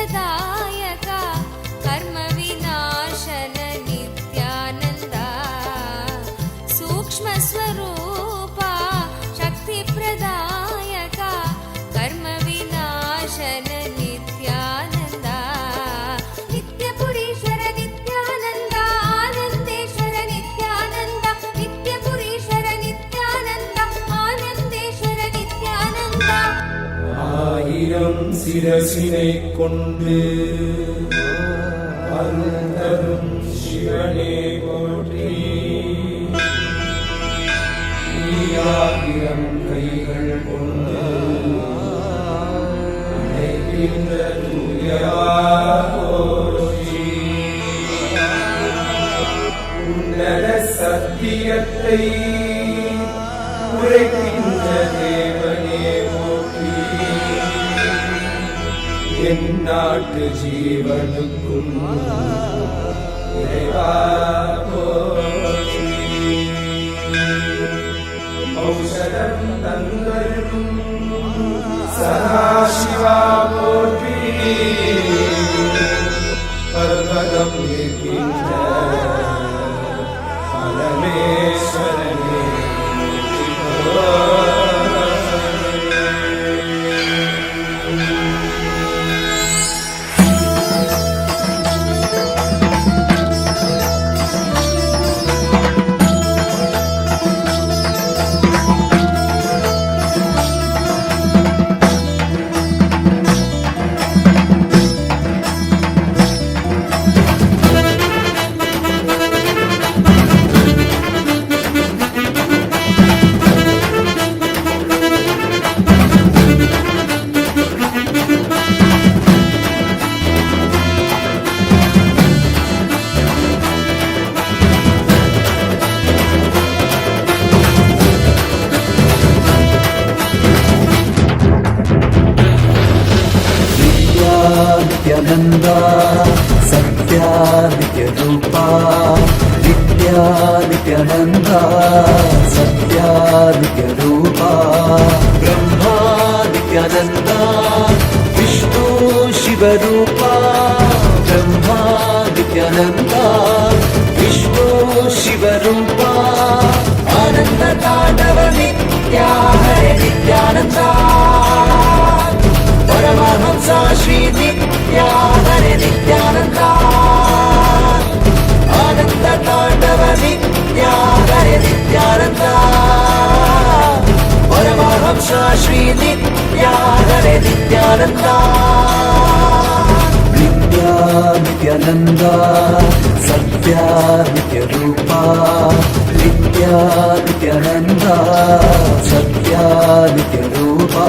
प्रदायका कर्म विनाशन नित्यानन्दा सूक्ष्म स्वरूपा शक्ति प्रदायका कर्म विनाशन नित्यानन्दा नित्य पुरीश्वर नित्यानन्दा आनन्देश्वर नित्यानन्दा नित्य पुरीश्वर नित्यानन्दा आनन्देश्वर नित्यानन्दा ஆயிரம் சிரசினை கொண்டு அருந்தரும் சிவனே போற்றி. ஆயிரம் கைகள் கொண்டு நினைக்கின்ற தூயவா போற்றி. உன்னத சத்தியத்தை உரைக்கின்ற தேவனே போற்றி. என் நாட்டு ஜீவனுக்கும் இறைவா போற்றி. ஔஷதம் தந்தருளும் சதாசிவா போற்றி. பர்வதம் இருக்கின்ற பரமேஸ்வரனே नित्यानन्दा सत्यादित्यरूपा नित्यादित्यानन्दा सत्यादित्यरूपा ब्रह्मादित्यानन्दा विष्णु शिवरूपा ब्रह्मादित्यानन्दा विष्णु शिवरूपा आनन्दताण्डव नित्या हरे नित्यानन्दा परमहंसा श्री नित्या हरे नित्यानन्दा आनन्द ताण्डव नित्या हरे नित्यानन्दा परमहंसा श्री नित्या हरे नित्यानन्दा नित्या नित्यानन्दा सत्या नित्यरूपा नित्या नित्यानन्दा सत्या नित्यरूपा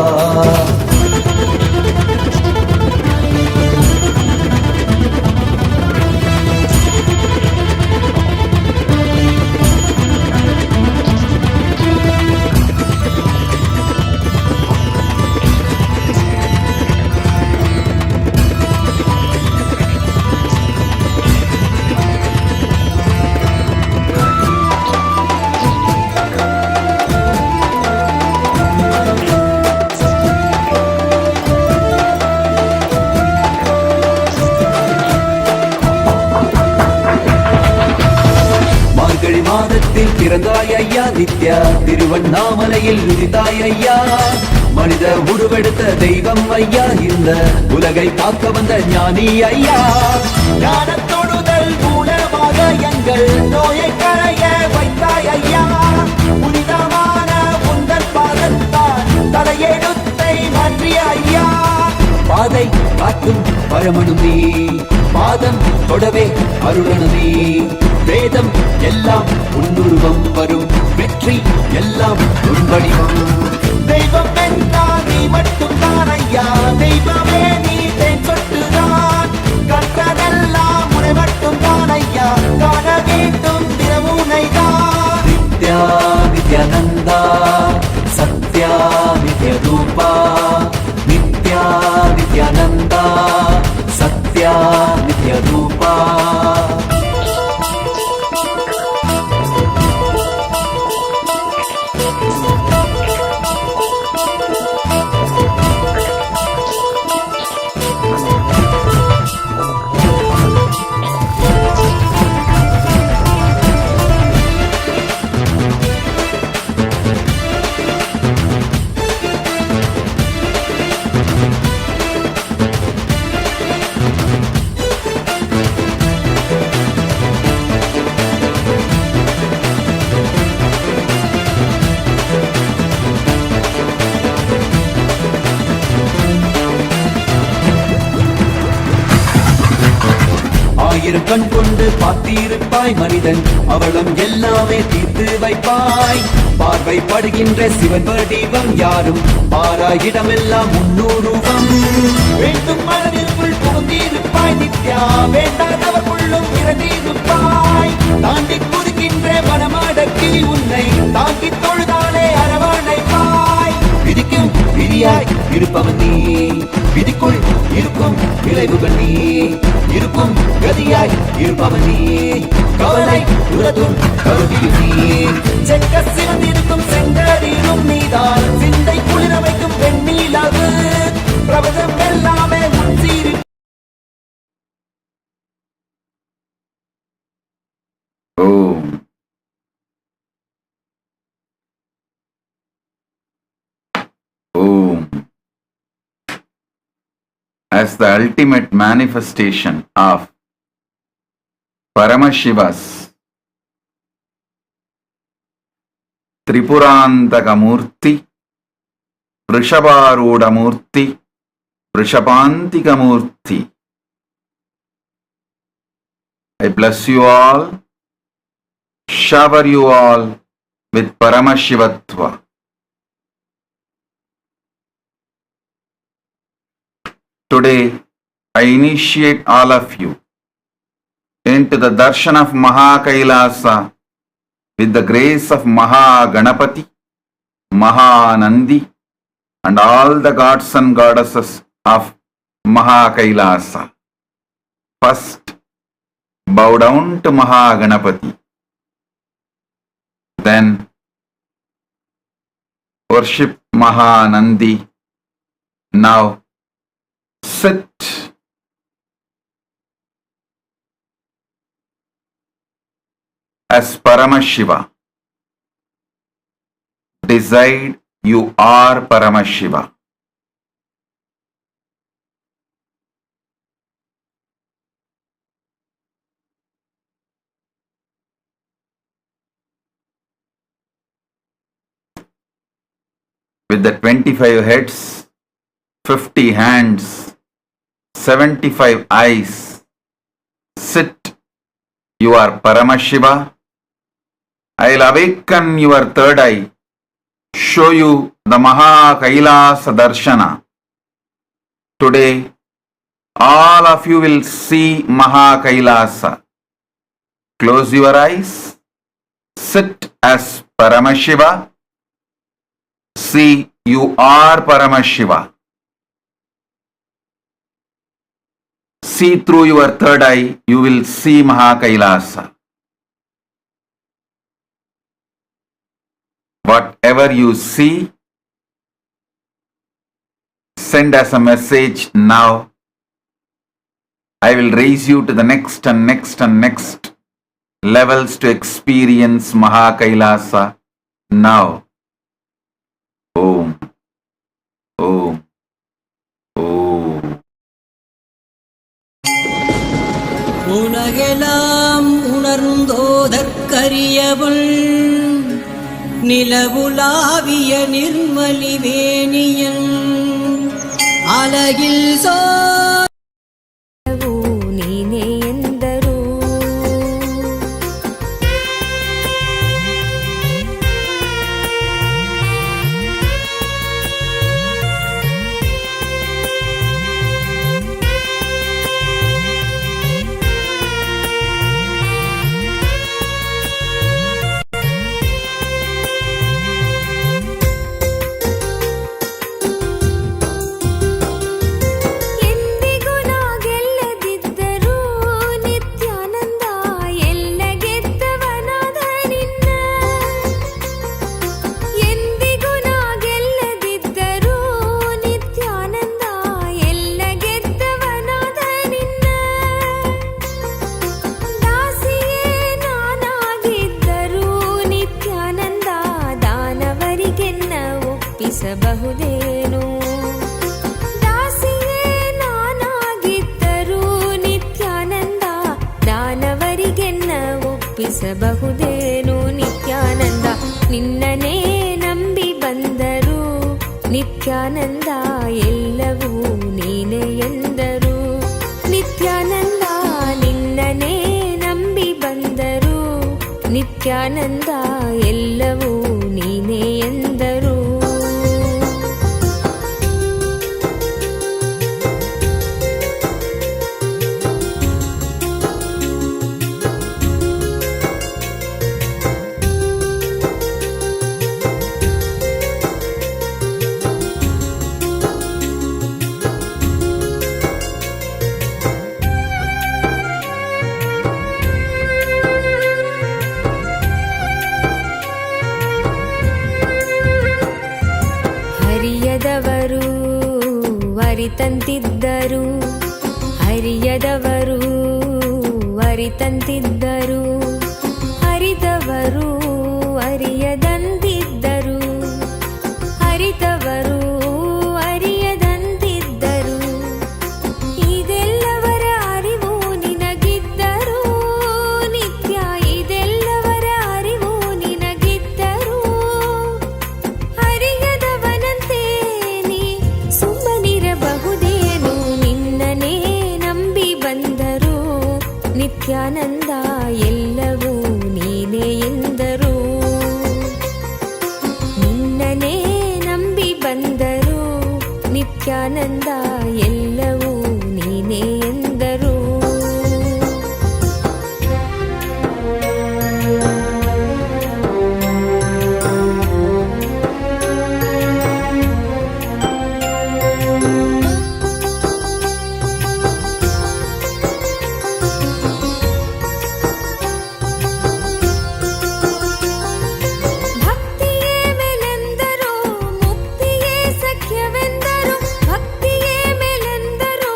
பிறந்தாய் ஐயா நித்யா திருவண்ணாமலையில் உதித்தாய் ஐயா மனித உருவெடுத்த தெய்வம் ஐயா இந்த உலகை காக்க வந்த ஞானி ஐயா ஞானத்தொடுதல் மூலமாக எங்கள் நோயை களைய வைத்தாய் ஐயா புனிதமான உந்தன் பாதத்தால் தலையெழுத்தை மாற்றிய ஐயா பாதை காட்டும் பரமனும் நீ பாதம் தொடவே அருளனு நீ வேதம் எல்லாம் உன்னுருவம் வரும் வெற்றி எல்லாம் உன்படிவம் தெய்வம் என்றால் நீ மட்டும் தான் ஐயா தெய்வமே நீ தேன் சொட்டுதான் கற்றதெல்லாம் உன்னை மட்டும் தான் ஐயா காண வேண்டும் தினமுனைதான் நித்யா நித்யானந்தா சத்யா நித்யரூபா நித்யா நித்யானந்தா சத்யா நித்யரூபா ஆயிரம் கண் கொண்டு பார்த்திருப்பாய் மனிதன் அவளும் எல்லாமே தீர்த்து வைப்பாய். பார்வை படுகின்ற சிவன் வடிவம் யாரும் பாராயிடமெல்லாம் முன்னூறுவம். வேண்டும் மனதிற்குள் புகுந்திருப்பாய் நித்யா, வேண்டாதவர்களும் இறந்திருப்பாய். தாண்டி குதிக்கின்ற மனமடக்கி உன்னை தாங்கி தொழுதாலே அரவணைப்பாய். விதிக்கும் விதியாய் இருப்பவன் நீ, விதிக்குள் இருக்கும் விளைவுகள் நீ, இருக்கும் கதியாய் இருப்பவன் நீ. கவலை உறதும் கருதியும் நீ, செக்க சிறந்திருக்கும் செங்கரிலும் நீதான். சிந்தை குளிர வைக்கும் வெண்ணிலவு பிரபதம் எல்லாமே முன்சீரி. Om. Om. As the ultimate manifestation of Paramashiva's Tripurantaka Murthy, VrishabarudarMurthy, Vrishanbhantika Murthy, I bless you all, shower you all with Paramashivatva. Today, I initiate all of you into the darshan of Kailasa with the grace of Ganapati, Nandi, and all the gods and goddesses of Kailasa. First, bow down to Ganapati. Then, worship Nandi. Now, sit. As Paramashiva. Decide you are Paramashiva. With the 25 heads, 50 hands, 75 eyes, sit, you are Paramashiva. I'll awaken your third eye, show you the Kailasa Darshana. Today, all of you will see Kailasa. Close your eyes, sit as Paramashiva. See, you are Paramashiva. See through your third eye, you will see Kailasa. Whatever you see, send us a message now. I will raise you to the next and next and next levels to experience Kailasa now. Om. Om. Om. உலகெல்லாம் உணர்ந்தோதற்கரியவள் நிலவுலாவிய நிர்மலிவேணியன் அலகில் ನೀನೇ ಎಂದರು ಬಹುದೇನು ದಾಸಿಯೇ ನಾನಾಗಿದ್ದರೂ ನಿತ್ಯಾನಂದ ದಾನವರಿಗೆನ್ನ ಒಪ್ಪಿಸಬಹುದೇನು ನಿತ್ಯಾನಂದ ನಿನ್ನನೇ ನಂಬಿ ಬಂದರು ನಿತ್ಯಾನಂದ ಎಲ್ಲವೂ ನೀನೇ ಎಂದರು ನಿತ್ಯಾನಂದ ನಿನ್ನನೇ ನಿತ್ಯಾನಂದ ಎಲ್ಲವೂ ನೀನೇ ಎಂದರು. ಹರಿಯದವರು ಅರಿತಂತಿದ್ದರು, ಹರಿಯದವರು ಅರಿತಂತಿದ್ದರು, ಹರಿದವರು ಅರಿಯದಂತಿದ್ದರು, ಹರಿದವರು ಅರಿಯದಂತಿದ್ದರು. ಇದೆಲ್ಲವರ ಅರಿವು ನಿನಗಿದ್ದರು ನಿತ್ಯ, ಇದೆಲ್ಲವರ ಅರಿವು ನಿನಗಿದ್ದರು. ಹರಿಯದವನಂತೆ ನೀ ಸುಮ್ಮನಿರಬಹುದೇನು, ನಿನ್ನನೇ ನಂಬಿ ಬಂದರು ನಿತ್ಯಾನಂದ ಎಲ್ಲವೂ ನೀನೇ ಎಂದರು. ನಿನ್ನನೇ ನಂಬಿ ಬಂದರು ನಿತ್ಯಾನಂದ ಎಲ್ಲವೂ ನೀನೇ ಎಂದರು. ಭಕ್ತಿಯೇ ಮೇಲೆಂದರು ಮುಕ್ತಿಯೇ ಸಖ್ಯವೆಂದರು, ಭಕ್ತಿಯೇ ಮೇಲೆಂದರು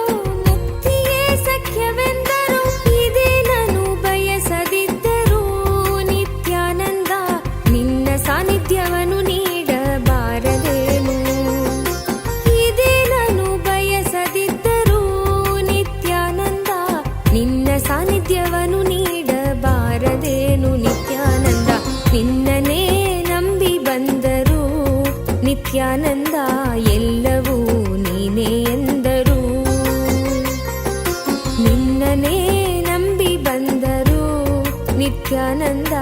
ಮುಕ್ತಿಯೇ ಸಖ್ಯವೆಂದರು. ಇದೇನನು ಬಯಸದಿದ್ದರು ನಿತ್ಯಾನಂದ ನಿನ್ನ ಸಾನ್ನಿಧ್ಯವನ್ನು ನೀಡಬಾರದೇನು. ಇದೇನನು ಬಯಸದಿದ್ದರು ನಿತ್ಯಾನಂದ ನಿನ್ನ ಸಾನ್ನಿಧ್ಯವನ್ನು ನೀಡಬಾರದೇನು. ನಿತ್ಯಾನಂದ ನಿನ್ನನೇ ನಂಬಿ ಬಂದರು ನಿತ್ಯಾನಂದ ಎಲ್ಲವೂ ನೀನೇ ಎಂದರು. ನಿನ್ನನೇ ನಂಬಿ ಬಂದರು ನಿತ್ಯಾನಂದ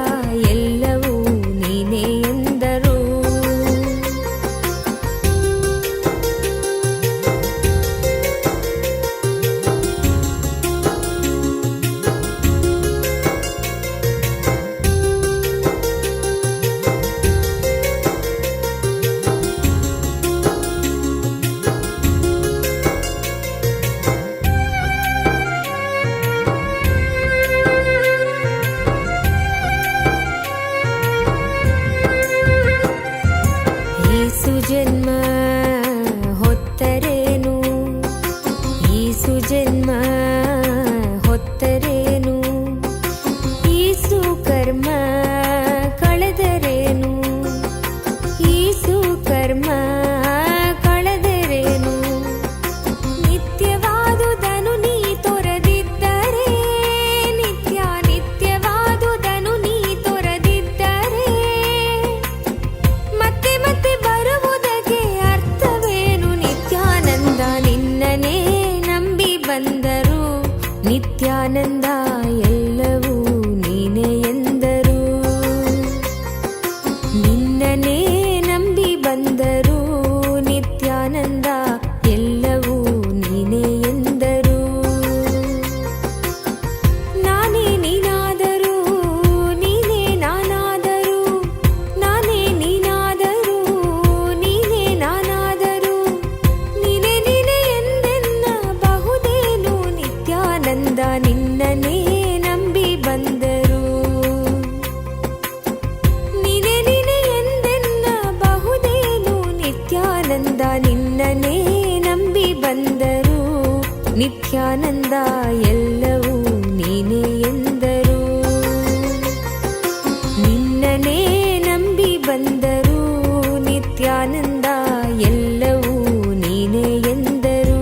ಎಲ್ಲವೂ ನೀನೇ ಎಂದರು. ಈಸು ಜನ್ಮ ಹೊತ್ತರೇನು, ಈಸು ಜನ್ಮ ಹೊತ್ತರೇನು, ಈಸು ಕರ್ಮ ಕಳೆದರೇನು, ಈಸು ಕರ್ಮ ಕಳೆದರೇನು. ನಿತ್ಯವಾದುದನು ನೀ ತೊರೆದಿದ್ದರೆ, ನಿತ್ಯ ನಿತ್ಯವಾದುದನು ನೀ ತೊರೆದಿದ್ದರೆ, ಮತ್ತೆ ಮತ್ತೆ ಬರುವುದಕ್ಕೆ ಅರ್ಥವೇನು. ನಿತ್ಯಾನಂದ ನಿನ್ನನೇ ನಂಬಿ ಬಂದರು ನಿತ್ಯಾನಂದ ಎಲ್ಲವೂ ನೀನೇ ಎಂದರು. ನಿನ್ನನೇ ನಂಬಿ ಬಂದರು ನಿತ್ಯಾನಂದ ಎಲ್ಲವೂ ನೀನೇ ಎಂದರು. ನಾನೇ ನೀನಾದರೂ ನೀನೇ ನಾನಾದರೂ, ನಾನೇ ನೀನಾದರೂ ನೀನೇ ನಾನಾದರೂ, ನೀನೇ ನೀನೇ ಎಂದೆನ್ನಬಹುದೇನು. ನಿತ್ಯಾನಂದ ನಿನ್ನನೇ ನಂಬಿ ಬಂದರು, ನೀನೇ ನೀನೇ ಎಂದೆನ್ನಬಹುದೇನು. ನಿತ್ಯಾನಂದ ನಿನ್ನನೇ ನಂಬಿ ಬಂದರು ನಿತ್ಯಾನಂದ ಎಲ್ಲವೂ ನೀನೇ ಎಂದರು. ನಿನ್ನನೇ ನಂಬಿ ಬಂದರು ನಿತ್ಯಾನಂದ ಎಲ್ಲವೂ ನೀನೇ ಎಂದರು.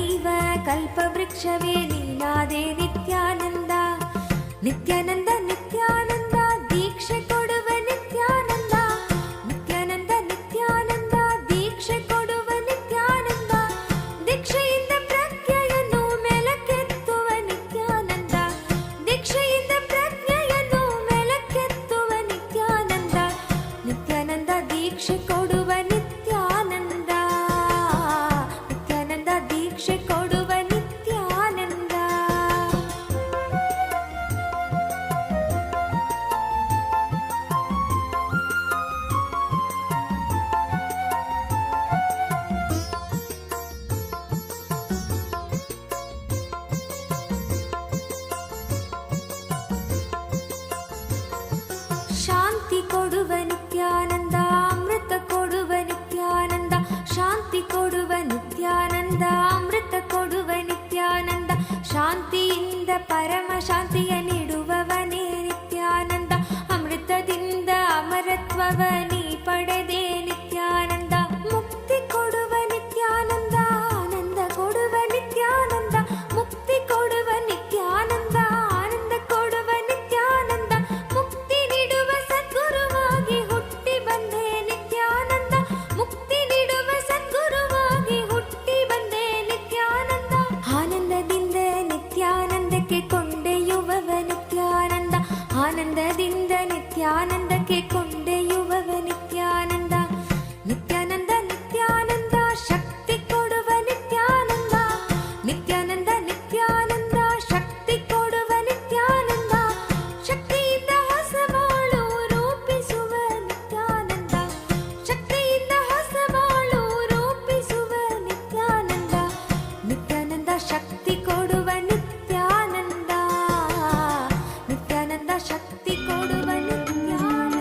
ಕಲ್ಪವೈವ ಕಲ್ಪವೃಕ್ಷವೇ ನೀನಾದೆ ನಿತ್ಯಾನಂದ ನಿತ್ಯಾನಂದ ನಿತ್ಯಾನಂದ ದೀಕ್ಷೆ ಕೊಡುವ ನಿತ್ಯಾನಂದ ನಿತ್ಯಾನಂದ ನಿತ್ಯಾನಂದ ದೀಕ್ಷೆ ಕೊಡುವ ನಿತ್ಯಾನಂದ ದೀಕ್ಷೆಯಿಂದ ಪ್ರಜ್ಞೆಯನ್ನು ಮೇಲಕ್ಕೆತ್ತುವ ನಿತ್ಯಾನಂದ ದೀಕ್ಷೆಯಿಂದ ಪ್ರಜ್ಞೆಯನ್ನು ಮೇಲಕ್ಕೆತ್ತುವ ನಿತ್ಯಾನಂದ ನಿತ್ಯಾನಂದ ದೀಕ್ಷೆ ಕೊಡುವ ನಿತ್ಯಾನಂದ ನಿತ್ಯಾನಂದ ದೀಕ್ಷೆ ಕೊಡುವ ನಿತ್ಯಾನಂದ. ಶಾಂತಿ ಕೊಡುವ ನಿತ್ಯಾನಂದ ಅಮೃತ ಕೊಡುವ ನಿತ್ಯಾನಂದ ಶಾಂತಿ ಕೊಡುವ ನಿತ್ಯಾನಂದ ಅಮೃತ ಕೊಡುವ ನಿತ್ಯಾನಂದ ಶಾಂತಿಯಿಂದ ಪರಮ ಶಾಂತಿಯ ನೀಡುವವನೇ ನಿತ್ಯಾನಂದ ಅಮೃತದಿಂದ ಅಮರತ್ವವ ನೀ ಪಡೆದೆ ನಿತ್ಯಾನಂದ ಮುಕ್ತಿ ಕೊಡುವ ನಿತ್ಯಾನಂದ ಆನಂದ ಕೊಡುವ ನಿತ್ಯಾನಂದ ಮುಕ್ತಿ ಕೊಡುವ ನಿತ್ಯಾನಂದ ಆನಂದ ಕೊಡುವ ನಿತ್ಯಾನಂದ ಮುಕ್ತಿ ನೀಡುವ ಸದ್ಗುರುವಾಗಿ ಹುಟ್ಟಿ ಬಂದೆ ನಿತ್ಯಾನಂದ ಮುಕ್ತಿ ನೀಡುವ ಸದ್ಗುರುವಾಗಿ ಹುಟ್ಟಿ ಬಂದೆ ನಿತ್ಯಾನಂದ ಆನಂದದಿಂದ ನಿತ್ಯಾನಂದಕ್ಕೆ ಕೊಂಡೊಯ್ಯುವವ ನಿತ್ಯಾನಂದ ಆನಂದದಿಂದ ನಿತ್ಯಾನಂದಕ್ಕೆ ಕೊಂಡೊಯ್ಯುವವ ನಿತ್ಯಾನಂದ ನಿತ್ಯಾನಂದ ನಿತ್ಯಾನಂದ ಶಕ್ತಿ ಕೊಡುವ ನಿತ್ಯಾನಂದ ನಿತ್ಯಾನಂದ ನಿತ್ಯಾನಂದ ಶಕ್ತಿ ಕೊಡುವ ನಿತ್ಯಾನಂದ ಶಕ್ತಿಯಿಂದ ಹೊಸ ಬಾಳು ರೂಪಿಸುವ ನಿತ್ಯಾನಂದ ಶಕ್ತಿಯಿಂದ ಹೊಸ ಬಾಳು ರೂಪಿಸುವ ನಿತ್ಯಾನಂದ ನಿತ್ಯಾನಂದ ಶಕ್ತಿ ಕೊಡುವ ನಿತ್ಯಾನಂದ ನಿತ್ಯಾನಂದ ಶಕ್ತಿ ಕೊಡುವ ನಿತ್ಯಾನಂದ.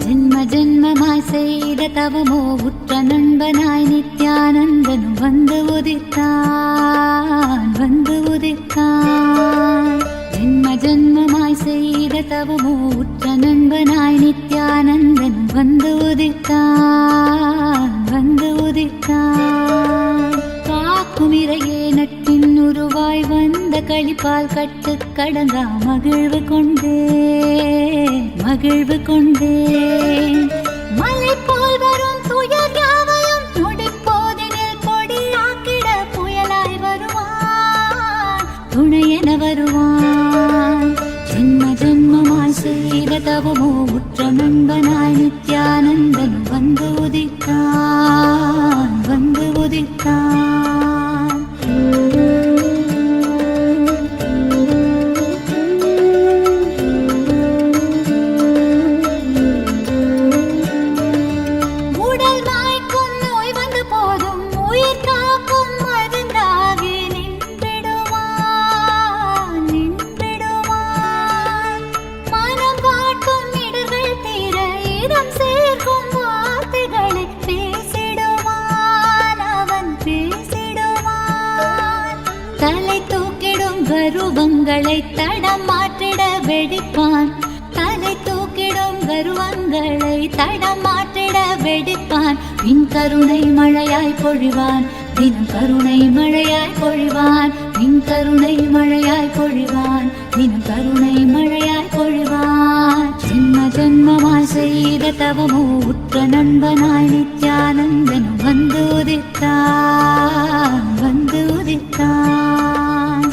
ஜென்ம ஜென்மமாய் செய்த தவமோ உற்ற நண்பனாய் நித்யானந்தனு வந்து உதித்தான் வந்து உதித்தான் ஜென்ம ஜென்மமாய் செய்த தவமோ உற்ற நண்பனாய் நித்யானந்தனு வந்து உதித்தான் வந்து உதித்தான் காக்கும் இறையே நட்பின் உருவாய் வந்த களிப்பால் கட்டு கடங்கா மகிழ்வு கொண்டேன் மலை போல் வரும் துயர் யாவையும் நொடிப்போதினில் கொடியாக்கிட புயலாய் வருவான் துணையென வருவான் ஜென்ம ஜென்மமாய் செய்த தவமோ உற்ற நண்பனாய் நித்யானந்தன் வந்து உதித்தான் வந்து உதித்தான். உடல் மாய்க்கும் நோய் வந்து போதும் உயிர் காக்கும் மருந்தாகி நின்றிடுவான் நின்றிடுவான் மனம் காட்டும் இடர்கள் தீர இதம் சேர்க்கும் வார்த்தைகளை பேசிடுவான் அவன் பேசிடுவான் தலை தூக்கிடும் கருவங்களை தடம் மாற்றிட வெடிப்பான் தலை தூக்கிடும் கருவங்களை தடம் மாற்றிட வெடிப்பான் பின் கருணை மழையாய் பொழிவான் தினம் கருணை மழையாய் பொழிவான் பின் கருணை மழையாய் பொழிவான் தினம் கருணை மழையாய் பொழிவான் ஜென்ம ஜென்மமாய் செய்த தவமோ உற்ற நண்பனாய் நித்யானந்தனும் வந்து உதித்தான் வந்து உதித்தான்.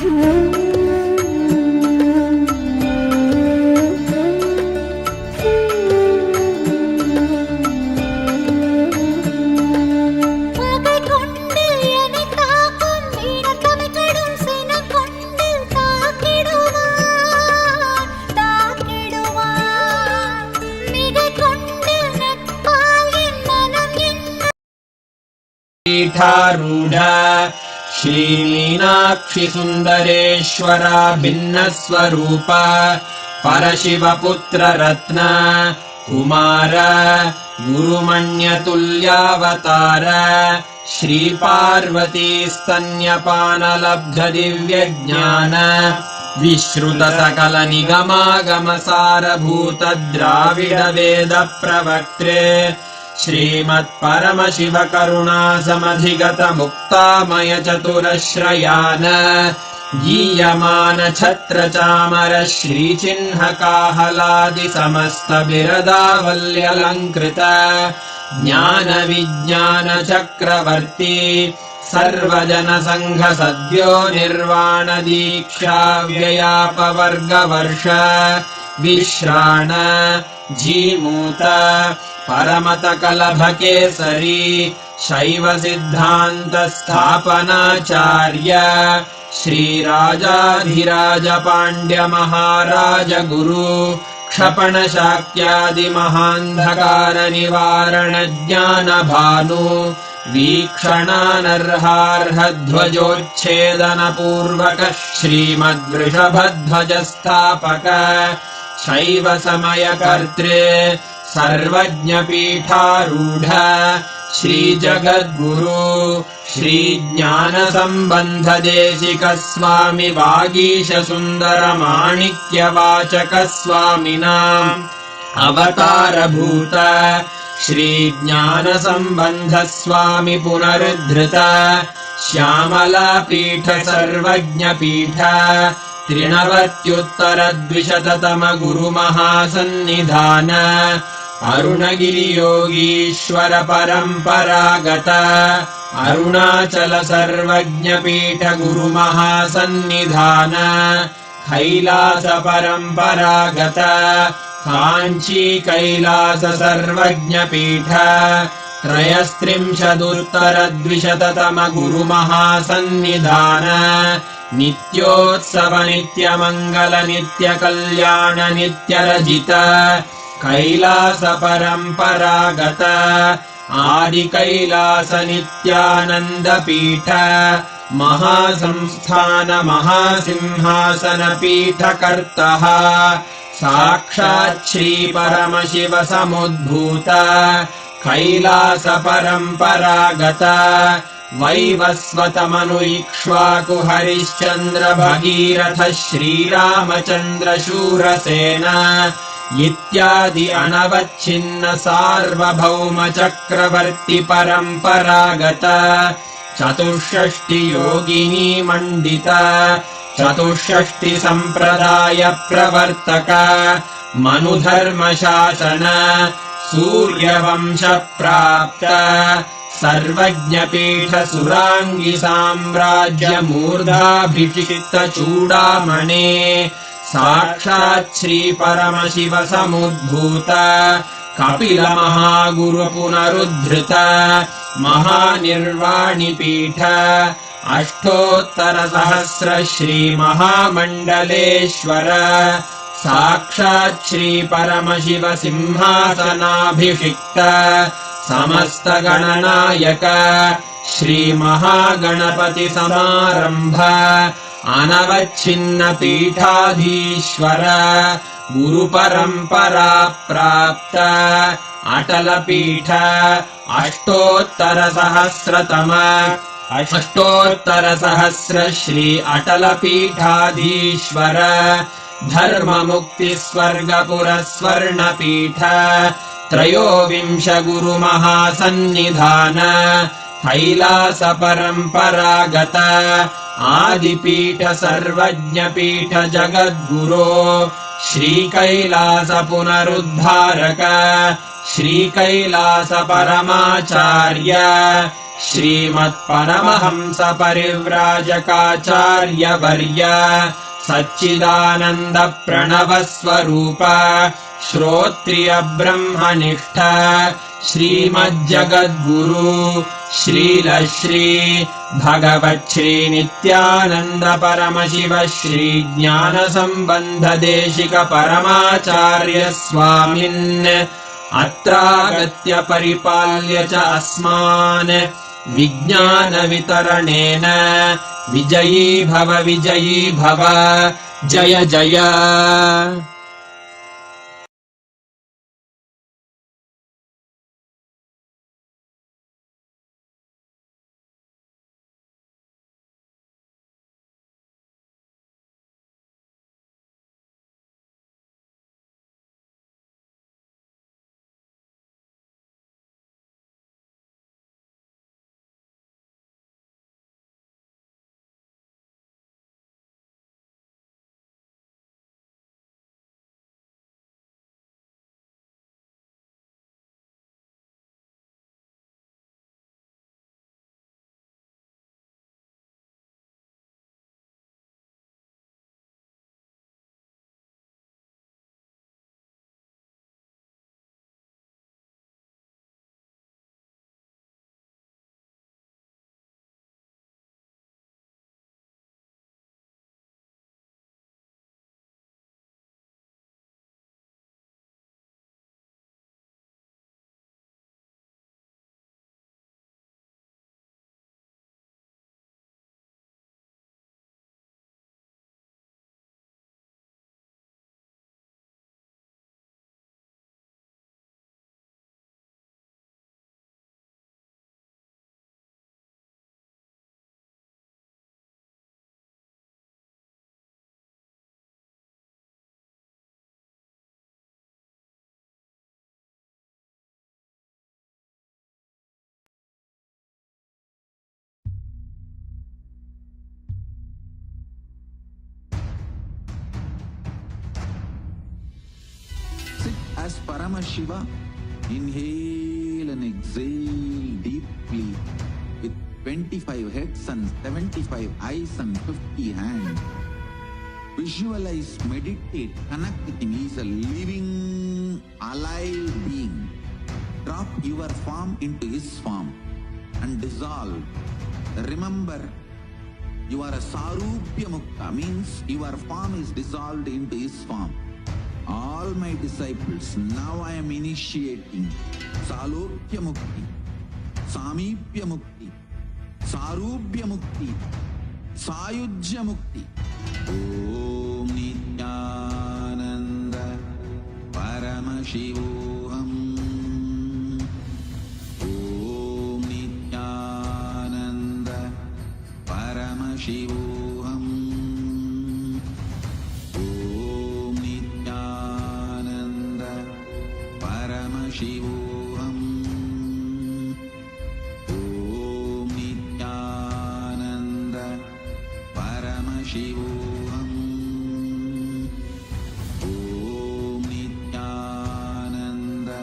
பகை கொண்டு என்னை தாக்கும் வீணக்கமை கடும் சினம் கொண்டு தாக்கிடுவான் தாக்கிடுவான் மிகை கொண்டு நட்பால் என் மனம் என்ன पीठारूढा श्रीमीनाक्षि सुन्दरेश्वरा भिन्नस्वरूप परशिवपुत्र रत्न कुमार गुरुमण्यतुल्यावतार श्रीपार्वती स्तन्यपानलब्ध दिव्यज्ञान विश्रुत सकल निगमागमसारभूत द्राविड वेद प्रवक्त्रे श्रीमत्परमशिव करुणा समधिगत मुक्तामय चतुरश्रयान गीयमान छत्र चामर श्रीचिह्न काहलादि समस्त बिरदावल्यलङ्कृत ज्ञान विज्ञान चक्रवर्ती सर्वजन संघ सद्यो निर्वाण दीक्षा व्ययापवर्गवर्ष विश्राण जीमूत परमत कलभ केसरी शैव सिद्धान्त स्थापनाचार्य श्रीराजाधिराज पाण्ड्य महाराज गुरु क्षपण शाक्यादि महान्धकार निवारण ज्ञान भानु वीक्षणानर्हार्ह ध्वजोच्छेदन पूर्वक श्रीमद्वृषभध्वज स्थापक शैव समय कर्त्रे सर्वज्ञ पीठारूढ श्री जगद्गुरु श्री ज्ञान संबंध देशिक स्वामी वागीश सुंदर माणिक्य वाचक स्वामिनाम् अवतार भूत श्री ज्ञान संबंध स्वामी पुनरुद्धृत श्यामला पीठ सर्वज्ञ पीठ त्रिनवत्युत्तर द्विशततम गुरु महासन्निधान अरुणगिरि योगीश्वर परम्परागत अरुणाचल सर्वज्ञ पीठ गुरु महासन्निधान कैलास परम्परागत काञ्ची कैलास सर्वज्ञ पीठ त्रयस्त्रिंशदुत्तर द्विशततम गुरु महासन्निधान नित्योत्सव नित्य मंगल नित्य कल्याण नित्य रजित कैलास परम्परागत आदि कैलास नित्यानंद पीठ महासंस्थान महासिंहासन पीठ कर्तः साक्षात् श्री परमशिव समुद्भूत कैलास परम्परागत वैवस्वतमनु इक्ष्वाकु हरिश्चन्द्र भगीरथ श्रीरामचन्द्र शूरसेन इत्यादि अनवच्छिन्न सार्वभौम चक्रवर्ति परम्परागत चतुष्षष्टि योगिनी मंडित चतुष्षष्टि संप्रदाय प्रवर्तक मनुधर्म शासन सूर्यवंश प्राप्त सर्वज्ञ पीठ सुरांगी साम्राज्य मूर्धाभिषिक्त चूडामणे साक्षात् श्री परमशिव समुद्भूत कपिल महागुरु पुनरुद्धृत महानिर्वाणि पीठ अष्टोत्तर सहस्र श्री महामण्डलेश्वर साक्षात् श्री परमशिव सिंहासनाभिषिक्त समस्त गणनायक श्री महागणपति समारंभ अनवच्छिन्न पीठाधीश्वर गुरु परंपरा प्राप्त अटल पीठ अष्टोत्तर सहस्र श्री अटल पीठाधीश्वर धर्म मुक्ति स्वर्गपुर स्वर्ण पीठ त्रयोविंश गुरु महासन्निधान कैलास परम्परागत आदिपीठ सर्वज्ञ पीठ जगद्गुरो श्री कैलास पुनरुद्धारक श्री कैलास परमाचार्य श्रीमत्परमहंस परिव्राजकाचार्य वर्य सच्चिदानंद प्रणव स्वरूप श्रोत्रिय ब्रह्मनिष्ठ श्रीमज्जगद्गुरु श्रील श्री भगवत् श्री नित्यानंद परमशिव श्री ज्ञान संबंध देशिक परमाचार्य स्वामिन् अत्रागत्य परिपाल्य च अस्मान् विज्ञान वितरणेन विजयी भव जय जय। Paramashiva, inhale and exhale deeply with 25 heads and 75 eyes and 50 hands. Visualize, meditate, connect with him. He is a living, alive being. Drop your form into his form and dissolve. Remember, you are a Sarupya Mukta, means your form is dissolved into his form. All my disciples, now I am initiating Salokya Mukti, Samipya Mukti, Sarupya Mukti, Sayujya Mukti. Om Nithyananda Paramashivoham. Om Nithyananda Paramashivoham. Om Nithyananda Paramashivoham. Om Nithyananda Paramashivoham. Om Nithyananda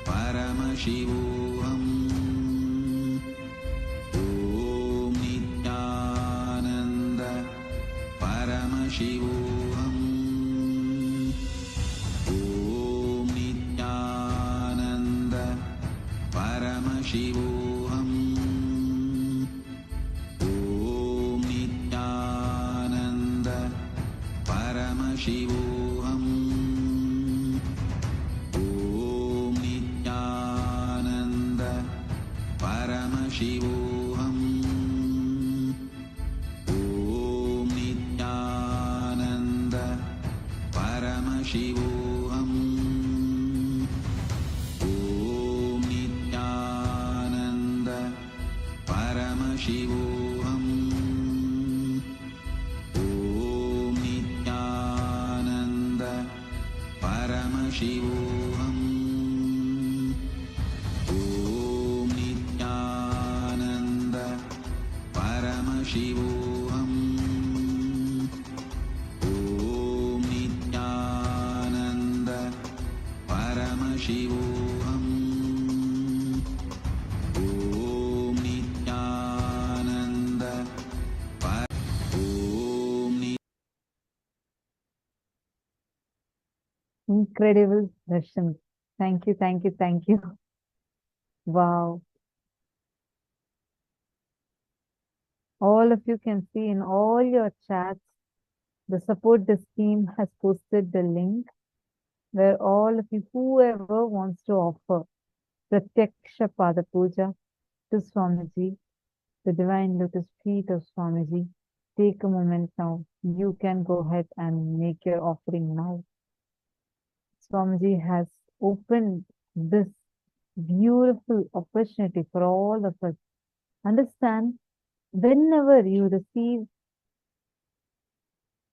Paramashivoham. Om Nithyananda Paramashivoham. Om Nithyananda Paramashivoham. Om Nithyananda Paramashivoham. Om Nithyananda Paramashivoham. Om Nithyananda Paramashivoham. Om Nithyananda Paramashivoham. Om Nithyananda Paramashivoham. Om Nithyananda Paramashivoham. Om Nithyananda Paramashivoham. Om Nithyananda Om Incredible darshan. Thank you, thank you, thank you. Wow. All of you can see in all your chats, the support this team has posted the link where all of you, whoever wants to offer Pratyaksha Pada Puja to Swamiji, the divine lotus feet of Swamiji, take a moment now. You can go ahead and make your offering now. Swamiji has opened this beautiful opportunity for all of us. Understand, whenever you receive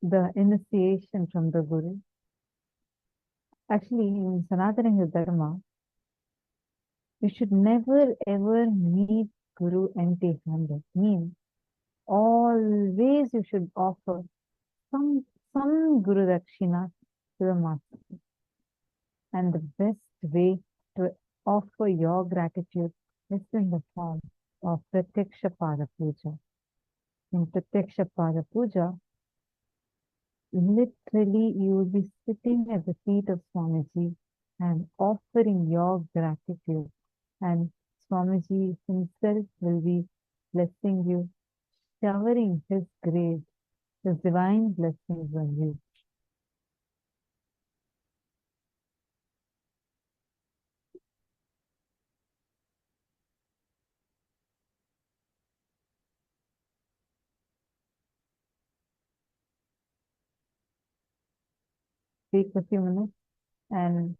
the initiation from the Guru, actually in Sanatana Dharma, you should never ever meet Guru empty-handed. Means always you should offer some Guru Dakshina to the Master. And the best way to offer your gratitude is in the form of Pratyaksha Pada Puja. In Pratyaksha Pada Puja, literally you will be sitting at the feet of Swamiji and offering your gratitude. And Swamiji himself will be blessing you, showering his grace, his divine blessings on you. Take a few minutes, and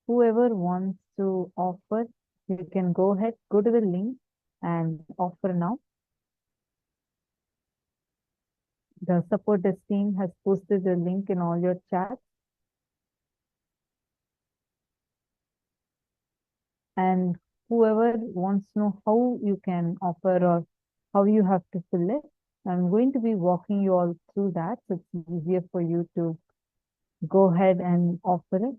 whoever wants to offer, you can go ahead, go to the link and offer now. The support desk team has posted the link in all your chats. And whoever wants to know how you can offer or how you have to fill it, I'm going to be walking you all through that, so it's easier for you to go ahead and offer it.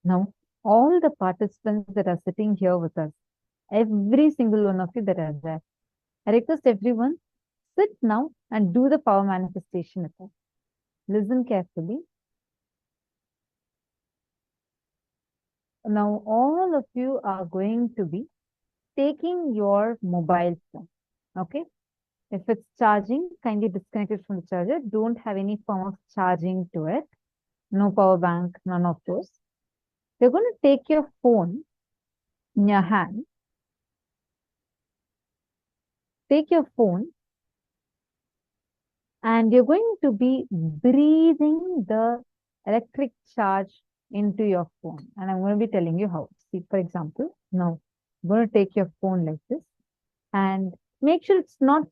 Now, all the participants that are sitting here with us, every single one of you that are there, I request everyone, sit now and do the power manifestation with us. Listen carefully. Now, all of you are going to be taking your mobile phone. Okay? If it's charging, kindly disconnect it from the charger. Don't have any form of charging to it. No power bank, none of those. You're going to take your phone in your hand. Take your phone and you're going to be breathing the electric charge into your phone. And I'm going to be telling you how. See, for example, now I'm going to take your phone like this and make sure it's not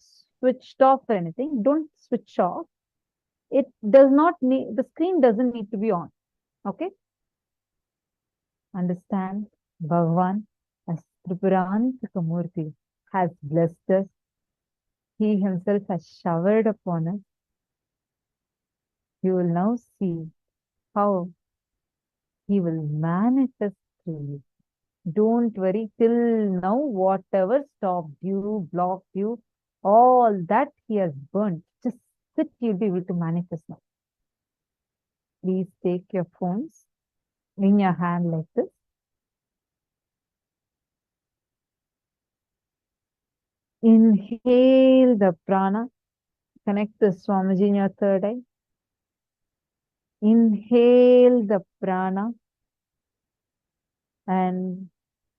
switched off or anything. Don't switch off. It does not need, the screen doesn't need to be on. Okay? Understand? Bhagavan as Tripurantaka Murthy has blessed us. He himself has showered upon us. You will now see how he will manifest through you. Don't worry, till now, whatever stopped you, blocked you, all that he has burnt, just sit, you'll be able to manifest now. Please take your phones in your hand like this. Inhale the prana. Connect the Swamiji in your third eye. Inhale the prana and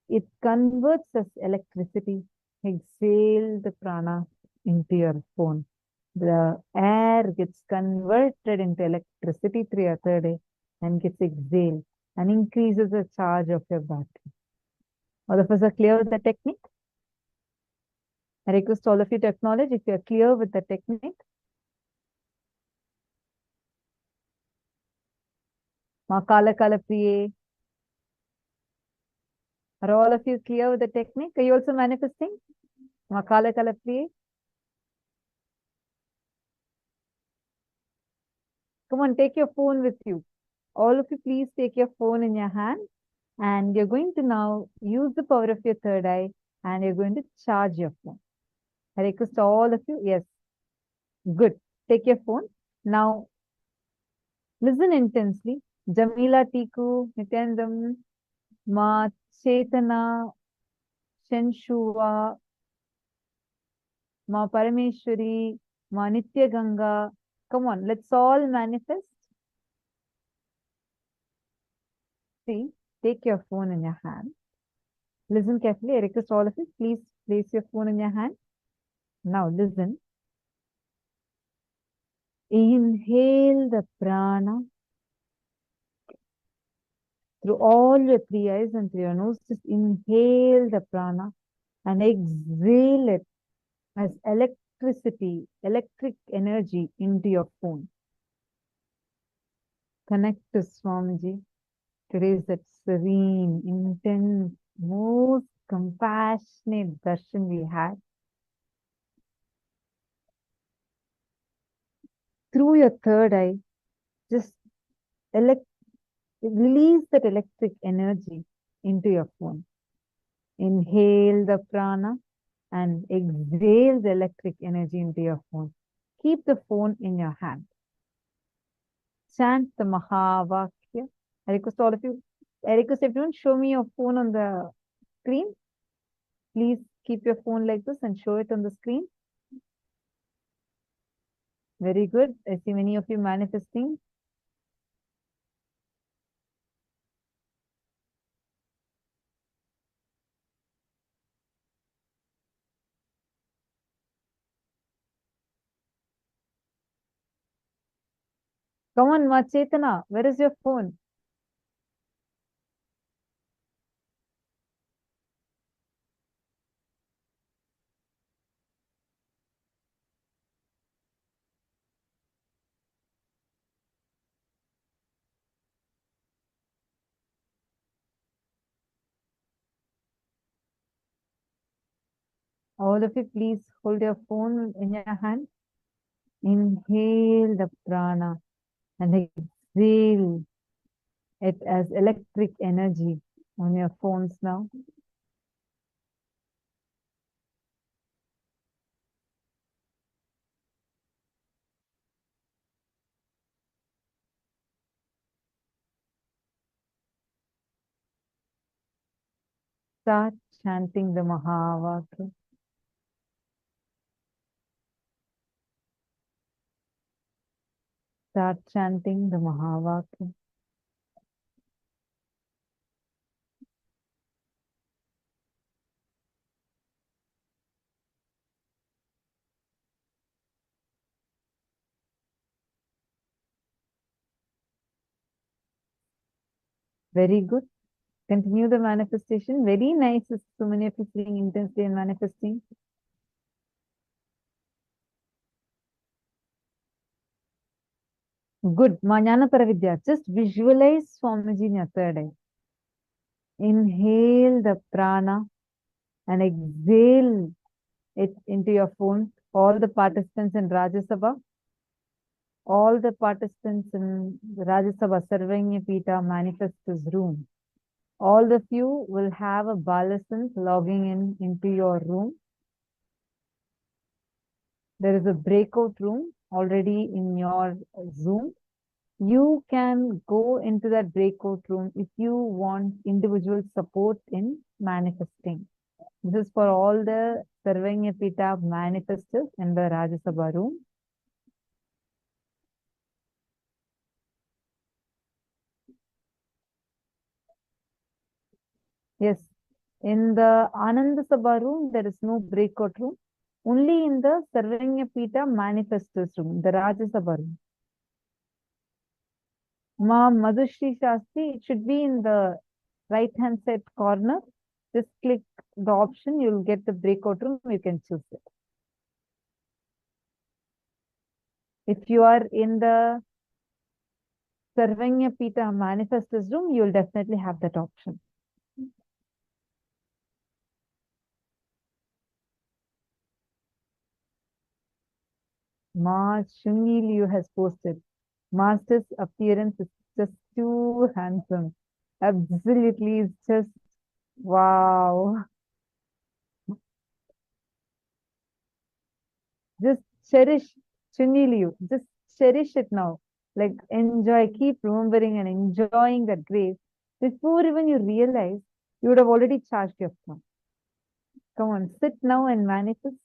it converts as electricity. Exhale the prana into your phone. The air gets converted into electricity through your third eye and gets exhaled and increases the charge of your battery. All of us are clear with the technique? I request all of you to acknowledge if you are clear with the technique. Ma Kala Kala Priye. Are all of you clear with the technique? Are you also manifesting? Ma Kala Kala Priye. Come on, take your phone with you. All of you, please take your phone in your hand and you're going to now use the power of your third eye and you're going to charge your phone. I request all of you, yes, good. Take your phone. Now, listen intensely. Jamila Tiku, Nityanandam, Ma Chetana, Shenshuva, Ma Parameshwari, Ma Nitya Ganga. Come on, let's all manifest. See, take your phone in your hand. Listen carefully. I request all of you, please place your phone in your hand. Now listen. Inhale the prana through all your three eyes and through your nose. Just inhale the prana and exhale it as electricity, electric energy into your phone. Connect to Swamiji. Today's that serene, intense, most compassionate darshan we had. Through your third eye, just release that electric energy into your phone. Inhale the prana and exhale the electric energy into your phone. Keep the phone in your hand. Chant the Mahavakya. I request all of you, I request everyone, show me your phone on the screen. Please keep your phone like this and show it on the screen. Very good. I see many of you manifesting. Come on, Ma Chetana, where is your phone? All of you, please hold your phone in your hand. Inhale the prana and exhale it as electric energy on your phones now. Start chanting the Mahavakya. Start chanting the Mahavakya. Very good. Continue the manifestation. Very nice. So many of you feeling intensely and manifesting. Good. Jnana Paravidya. Just visualize Swamiji in your third eye. Inhale the prana and exhale it into your phone. All the participants in Rajya Sabha, all the participants in the Rajya Sabha Sarvanya Pita manifest this room. All of you will have a balance logging into your room. There is a breakout room already in your Zoom. You can go into that breakout room if you want individual support in manifesting. This is for all the Sarvanya Pita manifestors in the Rajya Sabha room. Yes, in the Ananda Sabha room, there is no breakout room. Only in the Sarvanya Pita manifestors room, the Rajya Sabha room. Ma Madhushri Shastri, it should be in the right hand side corner. Just click the option, you'll get the breakout room, you can choose it. If you are in the Sarvanya Pita manifestors room, you'll definitely have that option. Ma Shungi Liu has posted. Master's appearance is just too handsome. Absolutely, it's just wow. Just cherish Chunni Liu. Just cherish it now. Like enjoy, keep remembering and enjoying that grace. Before even you realize, you would have already charged your phone. Come on, sit now and manifest.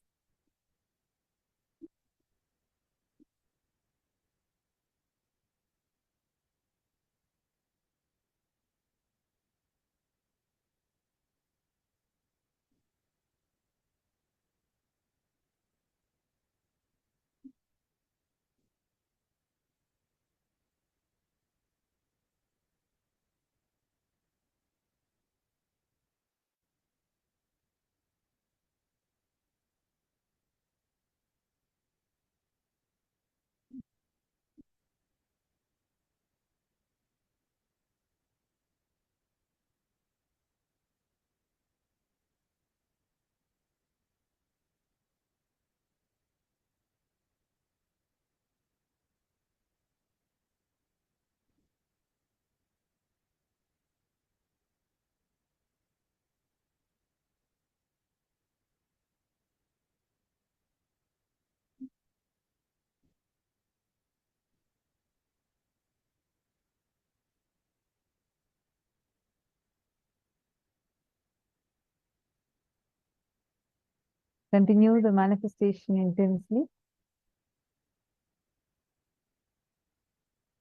Continue the manifestation intensely.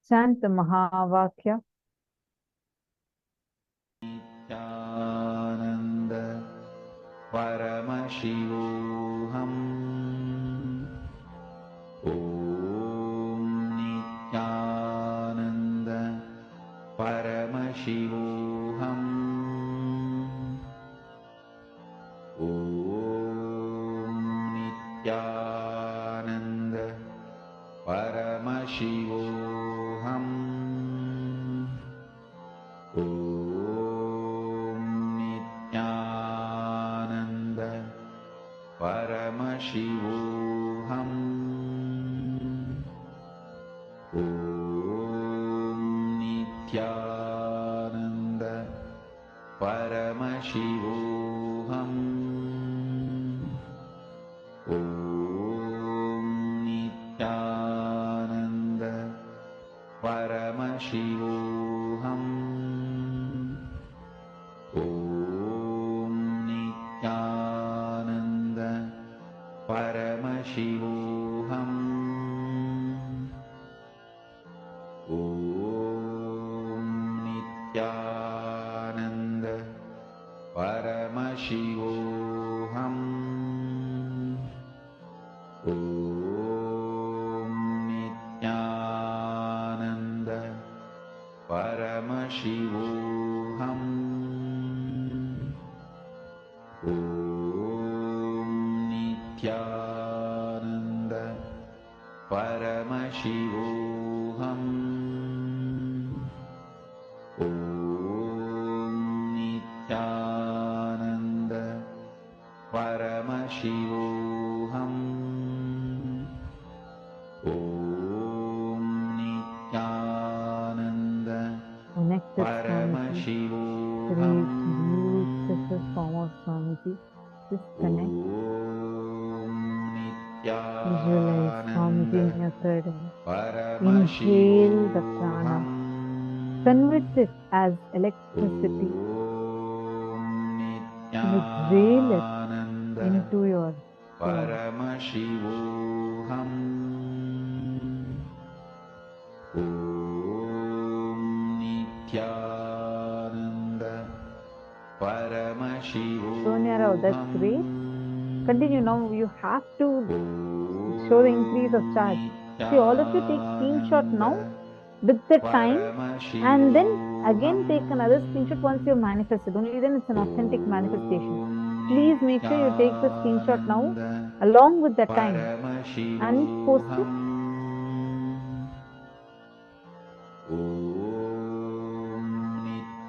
Chant the Mahavakya. Nithyananda Paramashivoham. Om Nithyananda Paramashivoham. Om Nithyananda Paramashivoham. Om Nithyananda Paramashivoham. Om Nithyananda Om Nithyananda Paramashivoham. Om Nithyananda Paramashivoham. Om Nithyananda Paramashivoham. Om Nithyananda Paramashivoham. Om Nithyananda Paramashivoham. Om Nithyananda Paramashivoham. Om Nithyananda Connect with Swamiji. Paramashivoham. Beautiful form of Swamiji. Just connect. Om Visualize Swamiji in your third eye. Inhale the prana. Paramashivoham. Convert it as electricity. And exhale it into your soul. Paramashivoham. Om Nithyananda Paramashivoham. Sonia Rao, that's great. Continue now. You have to show the increase of charge. See, all of you take screenshot now with the time, and then again take another screenshot once you manifested. Only then it's an authentic manifestation. Please make sure you take the screenshot now along with the time and post it. Om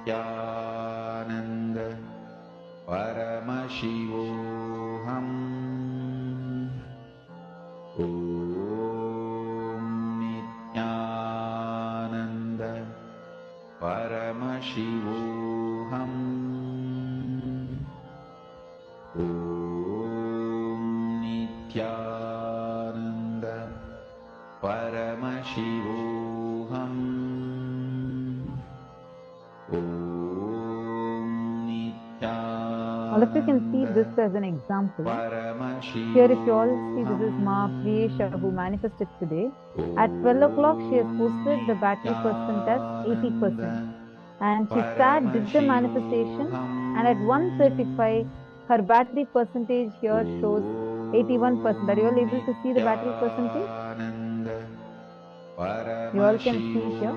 Nithyananda Paramashivoham. Om Nithyananda Paramashivoham. Om Nithyananda Paramashivoham. Om Nithyananda. All of you can see this as an example. Here, if you all see, this is Ma Priyesha who manifested today. At 12 o'clock, she has posted the battery percent as 80%. And she did the manifestation, and at 1:35, her battery percentage here shows 81%. Are you all able to see the battery percentage? You all can see here.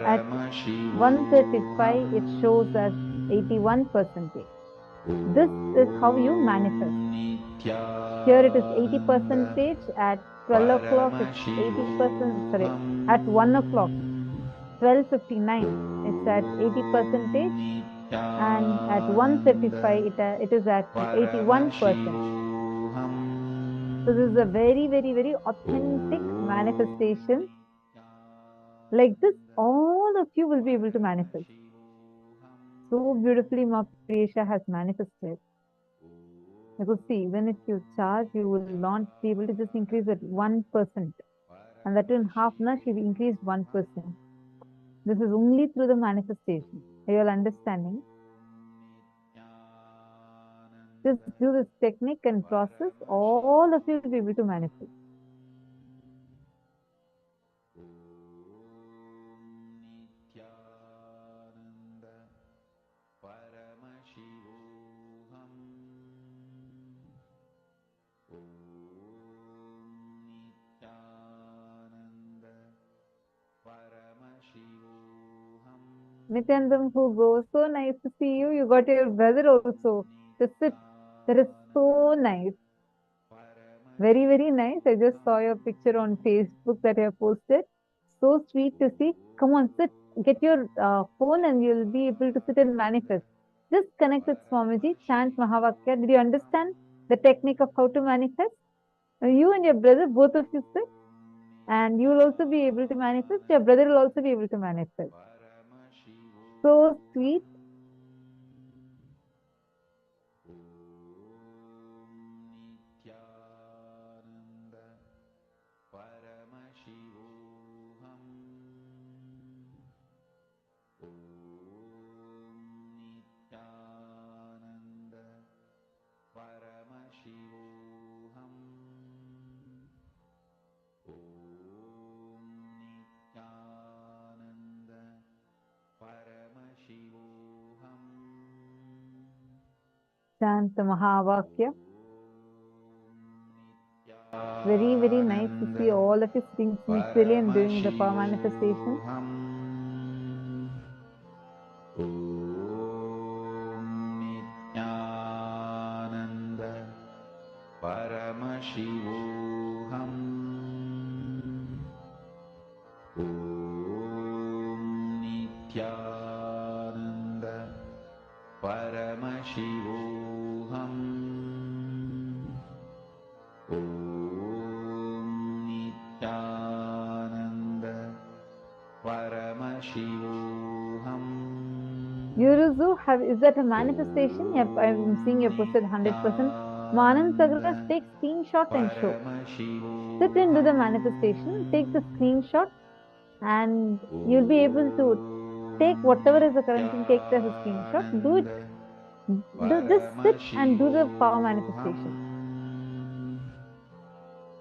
At 1:35, it shows as 81%. This is how you manifest. Here it is 80%. At 12 o'clock, it's 80%. Sorry, at 1 o'clock, 12:59, it's at 80%. And at 1:35, it is at 81%. So this is a very, very, very authentic manifestation. Like this, all of you will be able to manifest. So beautifully, Ma Priyesha has manifested. Because see, even if you charge, you will not be able to just increase it 1%. And that in half an hour, she increased 1%. This is only through the manifestation. Are you all understanding? Just do this technique and process, all of you will be able to manifest. Nityanandam, who goes, so nice to see you. You got your brother also. Just sit. That is so nice. Very, very nice. I just saw your picture on Facebook that you have posted. So sweet to see. Come on, sit. Get your phone and you'll be able to sit and manifest. Just connect with Swamiji. Chant Mahavakya. Did you understand the technique of how to manifest? You and your brother, both of you sit. and you will also be able to manifest. Your brother will also be able to manifest. So sweet. Chant the Mahavakya. Very, very nice to see all of you sitting peacefully and doing the power manifestation. Paramashivoham. Om Nithyananda Paramashivoham. Om Nithyananda Paramashivoham. Yuruzu, is that a manifestation? Yep, I'm seeing you posted 100%. Manan Sagraj, take screenshot and show. Sit and do the manifestation, take the screenshot, and you'll be able to take whatever is the current thing, take it as a screenshot, do it, just sit and do the power manifestation.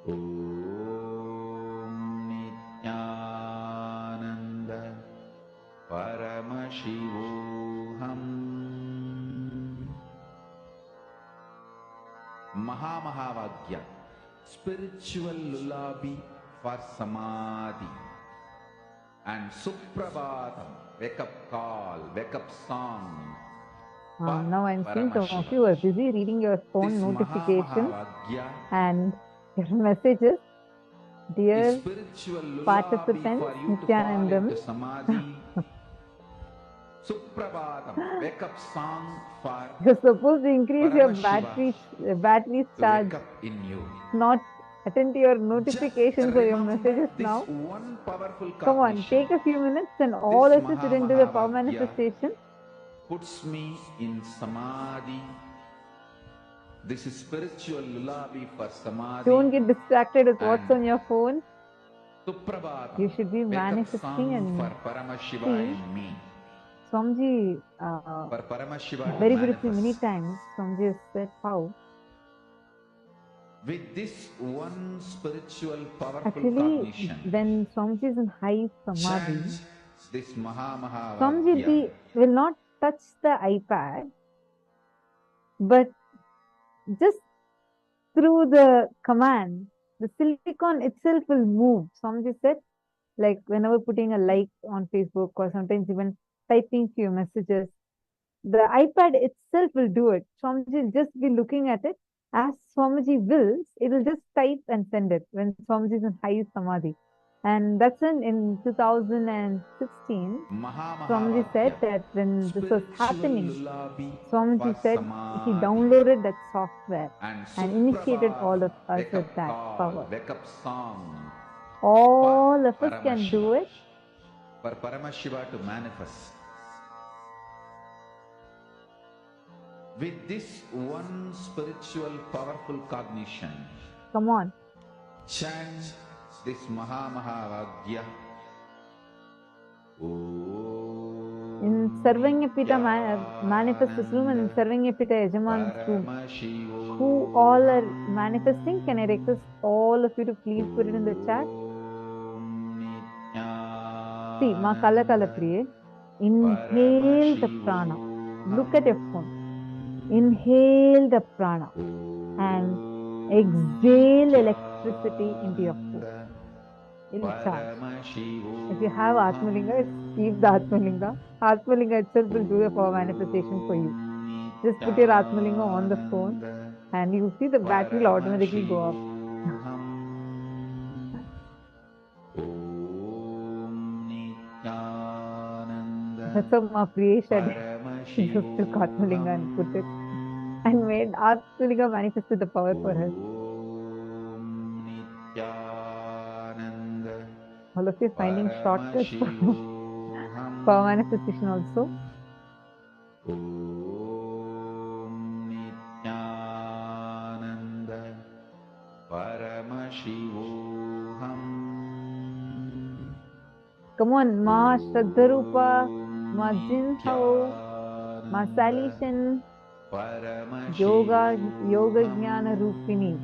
Om Nithyananda Paramashivoham. Mahavagya, spiritual lullaby for samadhi, and Suprabhatam, wake up call, wake up song. Now I'm seeing some of you are busy reading your phone notifications and your messages. Dear participants, Nithyanandam. Suprabhatam, wake up song for You're supposed to increase your battery charge, wake up in you. not attend to your notifications or your messages now. One powerful Come on, cognition take a few minutes and all of you sit into the power manifestation. puts me in samadhi. This is spiritual lullaby for samadhi. Don't get distracted with what's on your phone. Suprabhatam, You should be wake up manifesting song and for Paramashiva see. in me. Swamiji, For Paramashiva very to briefly, many manifest. times, Swamiji has said how. With this one spiritual powerful Actually, cognition, when Swamiji is in high samadhi, chant this Mahavagya. Swamiji will not touch the iPad, but just through the command, the silicon itself will move. Swamiji said, like whenever putting a like on Facebook or sometimes even typing few messages, the iPad itself will do it. Swamiji will just be looking at it. As Swamiji wills, it will just type and send it when Swamiji is in high samadhi. And that's in 2016, Swamiji said that when this was happening, Swamiji said he downloaded that software and initiated all of us with that power. All of us can do it. For Paramashiva to manifest. With this one spiritual powerful cognition, Come on. chant this Mahavagya. In Sarvanyapita Manifest's room and in Sarvanyapita Yajaman's room, who all are manifesting, can I request all of you to please put it in the chat? See, Ma Kala Kala Priye, inhale the prana. Look at your phone. Inhale the prana and exhale electricity into your phone. It will charge. If you have Atmalinga, keep the Atmalinga. Atmalinga itself will do the power manifestation for you. Just put your Atmalinga on the phone and you will see the battery will automatically go off. That's how Ma Priya she just took Atmalinga and put it and made Atmalinga manifested the power for her. All of you finding shortcuts for Paramashivoham. power manifestation also. Om Nithyananda Paramashivoham. Come on, Ma Shraddharupa, Ma Jinhao, Ma Salishan, Yoga Jnana Rupini.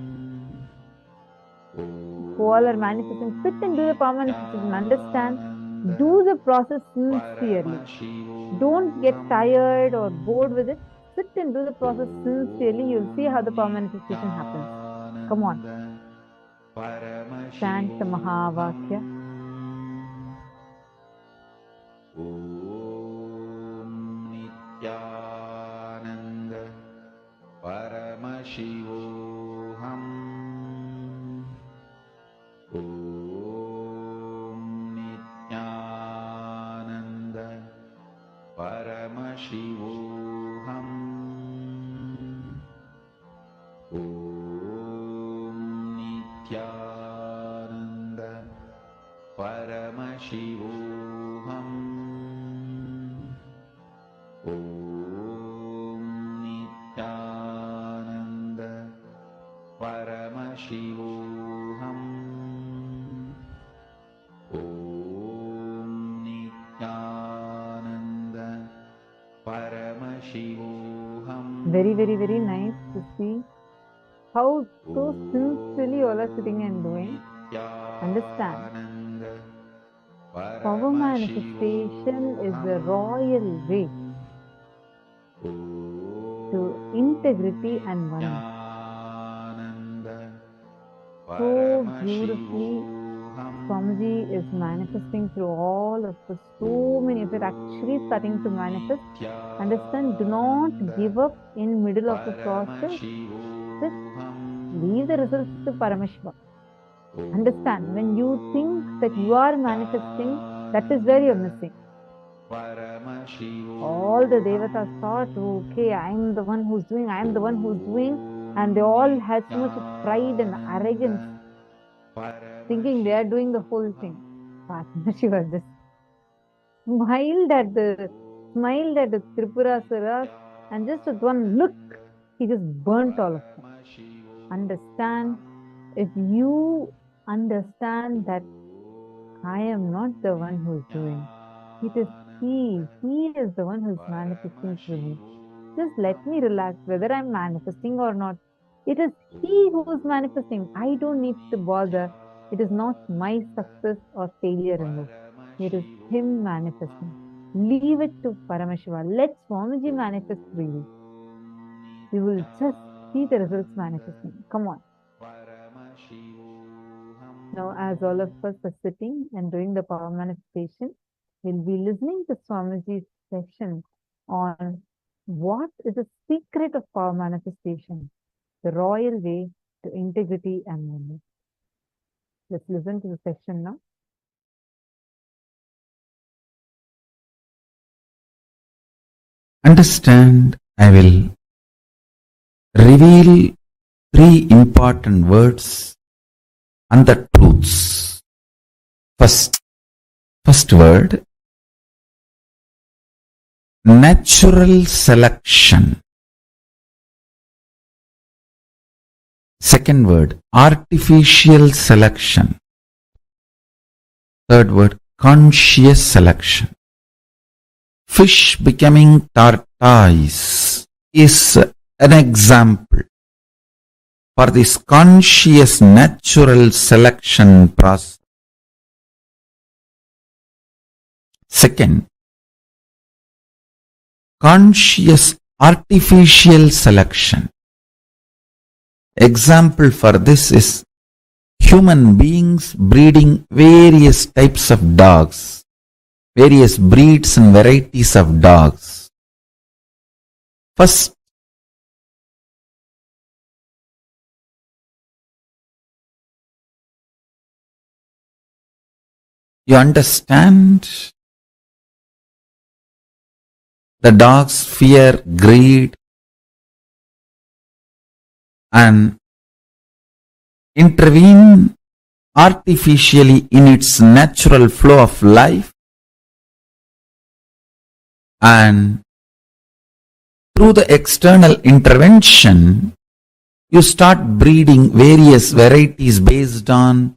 Who all are manifesting, sit and do the power manifestation. Understand, do the process sincerely. Don't get tired or bored with it. Sit and do the process sincerely. You'll see how the power manifestation happens. Come on. Chant the Mahavakya. Om Nithyananda Paramashivoham. Om Nithyananda Paramashivoham. Om Nithyananda Paramashivoham. Om Nithyananda Paramashivoham. Om Nithyananda Paramashivoham. Very, very, very nice to see how so sincerely all are sitting and doing. Understand, power manifestation is the royal way to integrity and oneness. So beautifully, Swamiji is manifesting through all of us. So many of it actually starting to manifest. Understand, do not give up in middle of the process. Just leave the results to Paramashiva. Understand, when you think that you are manifesting, that is where you are missing. All the devatas thought, okay, I am the one who's doing, I am the one who's doing, and they all had so much of pride and arrogance, thinking they are doing the whole thing. Paramashiva just smiled at the Tripurasuras, and just with one look, he just burnt all of them. Understand, if you understand that I am not the one who is doing, it is He is the one who is manifesting through me. Just let me relax whether I am manifesting or not. It is He who is manifesting. I don't need to bother. It is not my success or failure in this. It is Him manifesting. Leave it to Paramashiva. Let Swamiji manifest through you. You will just see the results manifesting. Come on. Now, as all of us are sitting and doing the power manifestation, we'll be listening to Swamiji's session on what is the secret of power manifestation, the royal way to integrity and oneness. Let's listen to the section now. Understand, I will reveal 3 important words and the truths. First word, natural selection. Second word, artificial selection. Third word, conscious selection. Fish becoming tortoise is an example for this conscious natural selection process. Second, conscious artificial selection. Example for this is human beings breeding various types of dogs, various breeds and varieties of dogs. First, you understand the dogs fear greed and intervene artificially in its natural flow of life, and through the external intervention, you start breeding various varieties based on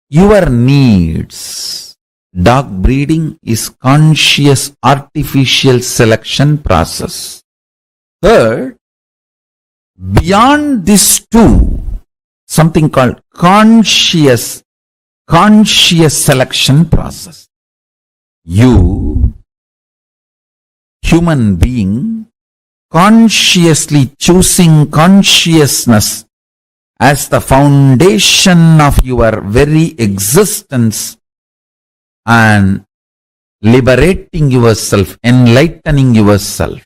your needs. Dog breeding is conscious artificial selection process. Third, beyond these two, something called conscious selection process. You, human being, consciously choosing consciousness as the foundation of your very existence and liberating yourself, enlightening yourself.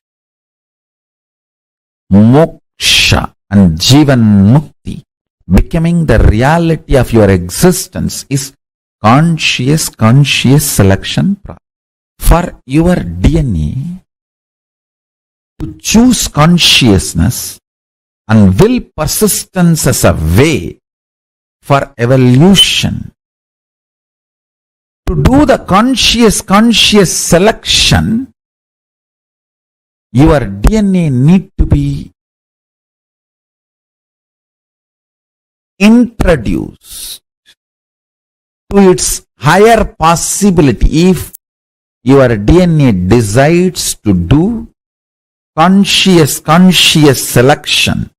Moksha and Jivan Mukti, becoming the reality of your existence, is conscious selection process. For your DNA to choose consciousness and will persistence as a way for evolution, to do the conscious selection, your DNA need to be introduced to its higher possibility. If your DNA decides to do conscious selection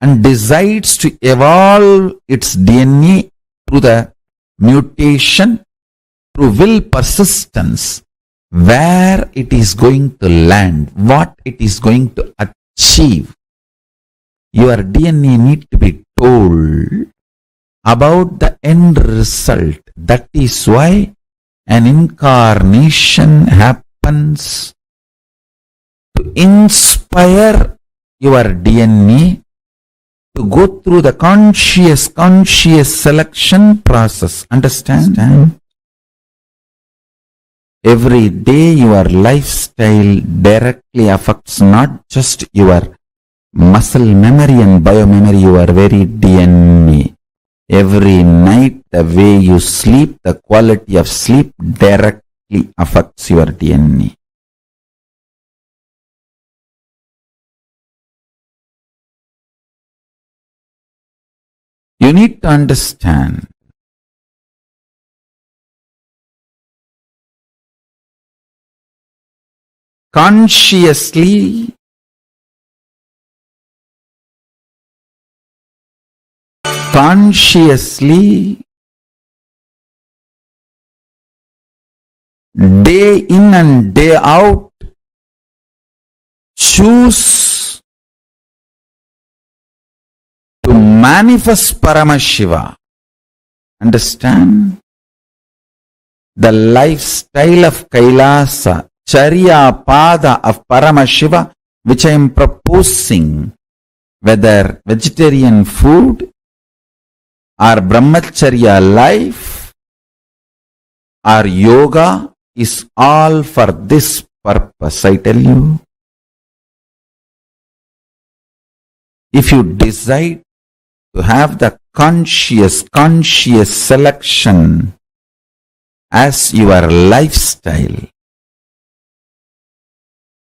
and decides to evolve its DNA through the mutation, through will persistence, where it is going to land, what it is going to achieve, your DNA need to be told about the end result. That is why an incarnation happens to inspire your DNA to go through the conscious selection process. Understand? Every day your lifestyle directly affects not just your muscle memory and biomemory, your very DNA. Every night the way you sleep, the quality of sleep directly affects your DNA. You need to understand consciously day in and day out choose to manifest Paramashiva. Understand? The lifestyle of Kailasa, Charya Pada of Paramashiva, which I am proposing, whether vegetarian food or Brahmacharya life or yoga, is all for this purpose, I tell you. If you decide to have the conscious selection as your lifestyle,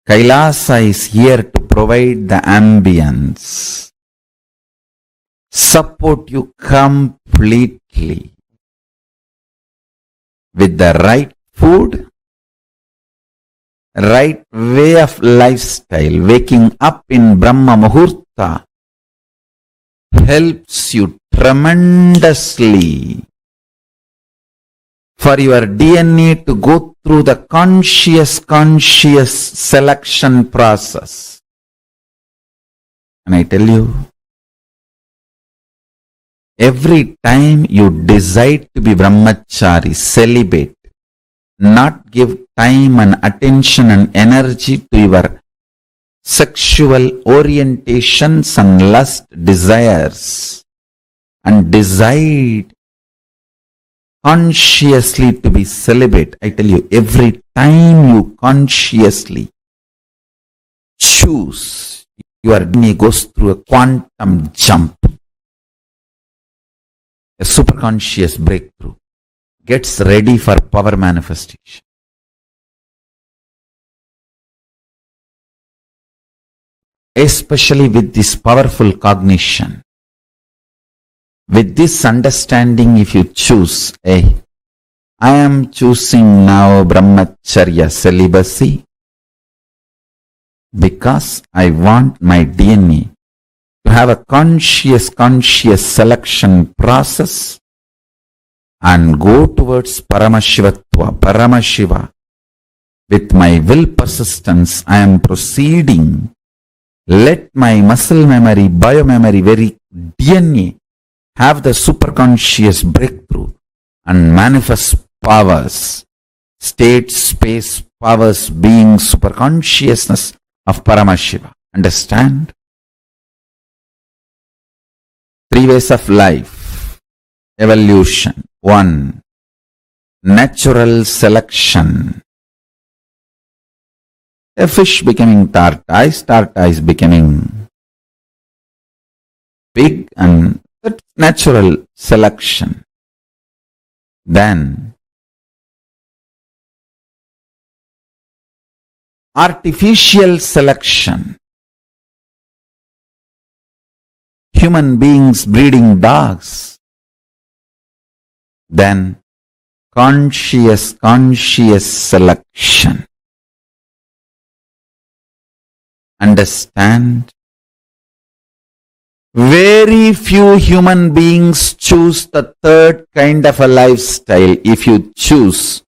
Kailasa is here to provide the ambience, support you completely with the right food, right way of lifestyle. Waking up in Brahma Muhurta helps you tremendously for your DNA to go through the conscious selection process. And I tell you, every time you decide to be brahmachari, celibate, not give time and attention and energy to your sexual orientations and lust desires, and decide consciously to be celibate, I tell you, every time you consciously choose, your DNA goes through a quantum jump. a superconscious breakthrough, gets ready for power manifestation. Especially with this powerful cognition, with this understanding, if you choose, I am choosing now brahmacharya, celibacy, because I want my DNA to have a conscious selection process and go towards Paramashivatva, Paramashiva. With my will persistence, I am proceeding. Let my muscle memory, biomemory, very DNA have the superconscious breakthrough and manifest powers, state, space, powers, being, superconsciousness of Paramashiva. Understand? 3 ways of life. Evolution. 1. Natural selection. A fish becoming tortoise becoming pig, and that's natural selection. Then artificial selection. Human beings breeding dogs. Then conscious selection. Understand? Very few human beings choose the third kind of a lifestyle. If you choose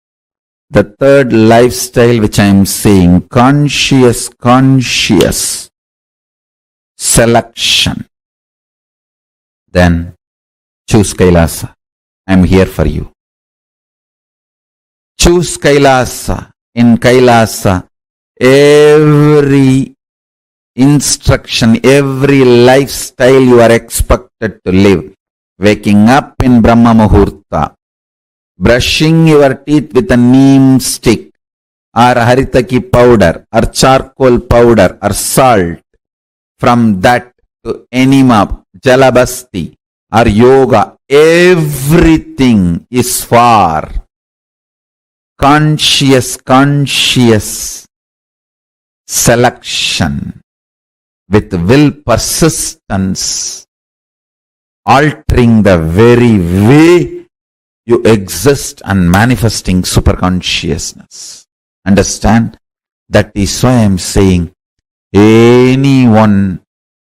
the third lifestyle which I am saying, conscious selection, then choose Kailasa. I am here for you. Choose Kailasa. In Kailasa, every instruction, every lifestyle you are expected to live. Waking up in Brahma Muhurta, brushing your teeth with a neem stick, or haritaki powder, or charcoal powder, or salt. From that to enema, jalabasti, or yoga, everything is for conscious selection with will persistence, altering the very way you exist and manifesting superconsciousness. Understand? That is why I am saying anyone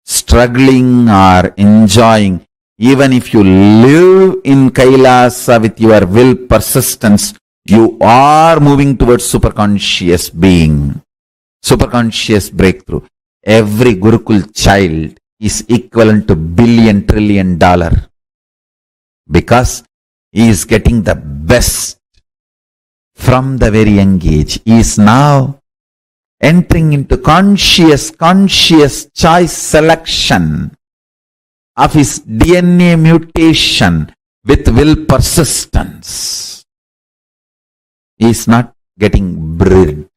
struggling or enjoying, even if you live in Kailasa with your will persistence, you are moving towards superconscious being, superconscious breakthrough. Every Gurukul child is equivalent to $1 trillion because he is getting the best from the very young age. He is now entering into conscious choice selection of his DNA mutation with will persistence. He is not getting bred.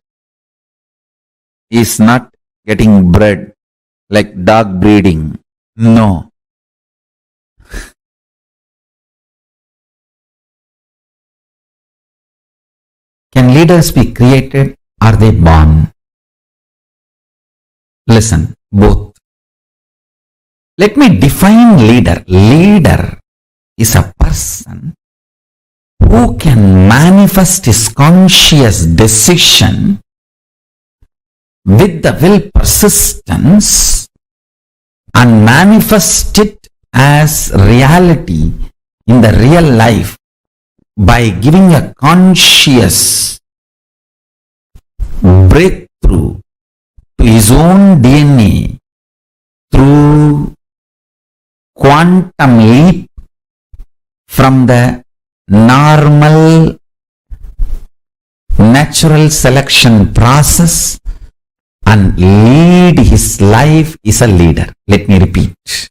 He is not getting bred like dog breeding. No. Can leaders be created? Are they born? Listen, both. Let me define leader. Leader is a person who can manifest his conscious decision with the will persistence and manifest it as reality in the real life by giving a conscious breakthrough to his own DNA through quantum leap from the normal natural selection process and lead his life is a leader. Let me repeat.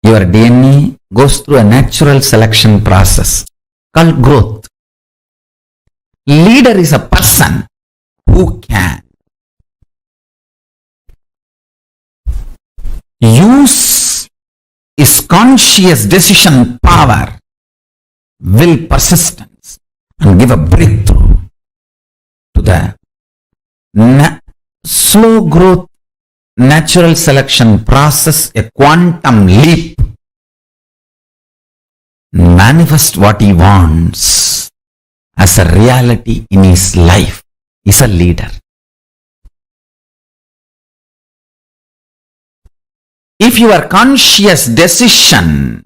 Your DNA goes through a natural selection process called growth. Leader is a person who can use is conscious decision power, will persistence, and give a breakthrough to the slow growth natural selection process, a quantum leap. Manifest what he wants as a reality in his life is a leader. If your conscious decision,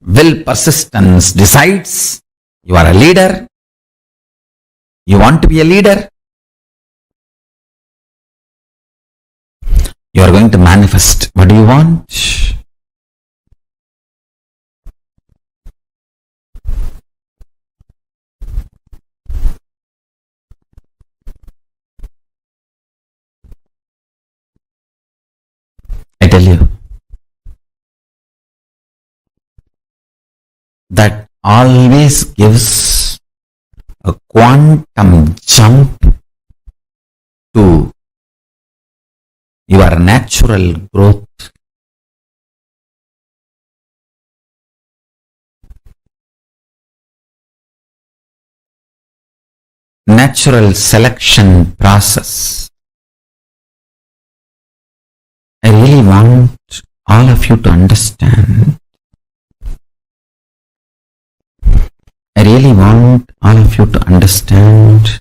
will, persistence decides you are a leader, you want to be a leader, you are going to manifest. What do you want? I tell you that always gives a quantum jump to your natural growth. Natural selection process. I really want all of you to understand. I really want all of you to understand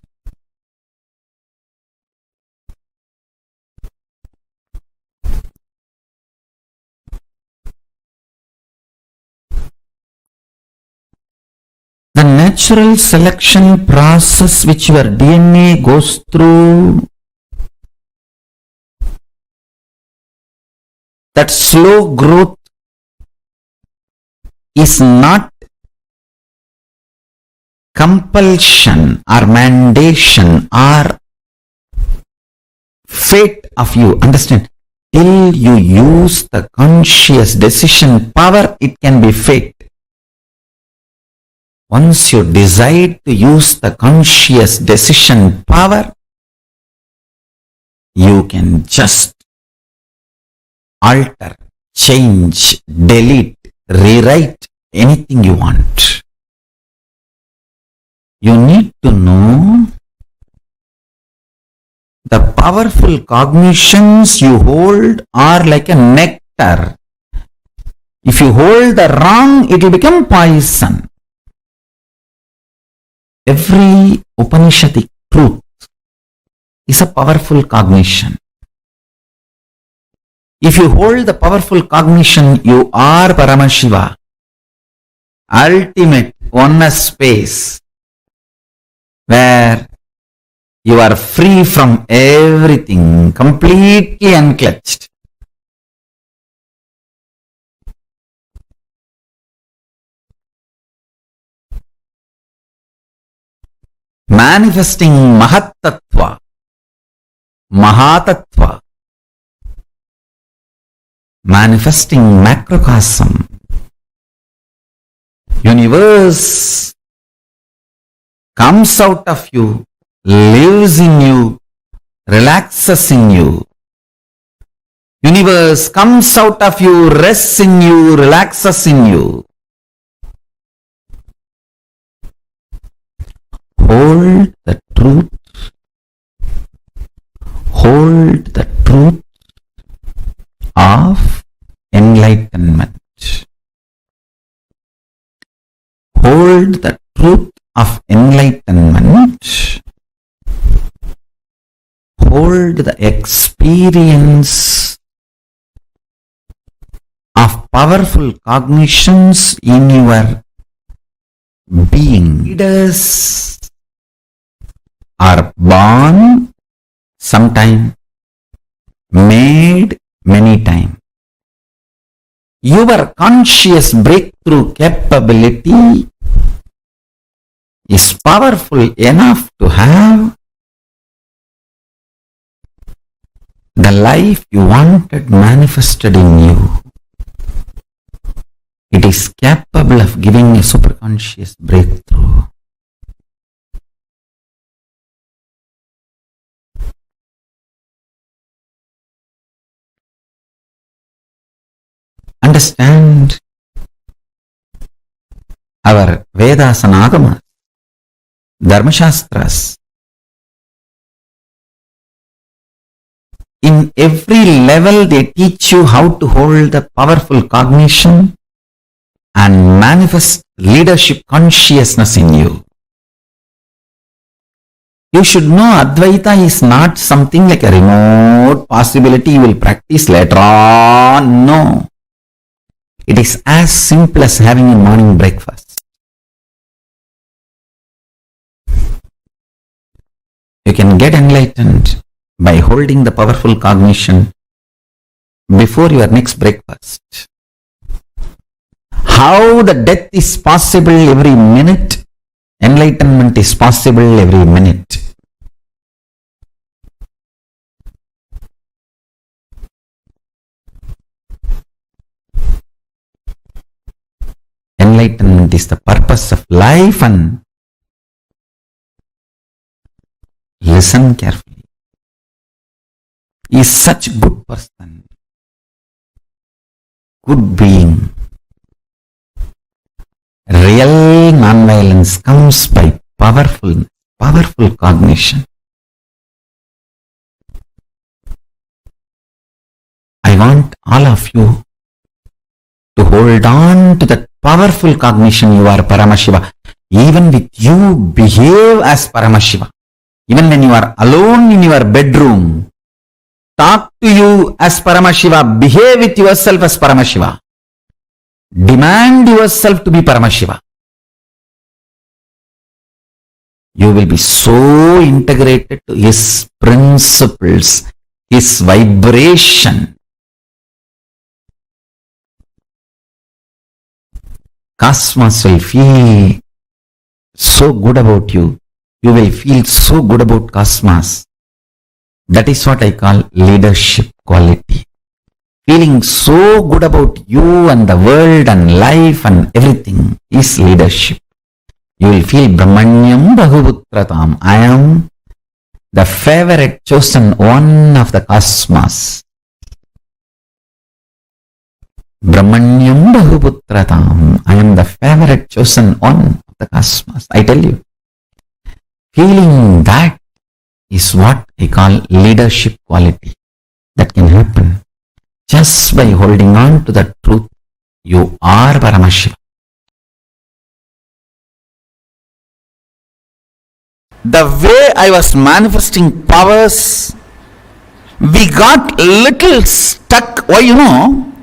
the natural selection process which your DNA goes through. That slow growth is not compulsion or mandation or fate of you. Understand? Till you use the conscious decision power, it can be fate. Once you decide to use the conscious decision power, you can just alter, change, delete, rewrite anything you want. You need to know the powerful cognitions you hold are like a nectar. If you hold the wrong, it will become poison. Every Upanishadic truth is a powerful cognition. If you hold the powerful cognition, you are Paramashiva, ultimate oneness space, where you are free from everything, completely unclutched. Manifesting Mahatattva, Mahatattva, manifesting macrocosm, universe comes out of you, lives in you, relaxes in you. Universe comes out of you, rests in you, relaxes in you. Hold the truth. Hold the truth of enlightenment. Hold the truth of enlightenment. Hold the experience of powerful cognitions in your being. Leaders are born sometime, made many times. Your conscious breakthrough capability is powerful enough to have the life you wanted manifested in you. It is capable of giving a superconscious breakthrough. understand our Vedas and Agamas, Dharmashastras. In every level they teach you how to hold the powerful cognition and manifest leadership consciousness in you. You should know Advaita is not something like a remote possibility you will practice later on. No. It is as simple as having a morning breakfast. You can get enlightened by holding the powerful cognition before your next breakfast. How the death is possible every minute, enlightenment is possible every minute. Enlightenment is the purpose of life, and listen carefully. He is such a good person, good being. Real non-violence comes by powerful cognition. I want all of you to hold on to that powerful cognition. You are Paramashiva. Even with you, behave as Paramashiva. Even when you are alone in your bedroom, talk to you as Paramashiva. Behave with yourself as Paramashiva. Demand yourself to be Paramashiva. You will be so integrated to his principles, his vibration. Cosmos will feel so good about you. You will feel so good about Cosmos. That is what I call leadership quality. Feeling so good about you and the world and life and everything is leadership. You will feel Brahmanyam Bhaguputratam. I am the favorite chosen one of the cosmos. Brahmanyam Bhaguputratam. I am the favorite chosen one of the cosmos. I tell you. Feeling that is what I call leadership quality. That can happen just by holding on to the truth. You are Paramashiva. The way I was manifesting powers, we got little stuck. Why, you know,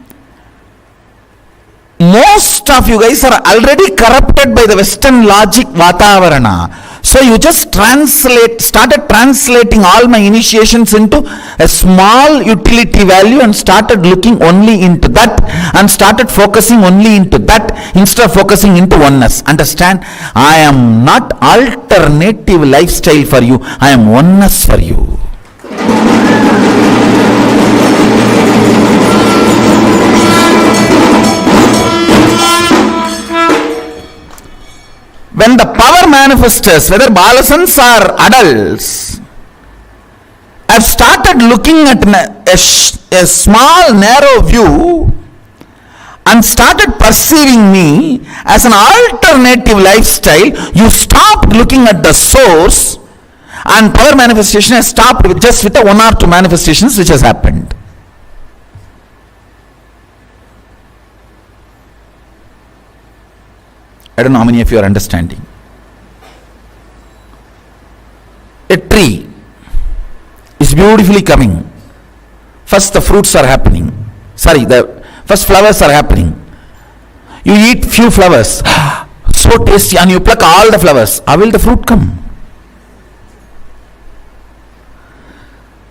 most of you guys are already corrupted by the Western logic Vatavarana. So you just started translating all my initiations into a small utility value and started looking only into that and started focusing only into that instead of focusing into oneness. Understand? I am not alternative lifestyle for you. I am oneness for you. When the power manifestors, whether balasans or adults, have started looking at a small narrow view and started perceiving me as an alternative lifestyle, you stopped looking at the source, and power manifestation has stopped with the one or two manifestations which has happened. I don't know how many of you are understanding. A tree is beautifully coming. First the fruits are happening. The first flowers are happening. You eat few flowers, so tasty, and you pluck all the flowers. How will the fruit come?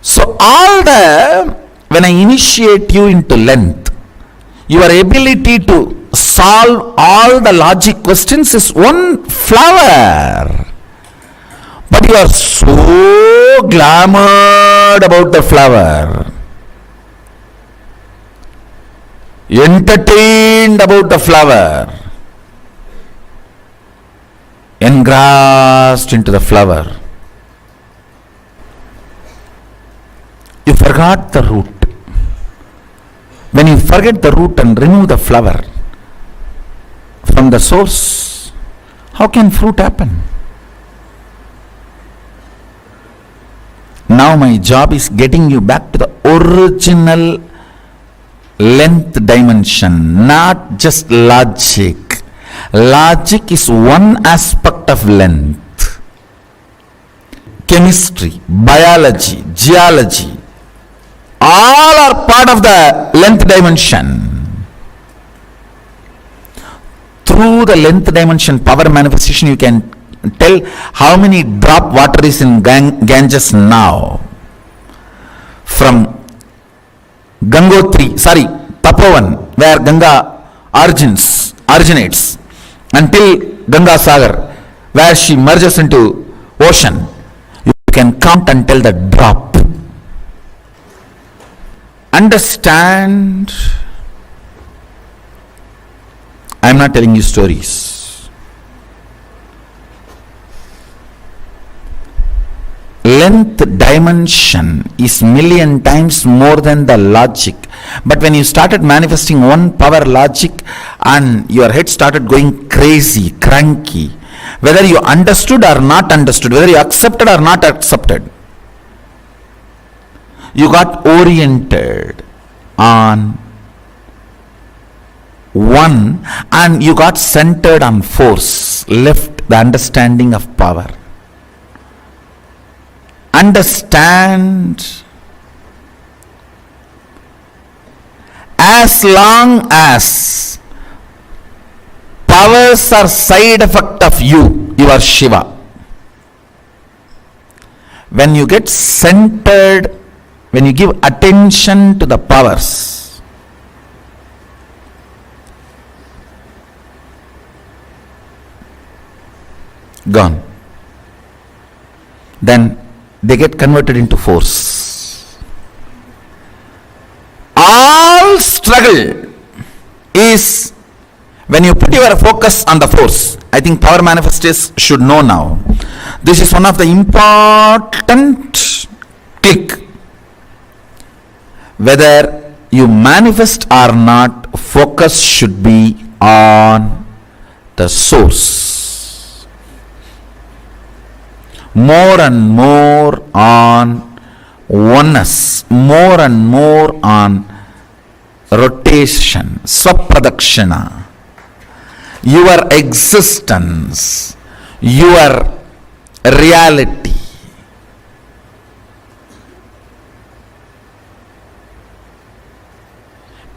So when I initiate you into length, your ability to solve all the logic questions is one flower. But you are so glamored about the flower, entertained about the flower, engrossed into the flower. You forgot the root. When you forget the root and remove the flower from the source, how can fruit happen? Now my job is getting you back to the original length dimension, not just logic. Logic is one aspect of length. Chemistry, biology, geology, all are part of the length dimension. Through the length dimension power manifestation, you can tell how many drop water is in Ganges now. From Tapovan, where Ganga originates, until Ganga Sagar, where she merges into ocean. You can count and tell the drop. Understand? I am not telling you stories. Length dimension is million times more than the logic. But when you started manifesting one power logic and your head started going crazy, cranky, whether you understood or not understood, whether you accepted or not accepted, you got oriented on one and you got centered on force, left the understanding of power. Understand, as long as powers are side effect of you, you are Shiva. When you get centered, when you give attention to the powers, gone. Then they get converted into force. All struggle is when you put your focus on the force. I think power manifestors should know now. This is one of the important click. Whether you manifest or not, focus should be on the source. More and more on oneness, more and more on rotation, swapradakshina, your existence, your reality.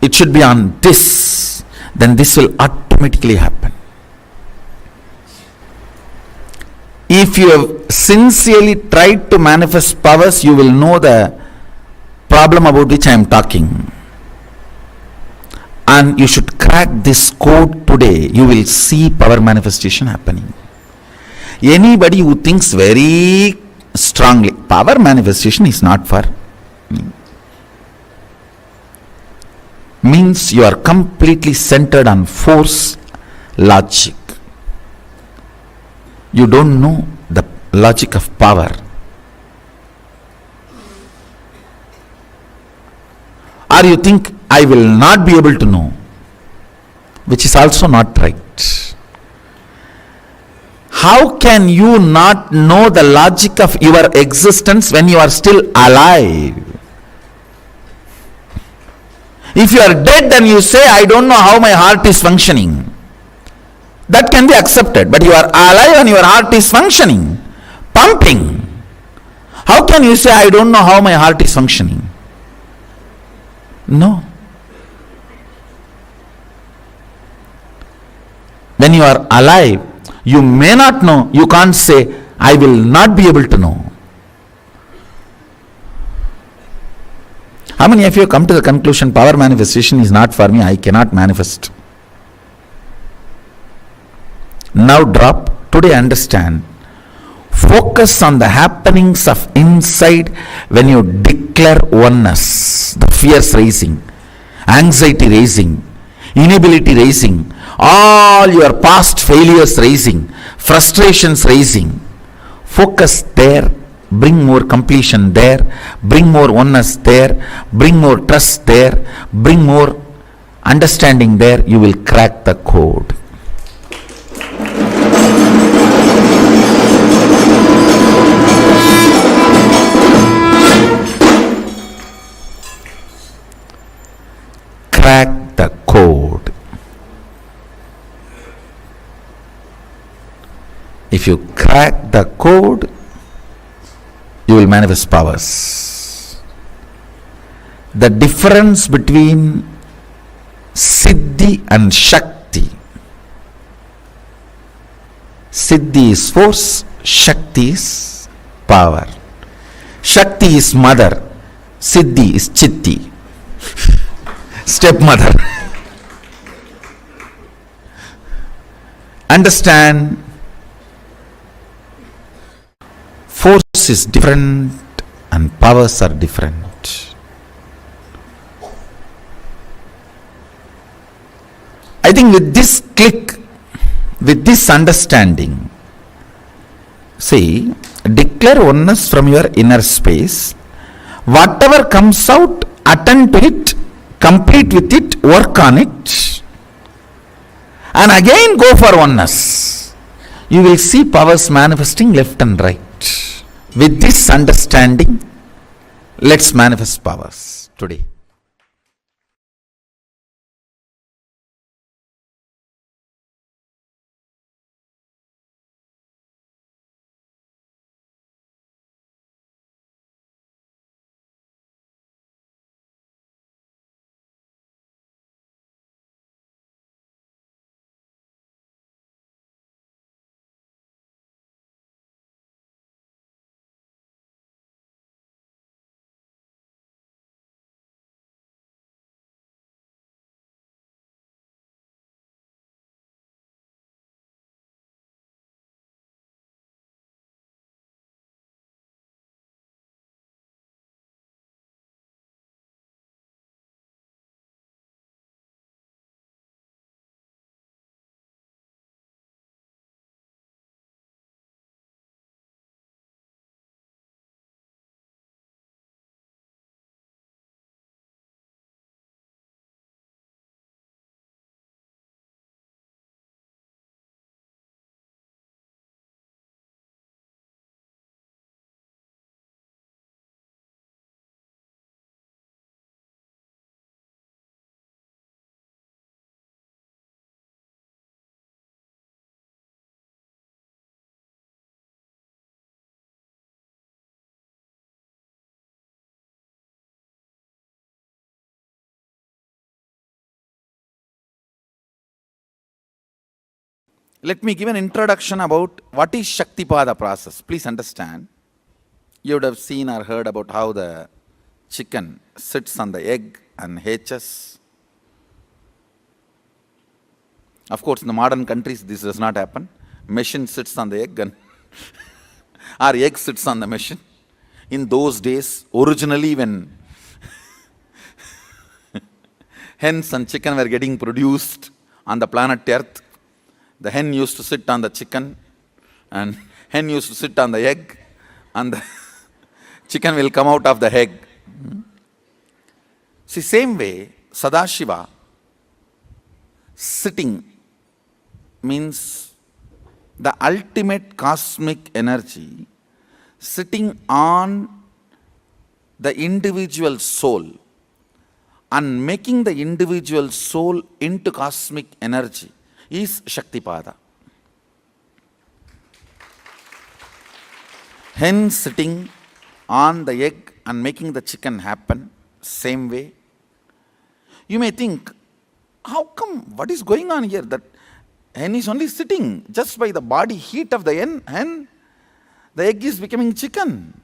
It should be on this, then this will automatically happen. If you have sincerely tried to manifest powers, you will know the problem about which I am talking. And you should crack this code today. You will see power manifestation happening. Anybody who thinks very strongly, power manifestation is not for me, means you are completely centered on force, logic. You don't know the logic of power. Or you think, I will not be able to know, which is also not right. How can you not know the logic of your existence when you are still alive? If you are dead and you say, I don't know how my heart is functioning, that can be accepted. But you are alive and your heart is functioning, pumping. How can you say, I don't know how my heart is functioning? No. When you are alive, you may not know. You can't say, I will not be able to know. How many of you come to the conclusion, power manifestation is not for me, I cannot manifest? Now drop. Today understand. Focus on the happenings of inside when you declare oneness. The fears raising, anxiety raising, inability raising, all your past failures raising, frustrations raising. Focus there bring more completion there, bring more oneness there, bring more trust there, bring more understanding there, you will crack the code. Crack the code. If you crack the code, you will manifest powers. The difference between Siddhi and Shakti. Siddhi is force, Shakti is power. Shakti is mother, Siddhi is Chitti, stepmother. Understand, force is different and powers are different. I think with this click, with this understanding, see, declare oneness from your inner space. Whatever comes out, attend to it, complete with it, work on it, and again go for oneness. You will see powers manifesting left and right. With this understanding, let's manifest powers today. Let me give an introduction about what is Shaktipada process. Please understand. You would have seen or heard about how the chicken sits on the egg and hatches. Of course, in the modern countries, this does not happen. Machine sits on the egg and our egg sits on the machine. In those days, originally when hens and chicken were getting produced on the planet Earth, the hen used to sit on the chicken and hen used to sit on the egg and the chicken will come out of the egg. See, same way, Sadashiva sitting means the ultimate cosmic energy sitting on the individual soul and making the individual soul into cosmic energy is Shaktipada. Hen sitting on the egg and making the chicken happen, same way. You may think, how come, what is going on here? That hen is only sitting just by the body heat of the hen, the egg is becoming chicken.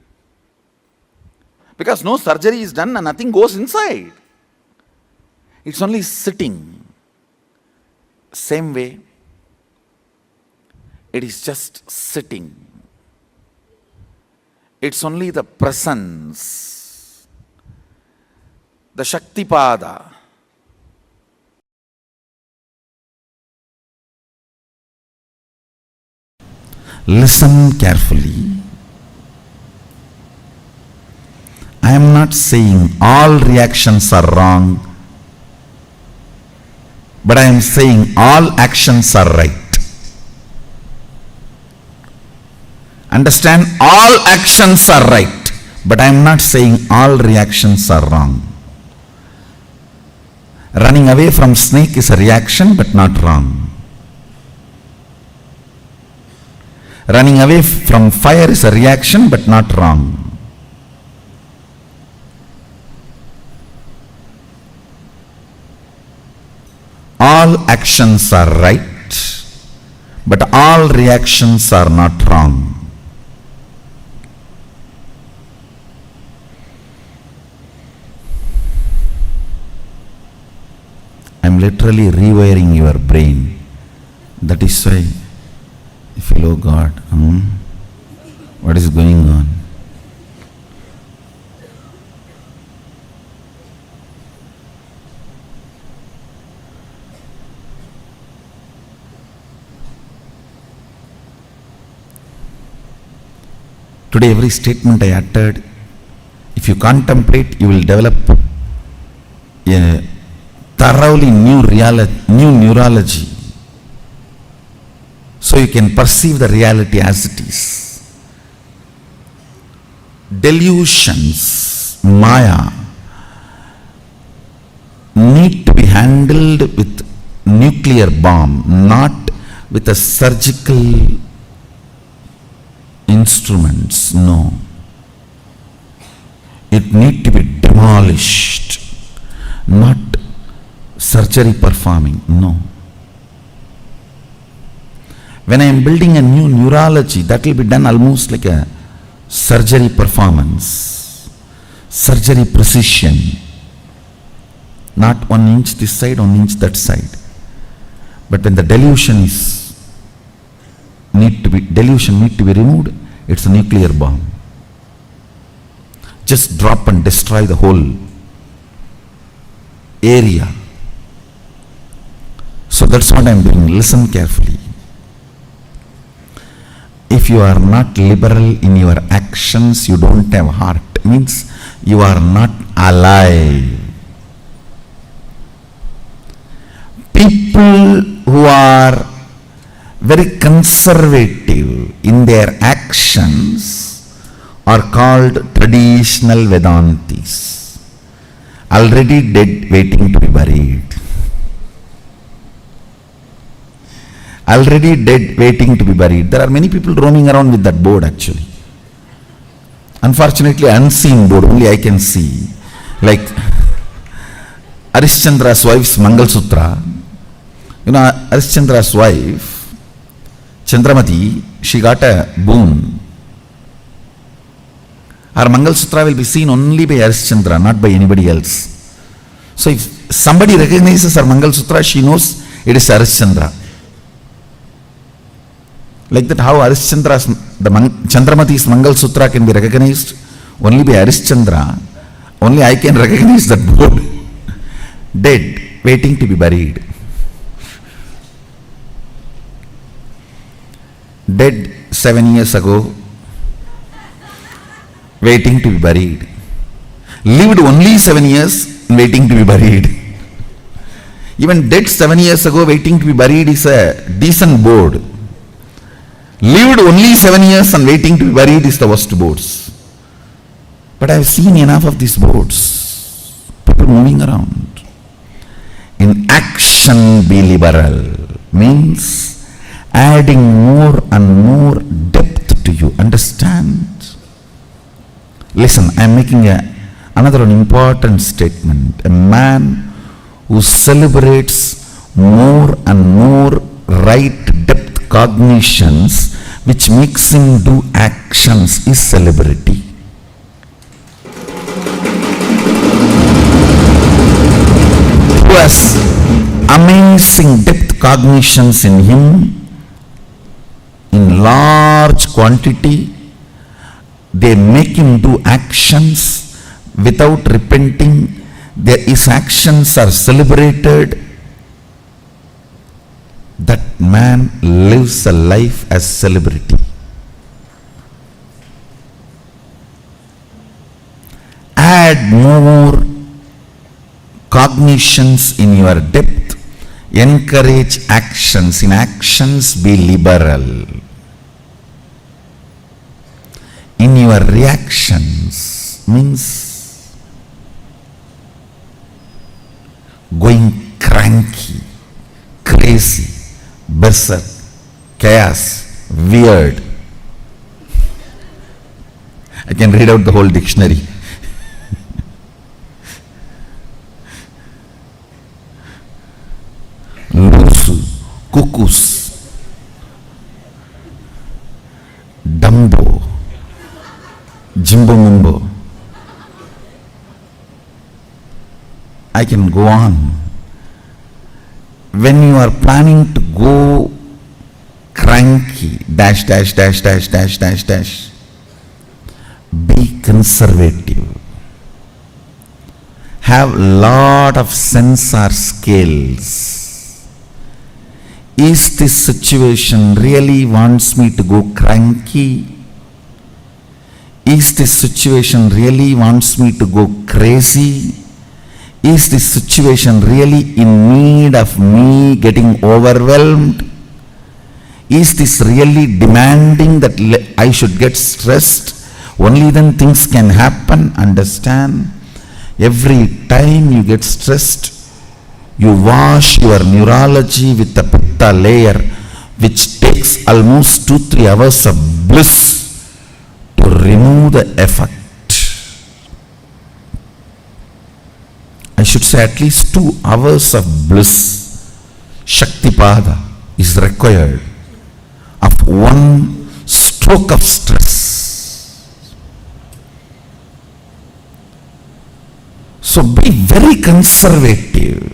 Because no surgery is done and nothing goes inside. It's only sitting. Same way, it is just sitting. It's only the presence, the Shaktipada. Listen carefully. I am not saying all reactions are wrong, but I am saying all actions are right. Understand? All actions are right, but I am not saying all reactions are wrong. Running away from snake is a reaction but not wrong. Running away from fire is a reaction but not wrong. All actions are right, but all reactions are not wrong. I am literally rewiring your brain. That is why you feel, oh God, what is going on? Today every statement I uttered, if you contemplate, you will develop a thoroughly new neurology. So you can perceive the reality as it is. Delusions, Maya, need to be handled with nuclear bomb, not with a surgical instruments. No. It need to be demolished, not surgery performing. No. When I am building a new neurology, that will be done almost like a surgery performance, surgery precision, not 1 inch this side, 1 inch that side. But when the delusion need to be removed, it's a nuclear bomb. Just drop and destroy the whole area. So that's what I am doing. Listen carefully. If you are not liberal in your actions, you don't have heart. Means you are not alive. People who are very conservative in their actions are called traditional Vedantis, already dead, waiting to be buried. Already dead, waiting to be buried. There are many people roaming around with that board actually. Unfortunately, unseen board, only I can see. Like Harishchandra's wife's Mangal Sutra. You know, Harishchandra's wife, Chandramati, she got a boon. Her Mangal Sutra will be seen only by Harishchandra, not by anybody else. So if somebody recognizes her Mangal Sutra, she knows it is Harishchandra. Like that, how Harishchandra's, Chandramati's Mangal Sutra can be recognized only by Harishchandra, only I can recognize that board. Dead, waiting to be buried. Dead 7 years ago, waiting to be buried. Lived only 7 years, waiting to be buried. Even dead 7 years ago, waiting to be buried is a decent board. Lived only 7 years and waiting to be buried is the worst boards. But I have seen enough of these boards. People moving around. In action, be liberal. Means adding more and more depth to you. Understand? Listen, I am making another important statement. A man who celebrates more and more right depth cognitions which makes him do actions is celebrity. Who has amazing depth cognitions in him in large quantity, they make him do actions without repenting. His actions are celebrated. That man lives a life as celebrity. add more cognitions in your depth, encourage actions. In actions, be liberal. In your reactions means going cranky, crazy, berserk, chaos, weird. I can read out the whole dictionary. Loose, cuckoos, Dumbo, Jimbo Mumbo. I can go on. When you are planning to go cranky, dash, dash, dash, dash, dash, dash, dash, be conservative. Have lot of sensor scales. Is this situation really wants me to go cranky? Is this situation really wants me to go crazy? Is this situation really in need of me getting overwhelmed? Is this really demanding that I should get stressed? Only then things can happen. Understand? Every time you get stressed, you wash your neurology with the pitta layer, which takes almost 2-3 hours of bliss to remove the effect. I should say at least 2 hours of bliss, Shaktipada, is required of one stroke of stress. So be very conservative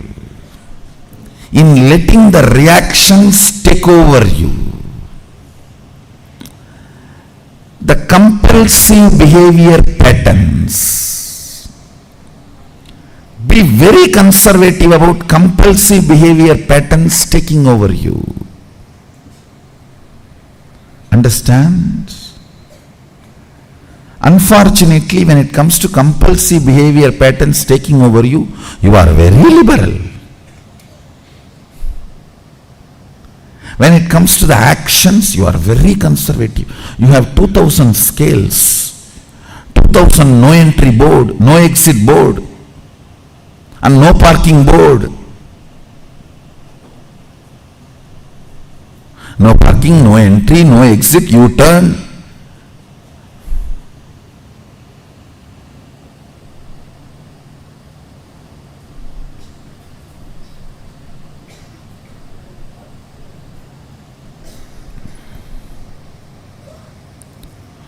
in letting the reactions take over you. The compulsive behavior patterns. Be very conservative about compulsive behavior patterns taking over you. Understand? Unfortunately, when it comes to compulsive behavior patterns taking over you, you are very liberal. When it comes to the actions, you are very conservative. You have 2000 scales, 2000 no entry board, no exit board, and no parking board. No parking, no entry, no exit, U-turn.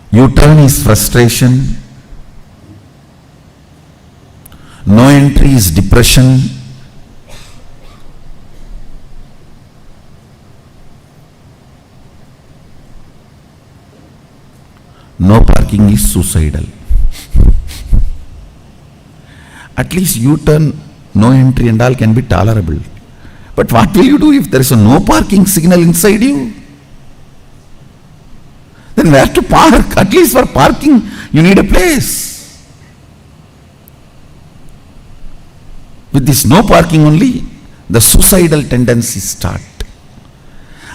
U-turn is frustration. No entry is depression. No parking is suicidal. At least U-turn, no entry and all can be tolerable. But what will you do if there is a no parking signal inside you? Then where to park? At least for parking, you need a place. With this no parking only, the suicidal tendencies start.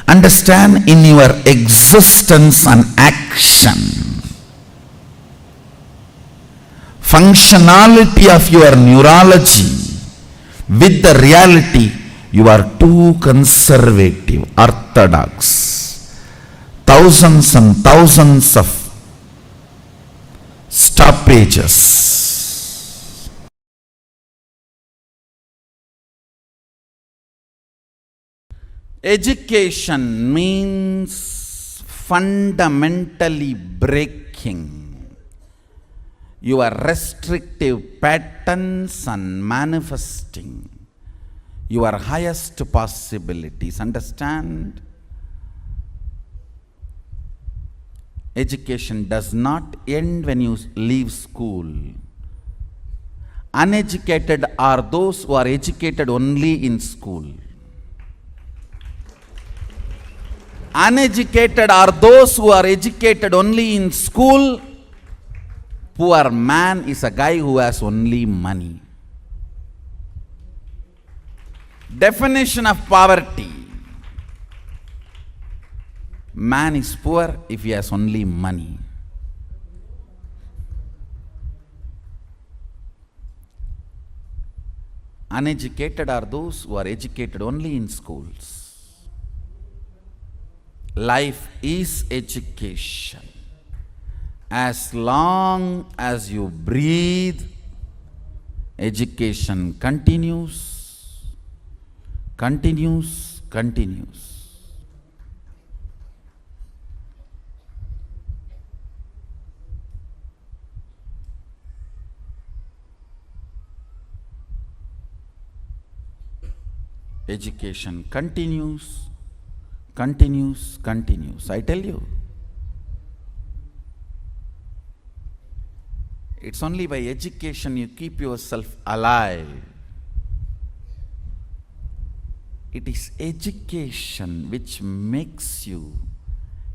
Understand, in your existence and action, functionality of your neurology with the reality, you are too conservative, orthodox. Thousands and thousands of stoppages. Education means fundamentally breaking your restrictive patterns and manifesting your highest possibilities. Understand? Education does not end when you leave school. Uneducated are those who are educated only in school. Uneducated are those who are educated only in school Poor man is a guy who has only money. Definition of poverty. Man is poor if he has only money. Uneducated are those who are educated only in schools. Life is education. As long as you breathe, education continues, continues, continues. Education continues, continues, continues. I tell you, it's only by education you keep yourself alive. It is education which makes you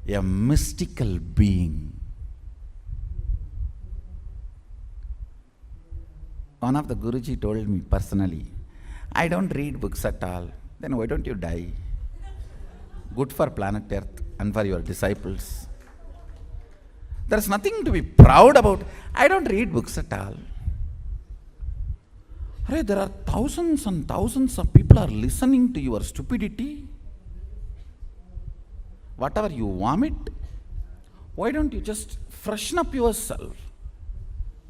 a mystical being. One of the Guruji told me personally, I don't read books at all. Then why don't you die? Good for planet Earth and for your disciples. There's nothing to be proud about. I don't read books at all. There are thousands and thousands of people are listening to your stupidity. Whatever you vomit, why don't you just freshen up yourself?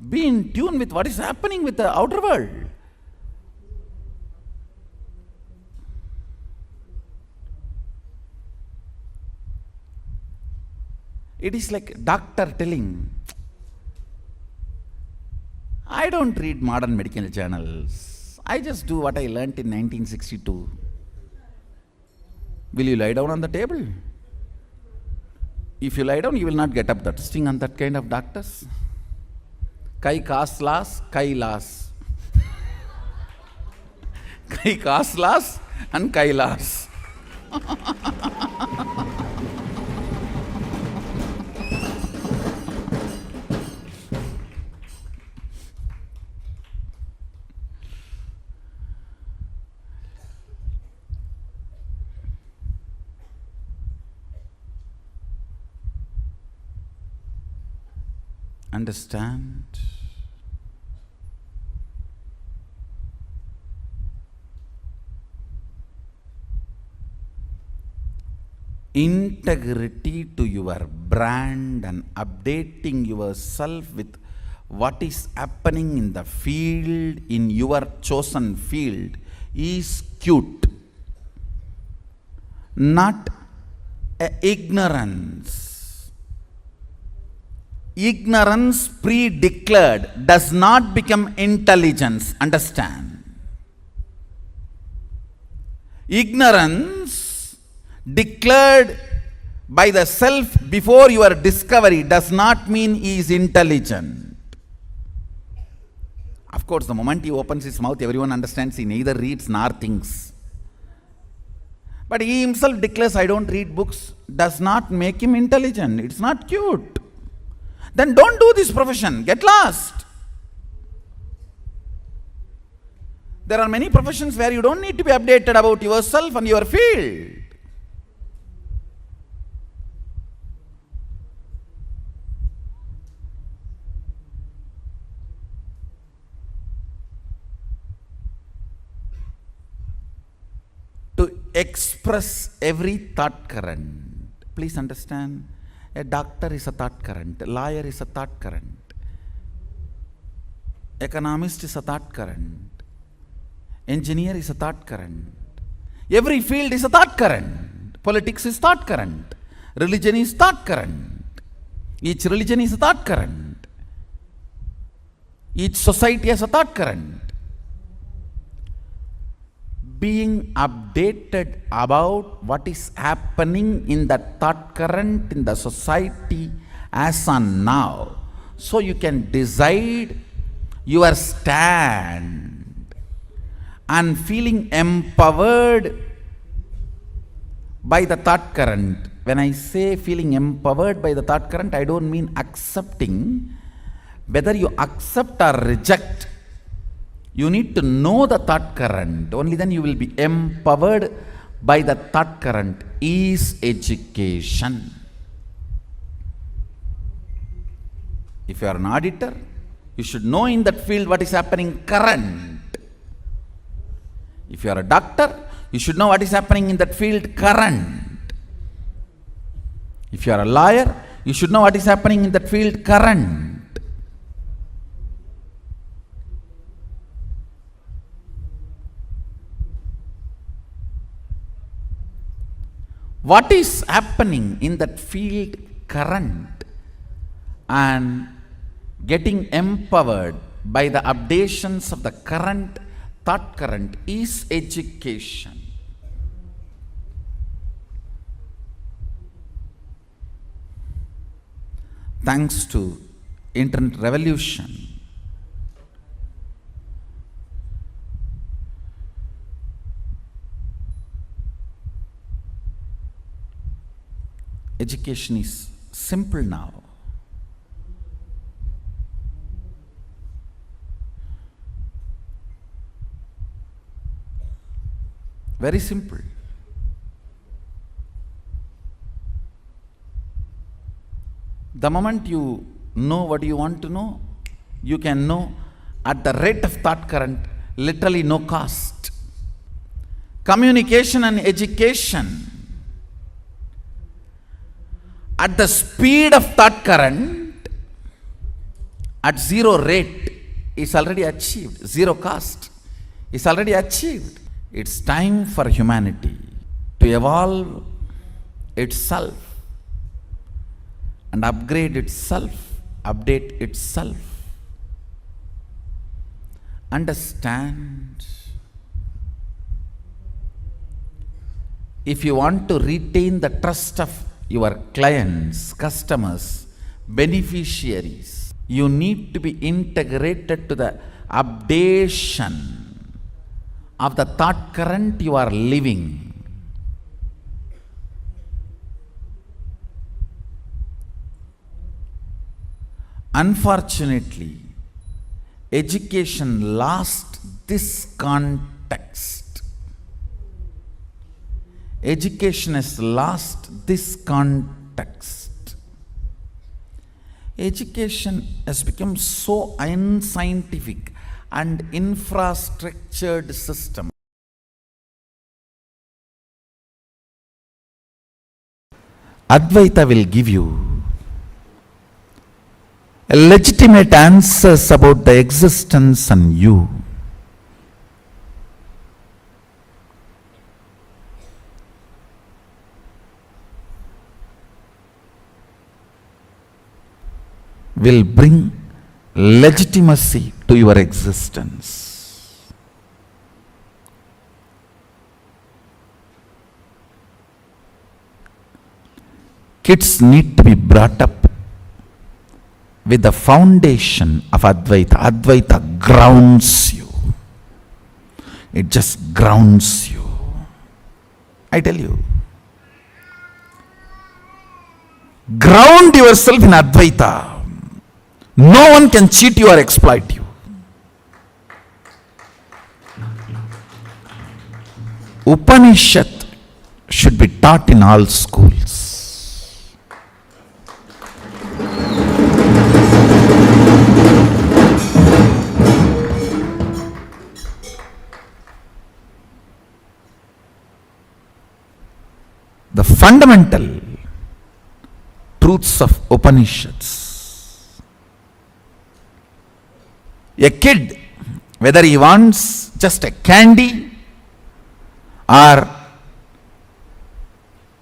Be in tune with what is happening with the outer world. It is like doctor telling, I don't read modern medical journals. I just do what I learnt in 1962. Will you lie down on the table? If you lie down, you will not get up. That sting on that kind of doctors. Kai Kaslas, Kailas. Kai Kaslas and Kailas. Understand? Integrity to your brand and updating yourself with what is happening in the field, in your chosen field, is cute. Not ignorance. Ignorance pre-declared does not become intelligence. Understand? Ignorance declared by the self before your discovery does not mean he is intelligent. Of course, the moment he opens his mouth, everyone understands he neither reads nor thinks. But he himself declares, I don't read books, does not make him intelligent. It's not cute. Then don't do this profession. Get lost. There are many professions where you don't need to be updated about yourself and your field. To express every thought current. Please understand. A doctor is a thought current, a lawyer is a thought current, economist is a thought current, engineer is a thought current. Every field is a thought current. Politics is thought current. Religion is thought current. Each religion is a thought current. Each society has a thought current. Being updated about what is happening in the thought current in the society as on now, so you can decide your stand, and feeling empowered by the thought current. When I say feeling empowered by the thought current, I don't mean accepting, Whether you accept or reject, you need to know the thought current. Only then you will be empowered by the thought current is education. If you are an auditor, you should know in that field what is happening current. If you are a doctor, you should know what is happening in that field current. If you are a lawyer, you should know what is happening in that field current. What is happening in that field current and getting empowered by the updations of the current thought current is education. Thanks to internet revolution, education is simple now. Very simple. The moment you know what you want to know, you can know at the rate of thought current, literally no cost. Communication and education at the speed of thought current at zero rate is already achieved. Zero cost is already achieved. It's time for humanity to evolve itself and upgrade itself, update itself. Understand, if you want to retain the trust of your clients, customers, beneficiaries, you need to be integrated to the updation of the thought current you are living. Unfortunately, education lost this context. Education has lost this context. Education has become so unscientific and infrastructured system. Advaita will give you legitimate answers about the existence and you. Will bring legitimacy to your existence. Kids need to be brought up with the foundation of Advaita. Advaita grounds you. It just grounds you. I tell you. Ground yourself in Advaita. No one can cheat you or exploit you. Upanishad should be taught in all schools. The fundamental truths of Upanishads. A kid, whether he wants just a candy or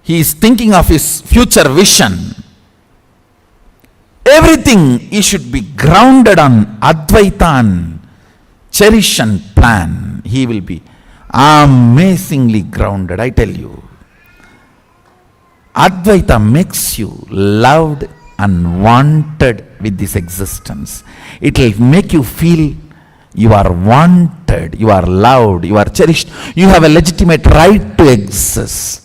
he is thinking of his future vision, everything he should be grounded on Advaita and cherish and plan. He will be amazingly grounded, I tell you. Advaita makes you loved and wanted with this existence. It will make you feel you are wanted, you are loved, you are cherished, you have a legitimate right to exist.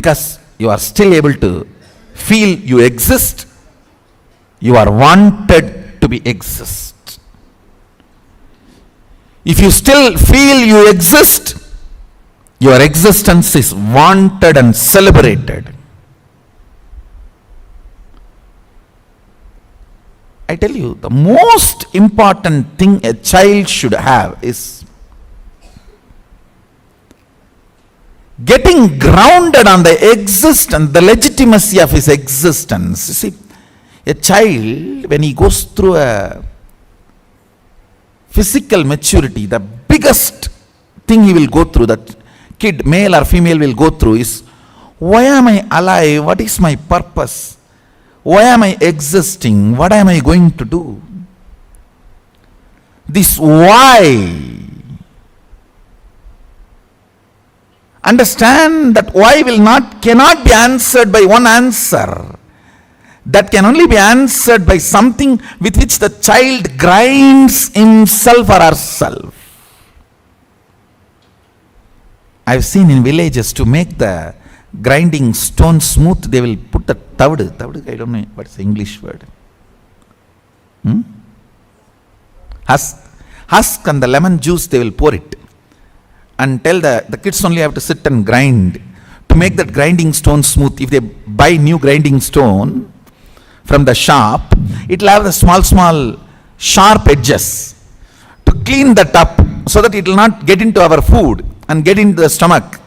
because you are still able to feel you exist, you are wanted to be exist. If you still feel you exist, your existence is wanted and celebrated. I tell you, the most important thing a child should have is getting grounded on the existence, the legitimacy of his existence. You see, a child, when he goes through a physical maturity, the biggest thing he will go through, that kid, male or female, will go through is, why am I alive? What is my purpose? Why am I existing? What am I going to do? This why. Understand that why cannot be answered by one answer. That can only be answered by something with which the child grinds himself or herself. I've seen in villages, to make the grinding stone smooth, they will put the tavdu, I don't know what's the English word. Husk and the lemon juice, they will pour it. And tell the kids only have to sit and grind. To make that grinding stone smooth, if they buy new grinding stone from the shop, it will have the small sharp edges. To clean that up, so that it will not get into our food and get into the stomach,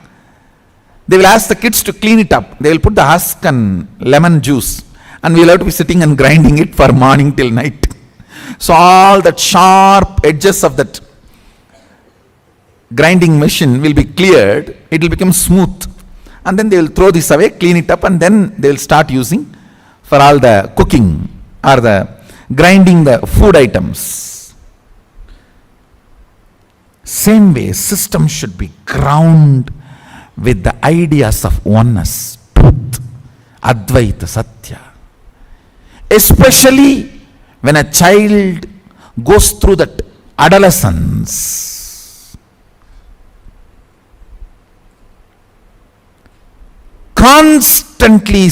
they will ask the kids to clean it up. They will put the husk and lemon juice, and we will have to be sitting and grinding it for morning till night. So all that sharp edges of that grinding machine will be cleared, it will become smooth, and then they will throw this away, clean it up, and then they will start using for all the cooking or the grinding the food items. Same way, system should be ground with the ideas of oneness, truth, Advaita, Satya. Especially when a child goes through that adolescence. Constantly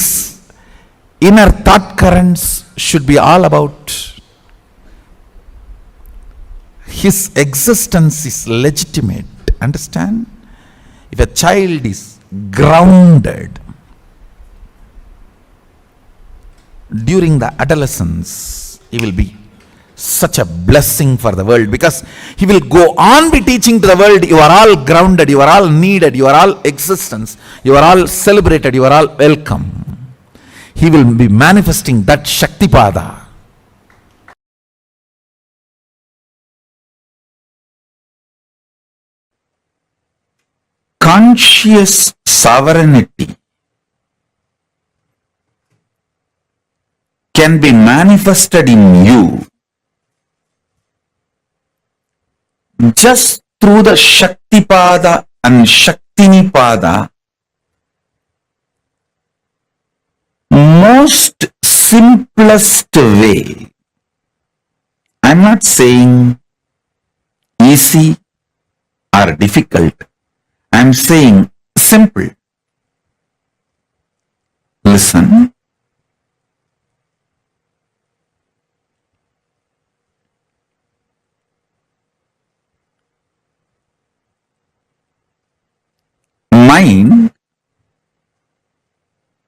inner thought currents should be all about his existence is legitimate. Understand? If a child is grounded during the adolescence, he will be such a blessing for the world, because he will go on be teaching to the world, you are all grounded, you are all needed, you are all existence, you are all celebrated, you are all welcome. He will be manifesting that Shaktipada. Conscious sovereignty can be manifested in you just through the Shaktipada and Shaktinipada, most simplest way. I'm not saying easy or difficult. I'm saying simple. Listen. Mind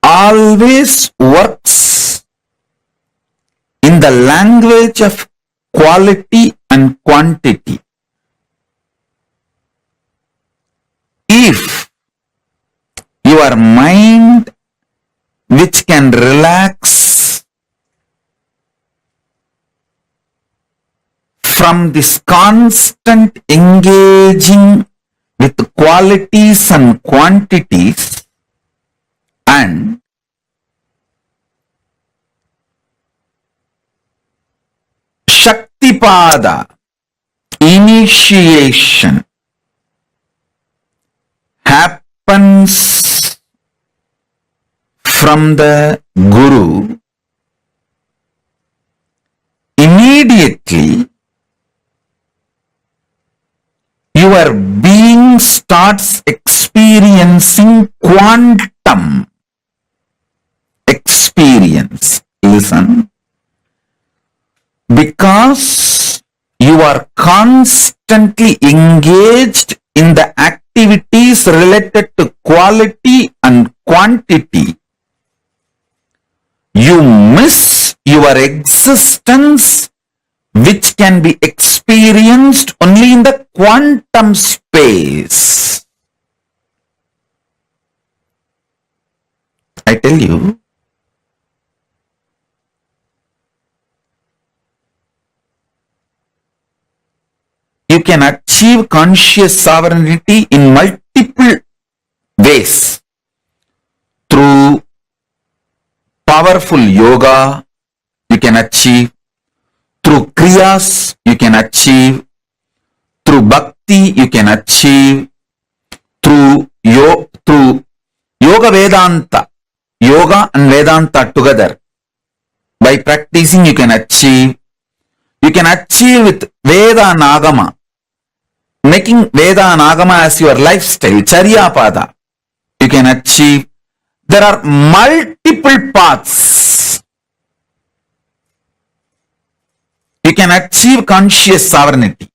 always works in the language of quality and quantity. If your mind, which can relax from this constant engaging with qualities and quantities, and Shaktipada, initiation, happens from the Guru, immediately your being starts experiencing experiencing quantum experience. Listen. Because you are constantly engaged in the activities related to quality and quantity, you miss your existence, which can be experienced only in the quantum space. I tell you, you can achieve conscious sovereignty in multiple ways. Through powerful yoga, you can achieve. Through kriyas, you can achieve. Through bhakti, you can achieve. Through yoga Vedanta, yoga and Vedanta together. By practicing, you can achieve. You can achieve with Veda and Agama. Making Veda and Agama as your lifestyle, Charya Pada, you can achieve. There are multiple paths. You can achieve conscious sovereignty.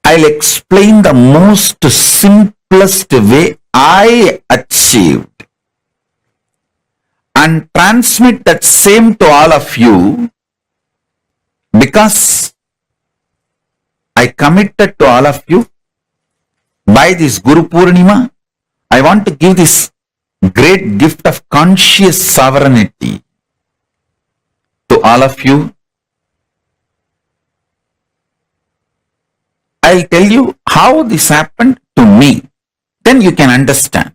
I'll explain the most simplest way I achieved and transmit that same to all of you, because I committed to all of you by this Guru Purnima. I want to give this great gift of conscious sovereignty to all of you. I'll tell you how this happened to me. Then you can understand.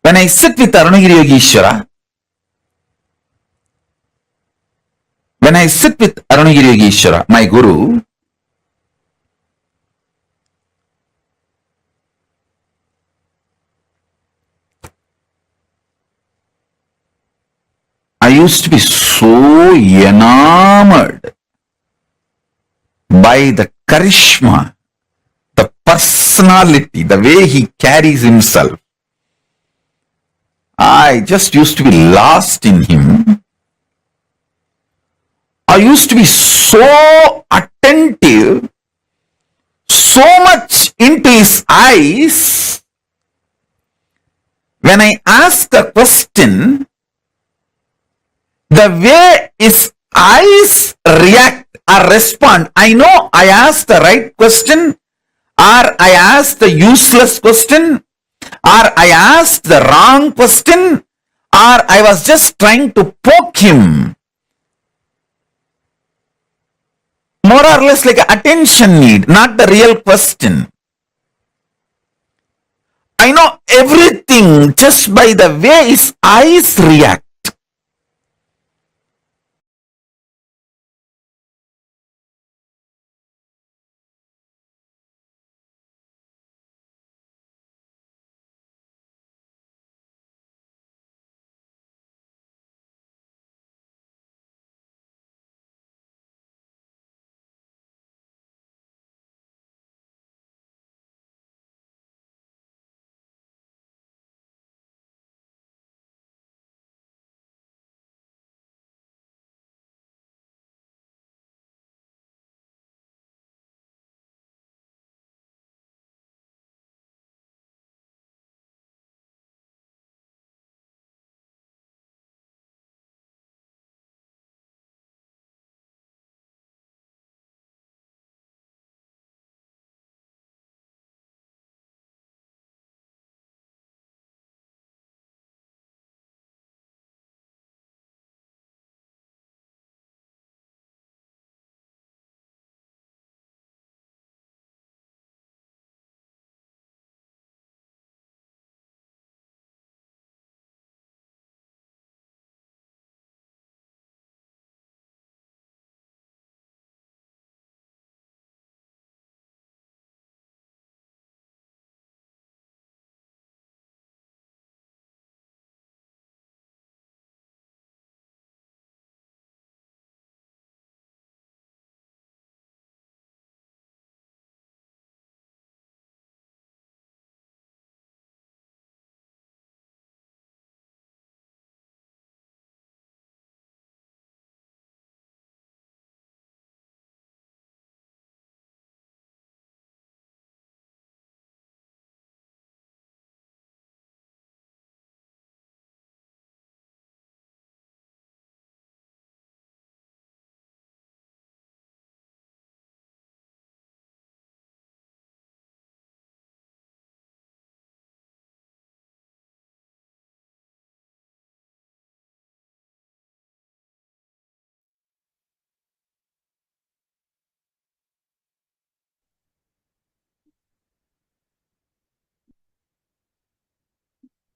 When I sit with Arunagiri Yogeshwara, my Guru, I used to be so enamored by the charisma, the personality, the way he carries himself. I just used to be lost in him. I used to be so attentive, so much into his eyes. When I ask a question, the way his eyes react or respond, I know I asked the right question, or I asked the useless question, or I asked the wrong question, or I was just trying to poke him. More or less like an attention need, not the real question. I know everything just by the way his eyes react.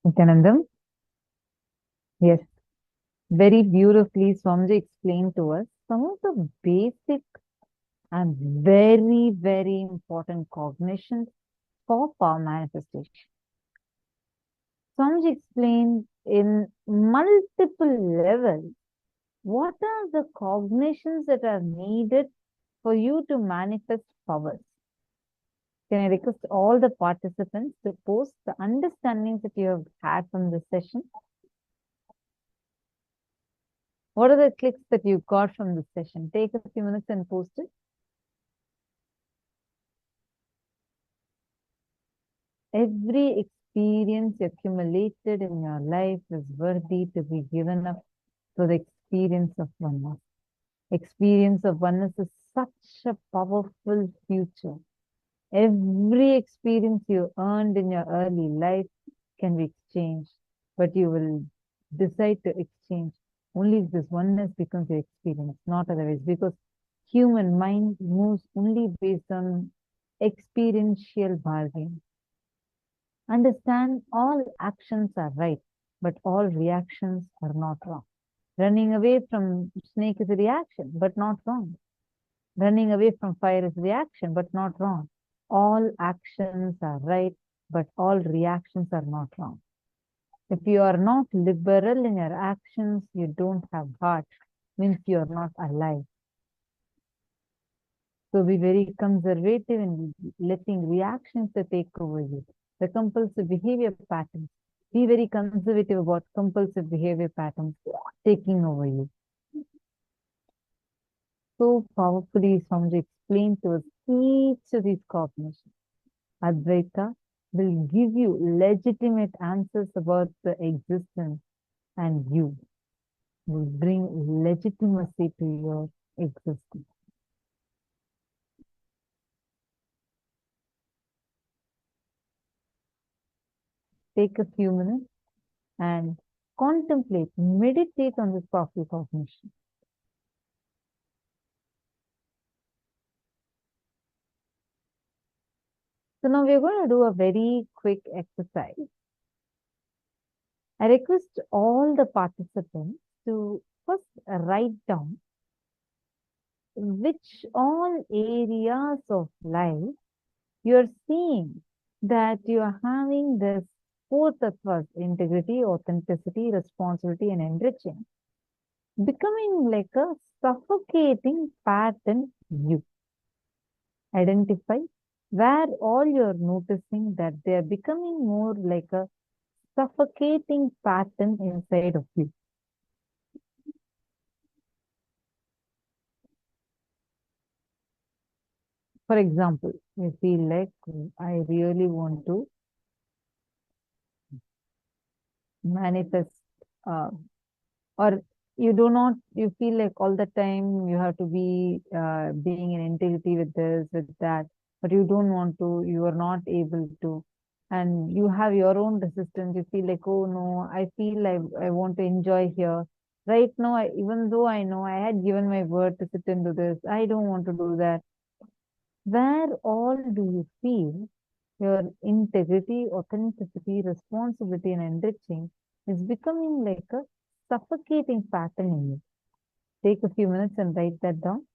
Nityanandam? Yes. Very beautifully, Swamiji explained to us some of the basic and very, very important cognitions for power manifestation. Swamiji explained in multiple levels what are the cognitions that are needed for you to manifest powers. Can I request all the participants to post the understandings that you have had from this session? What are the clicks that you got from this session? Take a few minutes and post it. Every experience accumulated in your life is worthy to be given up to the experience of oneness. Experience of oneness is such a powerful future. Every experience you earned in your early life can be exchanged, but you will decide to exchange only if this oneness becomes your experience, not otherwise, because human mind moves only based on experiential bargaining. Understand all actions are right, but all reactions are not wrong. Running away from snake is a reaction, but not wrong. Running away from fire is a reaction, but not wrong. All actions are right, but all reactions are not wrong. If you are not liberal in your actions, you don't have heart, means you are not alive. So be very conservative in letting reactions to take over you. The compulsive behavior patterns. Be very conservative about compulsive behavior patterns taking over you. So powerfully, Swamiji explained to us each of these cognitions. Advaita will give you legitimate answers about the existence, and you will bring legitimacy to your existence. Take a few minutes and contemplate, meditate on this powerful cognition. So now we're going to do a very quick exercise. I request all the participants to first write down which all areas of life you're seeing that you're having this four tattvas: integrity, authenticity, responsibility, and enriching, becoming like a suffocating pattern you. Identify where all you're noticing that they're becoming more like a suffocating pattern inside of you. For example, you feel like I really want to manifest, uh, or you do not, you feel like all the time you have to be being in integrity with this, with that, but you don't want to, you are not able to, and you have your own resistance. You feel like, oh no, I feel like I want to enjoy here. Right now, even though I know I had given my word to sit and do this, I don't want to do that. Where all do you feel your integrity, authenticity, responsibility, and enriching is becoming like a suffocating pattern in you? Take a few minutes and write that down.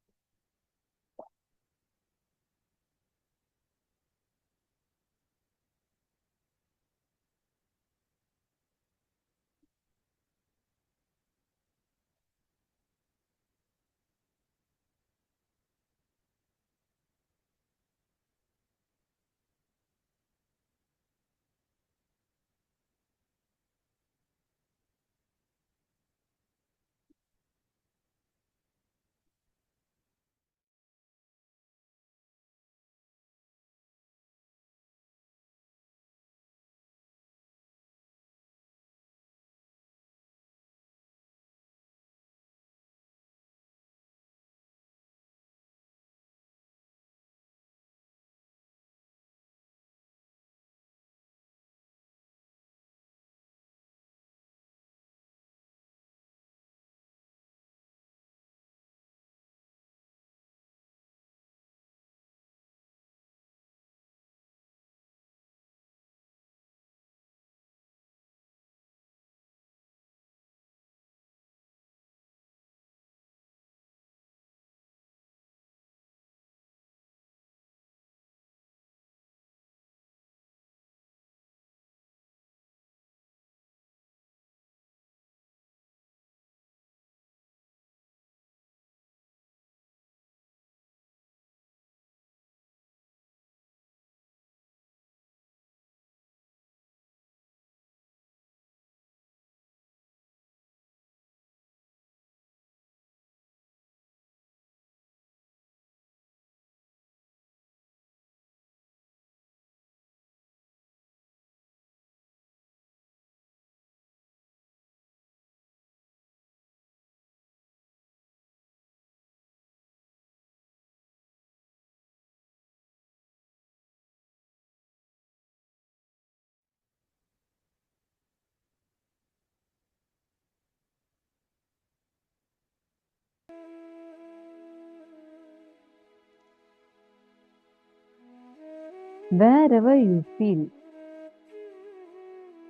Wherever you feel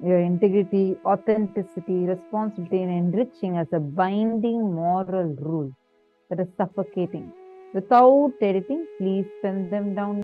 your integrity, authenticity, responsibility, and enriching as a binding moral rule that is suffocating. Without editing, please pen them down.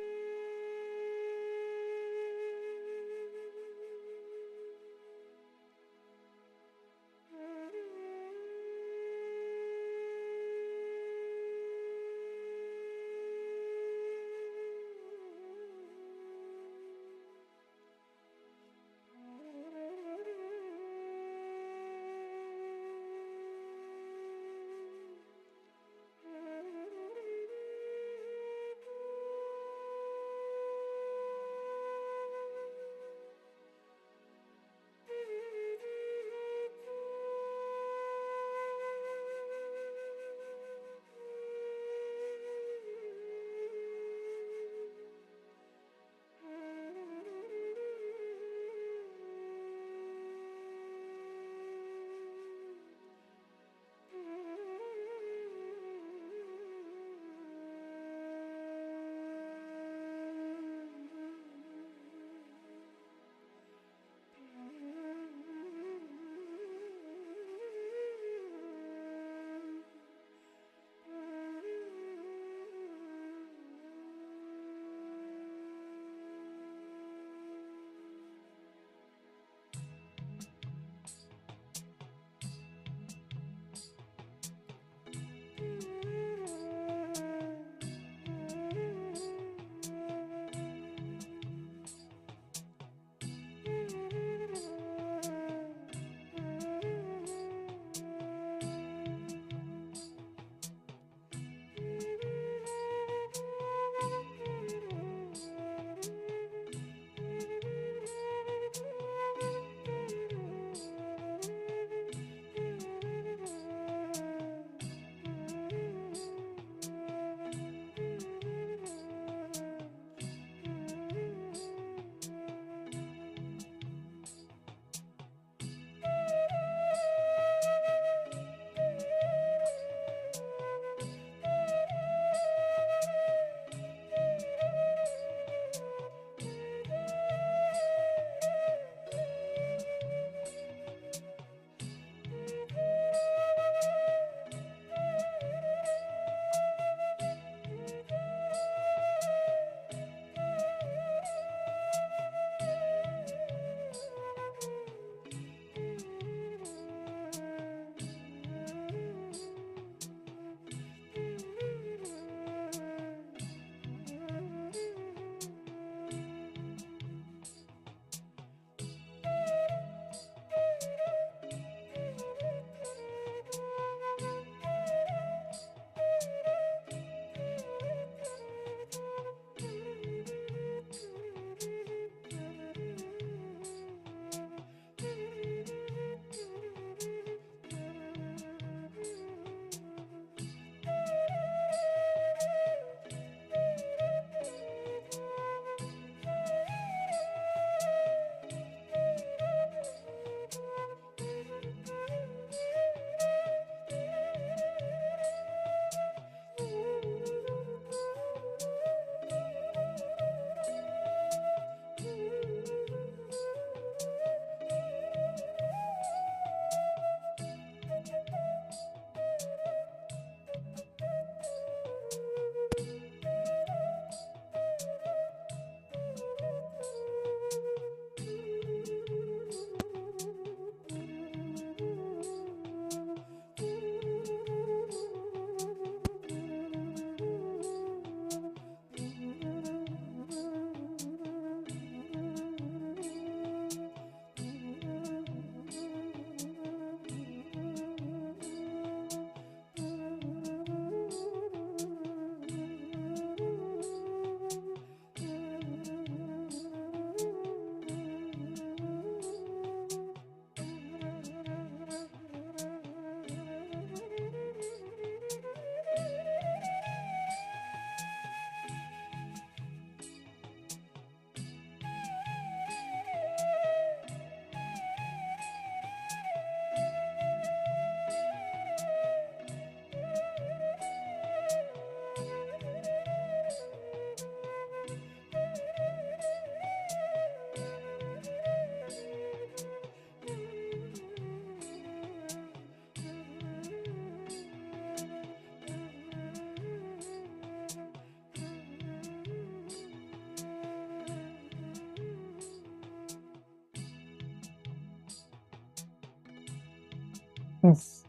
Yes.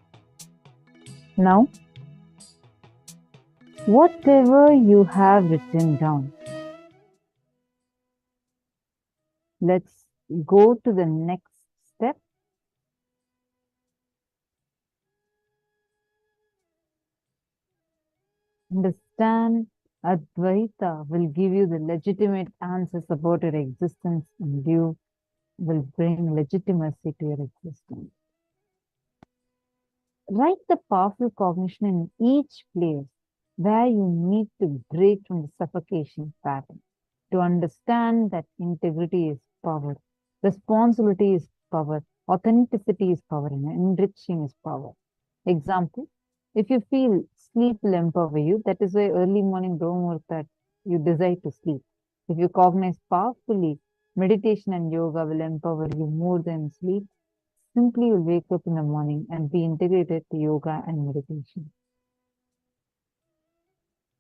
Now, whatever you have written down, let's go to the next step. Understand Advaita will give you the legitimate answers about your existence, and you will bring legitimacy to your existence. Write the powerful cognition in each place where you need to break from the suffocation pattern. To understand that integrity is power, responsibility is power, authenticity is power, and enriching is power. Example, if you feel sleep will empower you, that is why early morning don't work that you desire to sleep. If you cognize powerfully, meditation and yoga will empower you more than sleep. Simply you'll wake up in the morning and be integrated to yoga and meditation.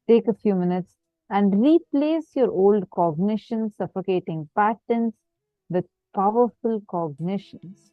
Take a few minutes and replace your old cognition suffocating patterns with powerful cognitions.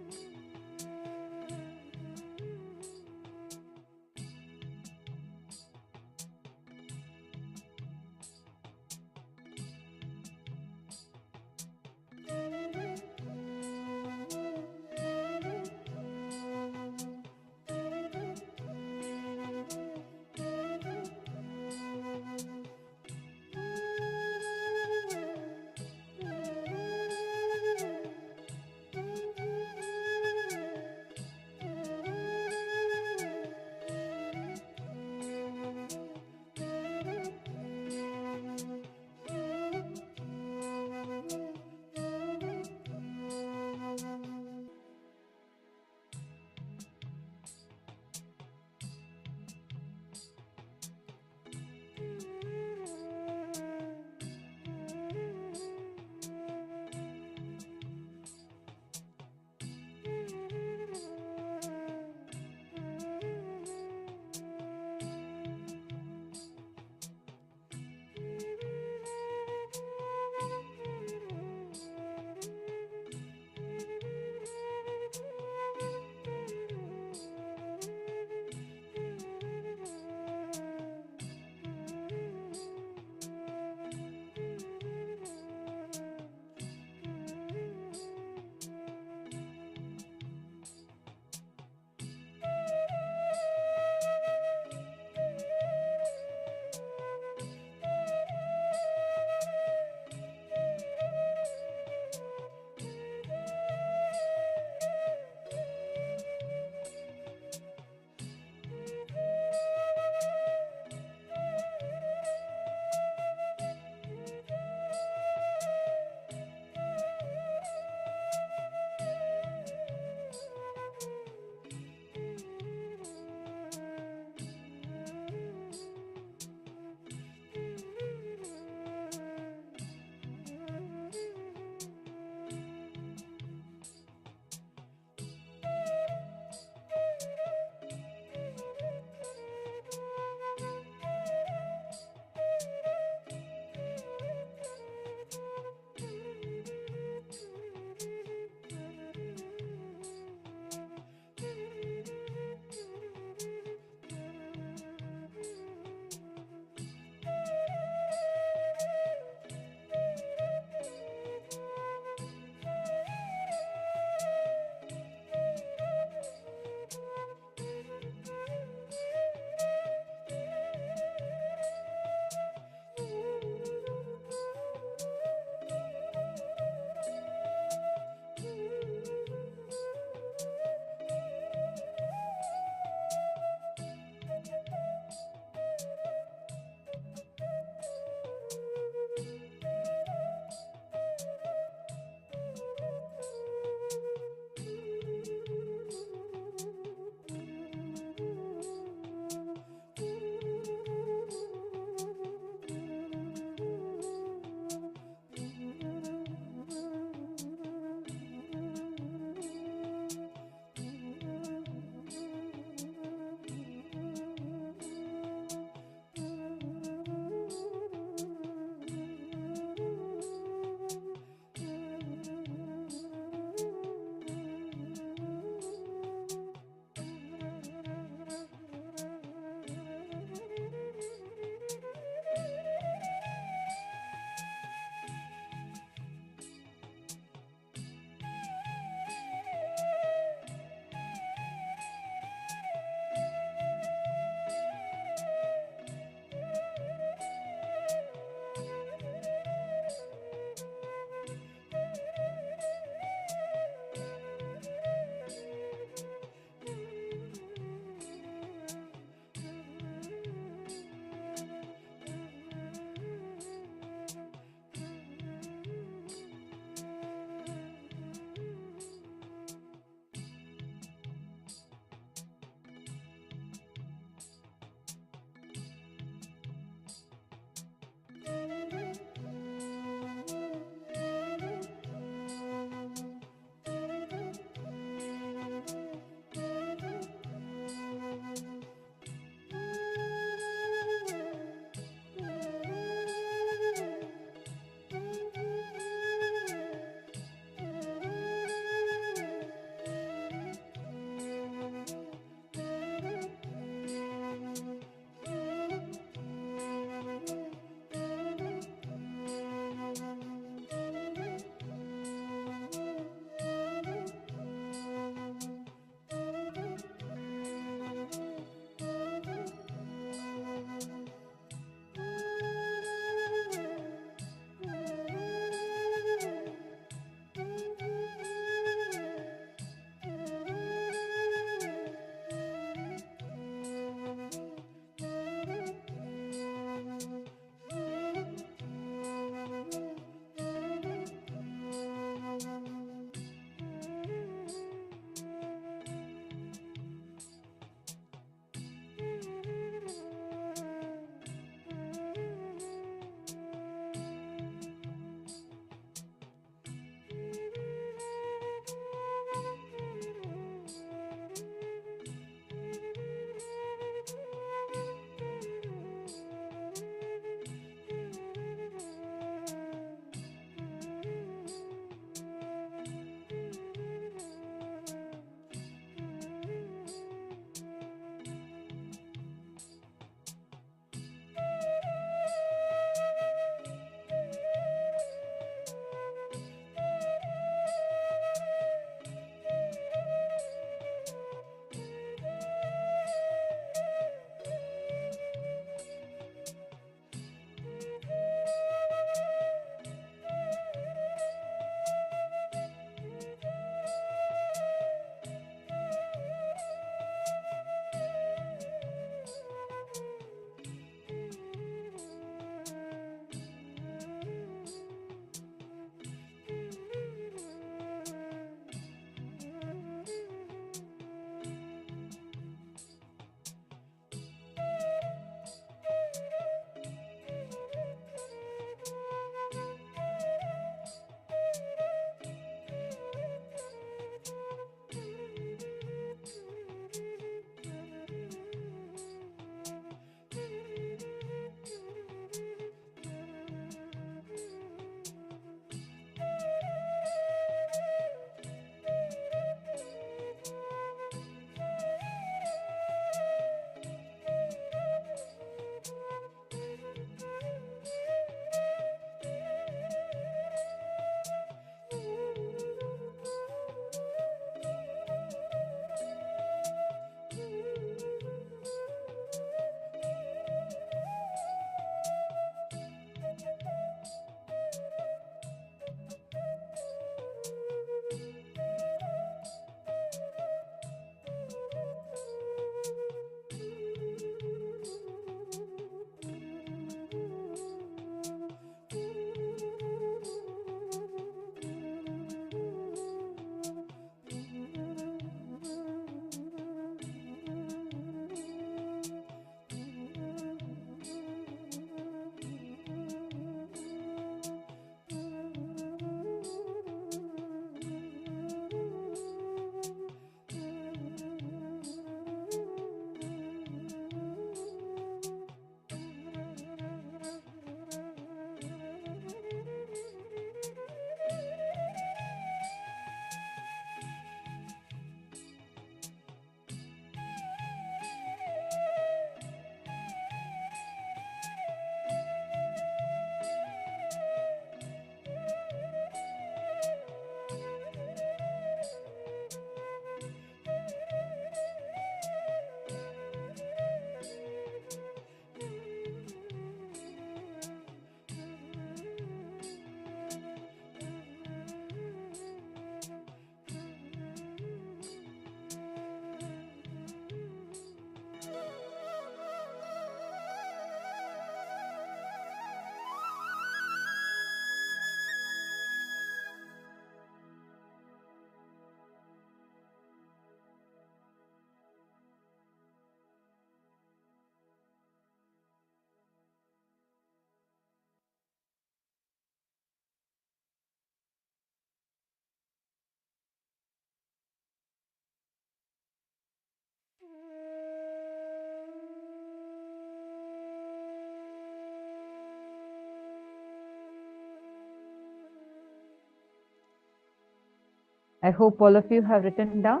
I hope all of you have written down.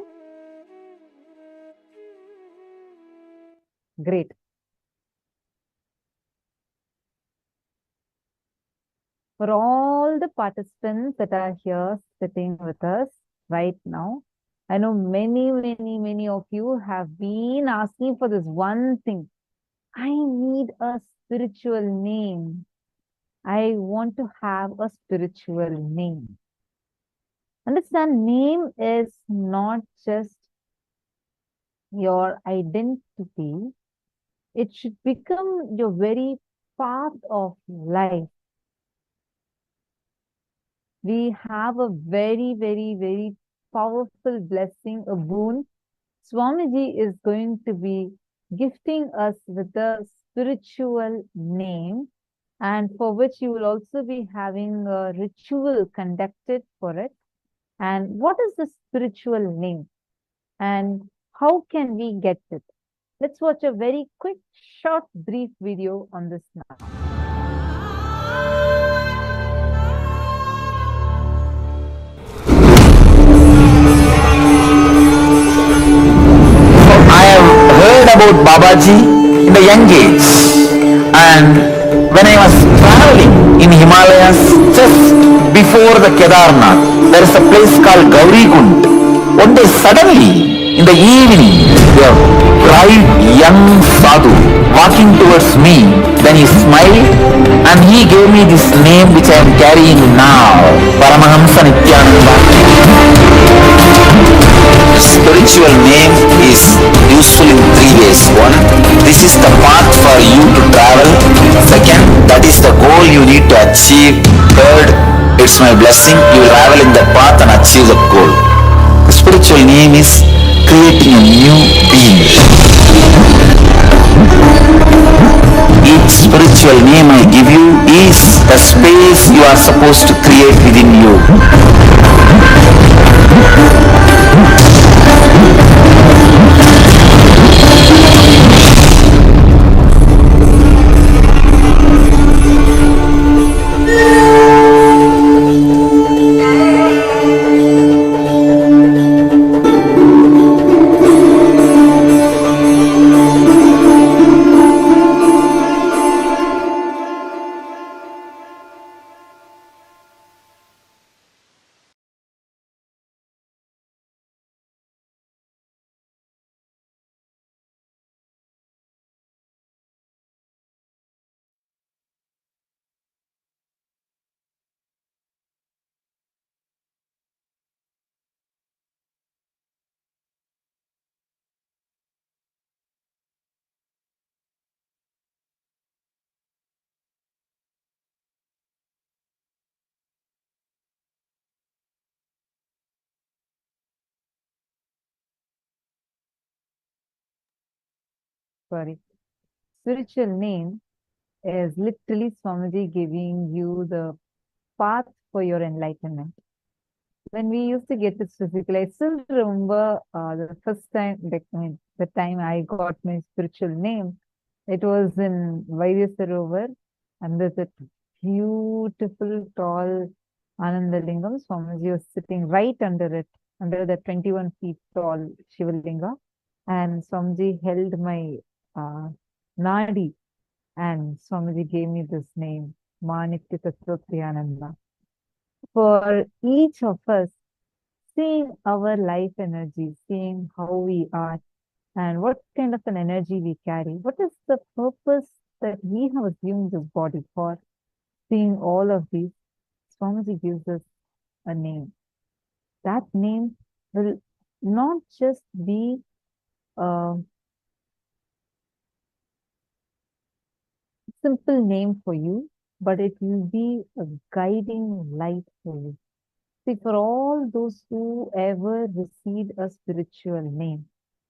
Great. For all the participants that are here sitting with us right now, I know many of you have been asking for this one thing. I need a spiritual name. I want to have a spiritual name. Understand, name is not just your identity. It should become your very path of life. We have a very powerful blessing, a boon. Swamiji is going to be gifting us with a spiritual name, and for which you will also be having a ritual conducted for it. And what is the spiritual name? And how can we get it? Let's watch a very quick, short, brief video on this now. I have heard about Babaji in the young age, and when I was traveling in Himalayas just before the Kedarnath, there is a place called Gaurikund. One day suddenly in the evening, a bright young sadhu walking towards me. Then he smiled and he gave me this name which I am carrying now, Paramahamsa Nithyananda. Spiritual name is useful in three ways. One, this is the path for you to travel. Second, that is the goal you need to achieve. Third, it's my blessing. You will travel in that path and achieve that goal. The spiritual name is creating a new being. Each spiritual name I give you is the space you are supposed to create within you. Sorry. Spiritual name is literally Swamiji giving you the path for your enlightenment. When we used to get this physical, I still remember the first time, the time I got my spiritual name. It was in Vaidyasarovar, under that beautiful, tall Anandalingam. Swamiji was sitting right under it, under the 21 feet tall Shivalinga. And Swamiji held my Nadi, and Swamiji gave me this name, Manitya Tattvatriyananda. For each of us, seeing our life energy, seeing how we are, and what kind of an energy we carry, what is the purpose that we have assumed this body for, seeing all of these, Swamiji gives us a name. That name will not just be a simple name for you, but it will be a guiding light for you. See, for all those who ever received a spiritual name,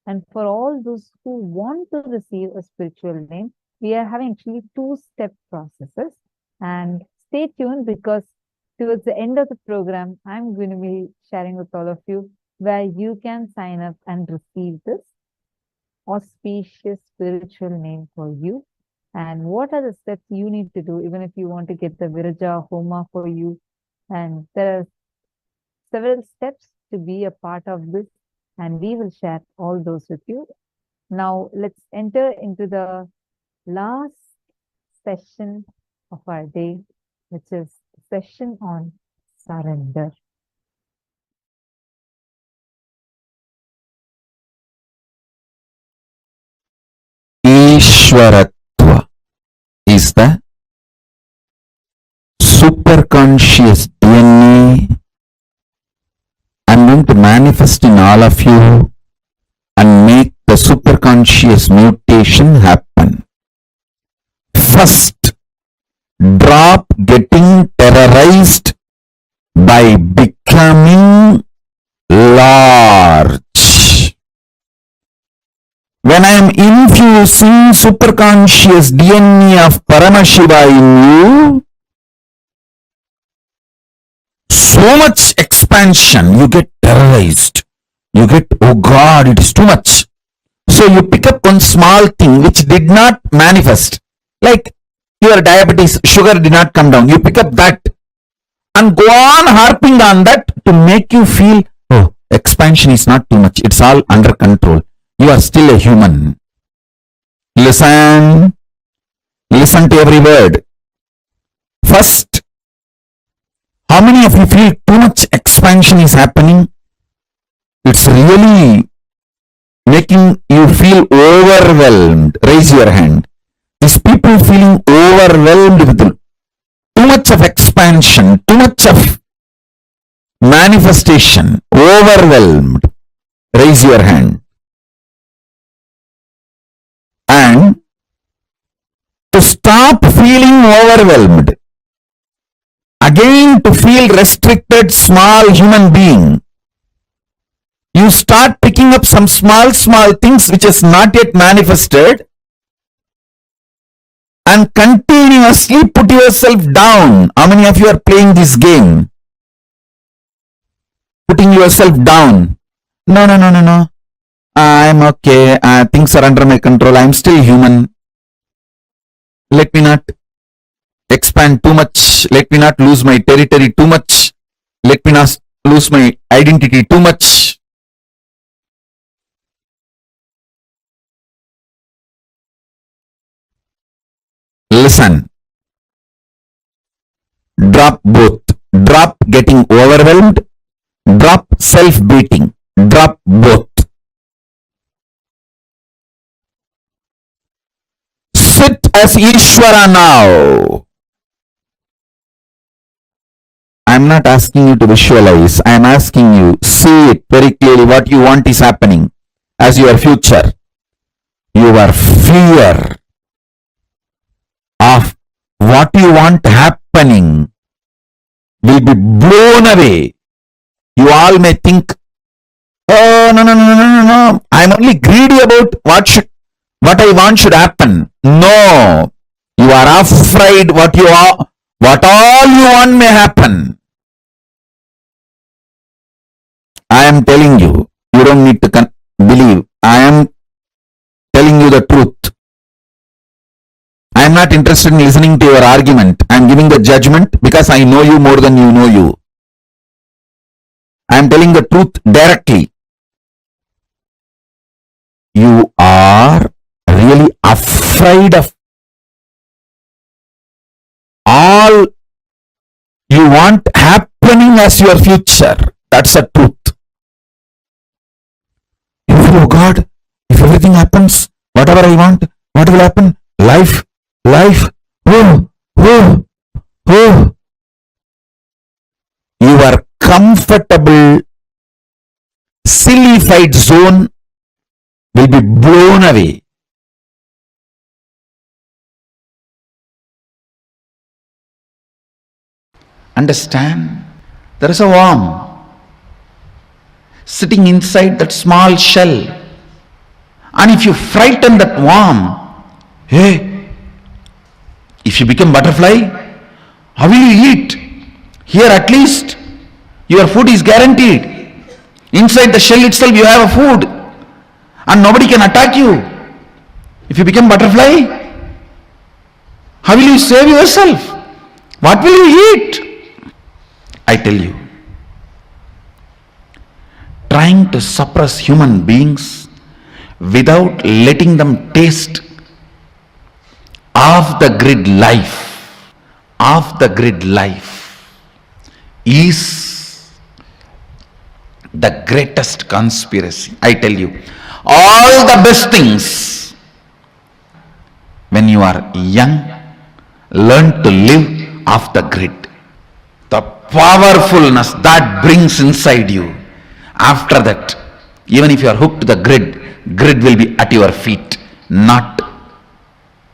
and for all those who want to receive a spiritual name, we are having actually two-step processes. And stay tuned, because towards the end of the program, I'm going to be sharing with all of you where you can sign up and receive this auspicious spiritual name for you. And what are the steps you need to do, even if you want to get the Viraja Homa for you. And there are several steps to be a part of this, and we will share all those with you. Now, let's enter into the last session of our day, which is session on surrender. Ishwaratva is the superconscious DNA I'm going to manifest in all of you and make the superconscious mutation happen. First, drop getting terrorized by becoming large. When I am infusing superconscious DNA of Paramashiva in you, so much expansion, you get terrorized. You get, oh God, it is too much. So you pick up one small thing which did not manifest. Like your diabetes, sugar did not come down. You pick up that and go on harping on that to make you feel, oh, expansion is not too much. It's all under control. You are still a human. Listen to every word. First, how many of you feel too much expansion is happening? It's really making you feel overwhelmed. Raise your hand. These people feeling overwhelmed with too much of expansion, too much of manifestation, overwhelmed. Raise your hand. And to stop feeling overwhelmed, again to feel restricted small human being, you start picking up some small things which is not yet manifested and continuously put yourself down. How many of you are playing this game? Putting yourself down. No. I'm okay. Things are under my control. I'm still human. Let me not expand too much. Let me not lose my territory too much. Let me not lose my identity too much. Listen. Drop both. Drop getting overwhelmed. Drop self-beating. Drop both. Sit as Ishvara now. I am not asking you to visualize. I am asking you, see it very clearly. What you want is happening as your future. Your fear of what you want happening will be blown away. You all may think, oh, no. I am only greedy about what I want should happen. No. You are afraid what all you want may happen. I am telling you, you don't need to believe. I am telling you the truth. I am not interested in listening to your argument. I am giving the judgment because I know you more than you know you. I am telling the truth directly. You are really afraid of all you want happening as your future. That's the truth. Oh God, if everything happens, whatever I want, what will happen? Life, oh. Your comfortable, sillified zone will be blown away. Understand? There is a worm sitting inside that small shell. And if you frighten that worm, hey, if you become butterfly, how will you eat? Here at least, your food is guaranteed. Inside the shell itself you have a food. And nobody can attack you. If you become butterfly, how will you save yourself? What will you eat? I tell you. trying to suppress human beings without letting them taste off the grid life. Off the grid life is the greatest conspiracy. I tell you, all the best things, when you are young, learn to live off the grid. The powerfulness that brings inside you, after that, even if you are hooked to the grid will be at your feet, not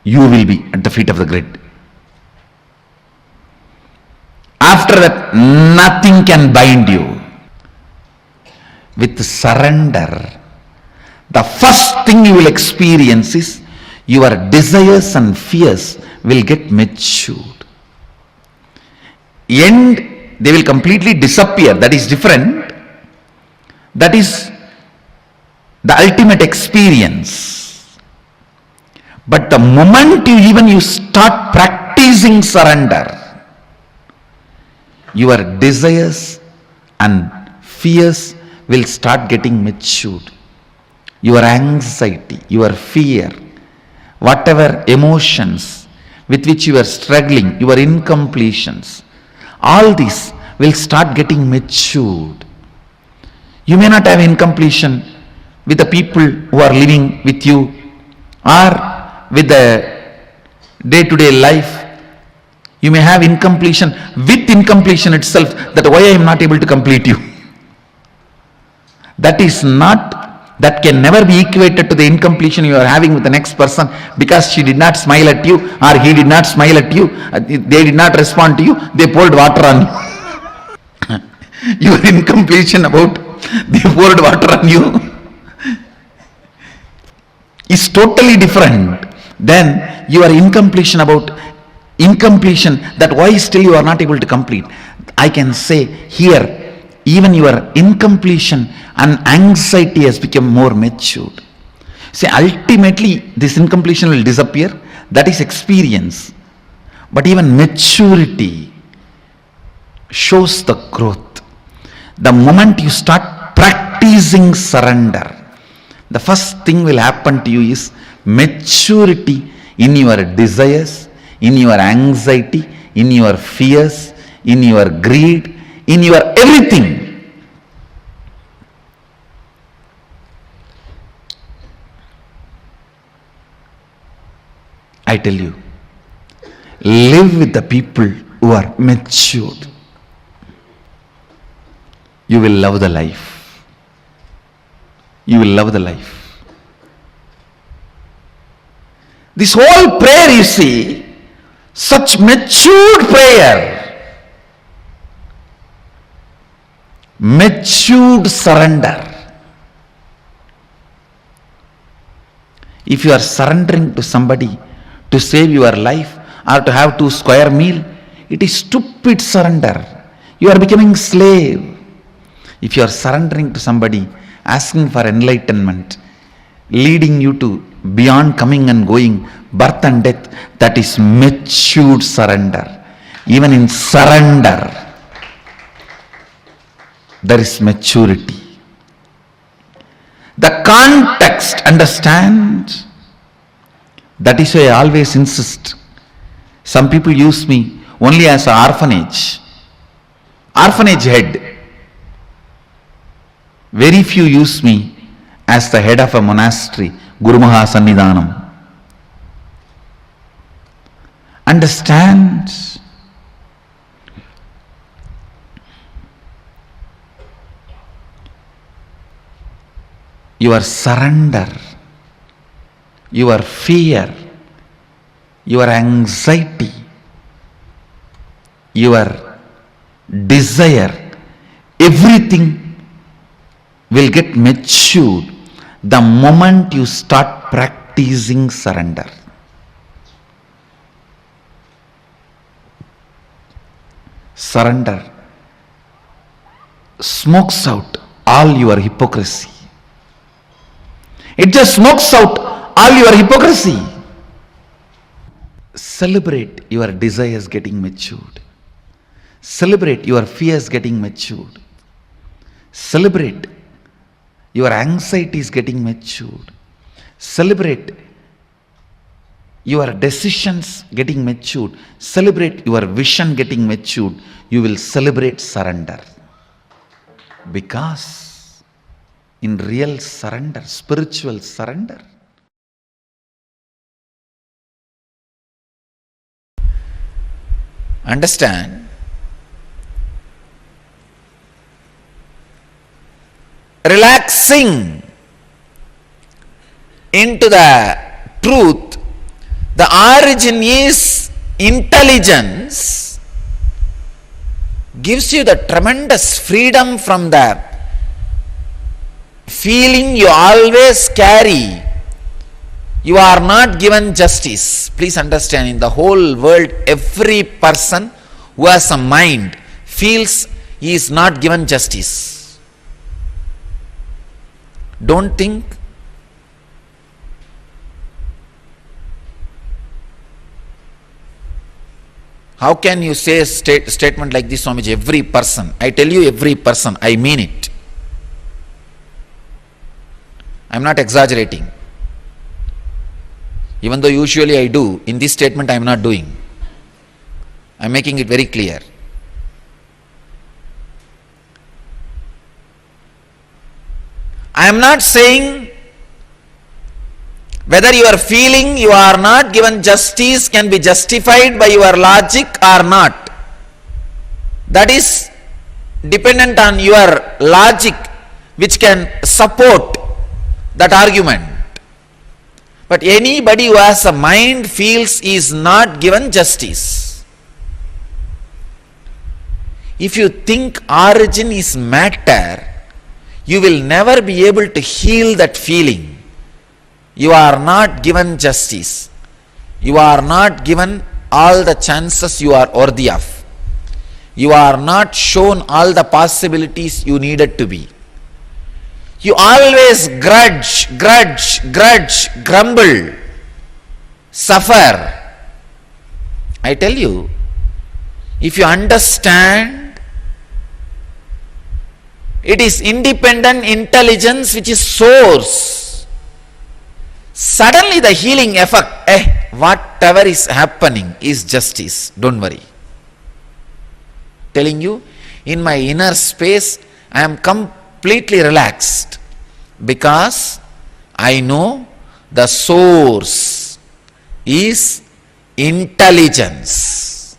you will be at the feet of the grid. After that, nothing can bind you. With surrender, the first thing you will experience is your desires and fears will get matured. And they will completely disappear. That is different. That is the ultimate experience. But the moment you start practicing surrender, your desires and fears will start getting matured. Your anxiety, your fear, whatever emotions with which you are struggling, your incompletions, all these will start getting matured. You may not have incompletion with the people who are living with you or with the day-to-day life. You may have incompletion with incompletion itself, that why I am not able to complete you. That can never be equated to the incompletion you are having with the next person because she did not smile at you or he did not smile at you, they did not respond to you, they poured water on you. Your incompletion about they poured water on you is totally different than your incompletion that why still you are not able to complete. I can say here, even your incompletion and anxiety has become more matured. See, ultimately this incompletion will disappear. That is experience. But even maturity shows the growth. The moment you start practicing surrender, the first thing will happen to you is maturity in your desires, in your anxiety, in your fears, in your greed, in your everything. I tell you, live with the people who are matured. You will love the life. You will love the life. This whole prayer, you see, such matured prayer, matured surrender. If you are surrendering to somebody to save your life or to have 2 square meal, it is stupid surrender. You are becoming slave. If you are surrendering to somebody, asking for enlightenment, leading you to beyond coming and going, birth and death, that is matured surrender. Even in surrender, there is maturity. The context, understand? That is why I always insist. Some people use me only as an orphanage head. Very few use me as the head of a monastery, Guru Maha Sannidhanam. Understand? Your surrender, your fear, your anxiety, your desire, everything will get matured the moment you start practicing surrender. Surrender smokes out all your hypocrisy. It just smokes out all your hypocrisy. Celebrate your desires getting matured. Celebrate your fears getting matured. Celebrate your anxiety is getting matured. Celebrate your decisions getting matured. Celebrate your vision getting matured. You will celebrate surrender. Because in real surrender, spiritual surrender, understand, relaxing into the truth, the origin is intelligence, gives you the tremendous freedom from the feeling you always carry. You are not given justice. Please understand, in the whole world, every person who has a mind feels he is not given justice. Don't think. How can you say a statement like this, Swamiji? Every person. I tell you, every person. I mean it. I am not exaggerating. Even though usually I do, in this statement I am not doing. I am making it very clear. I am not saying whether you are feeling you are not given justice can be justified by your logic or not. That is dependent on your logic, which can support that argument. But anybody who has a mind feels he is not given justice. If you think origin is matter, you will never be able to heal that feeling. You are not given justice. You are not given all the chances you are worthy of. You are not shown all the possibilities you needed to be. You always grudge, grumble, suffer. I tell you, if you understand, it is independent intelligence which is source. Suddenly the healing effect, whatever is happening is justice, don't worry. Telling you, in my inner space, I am completely relaxed because I know the source is intelligence,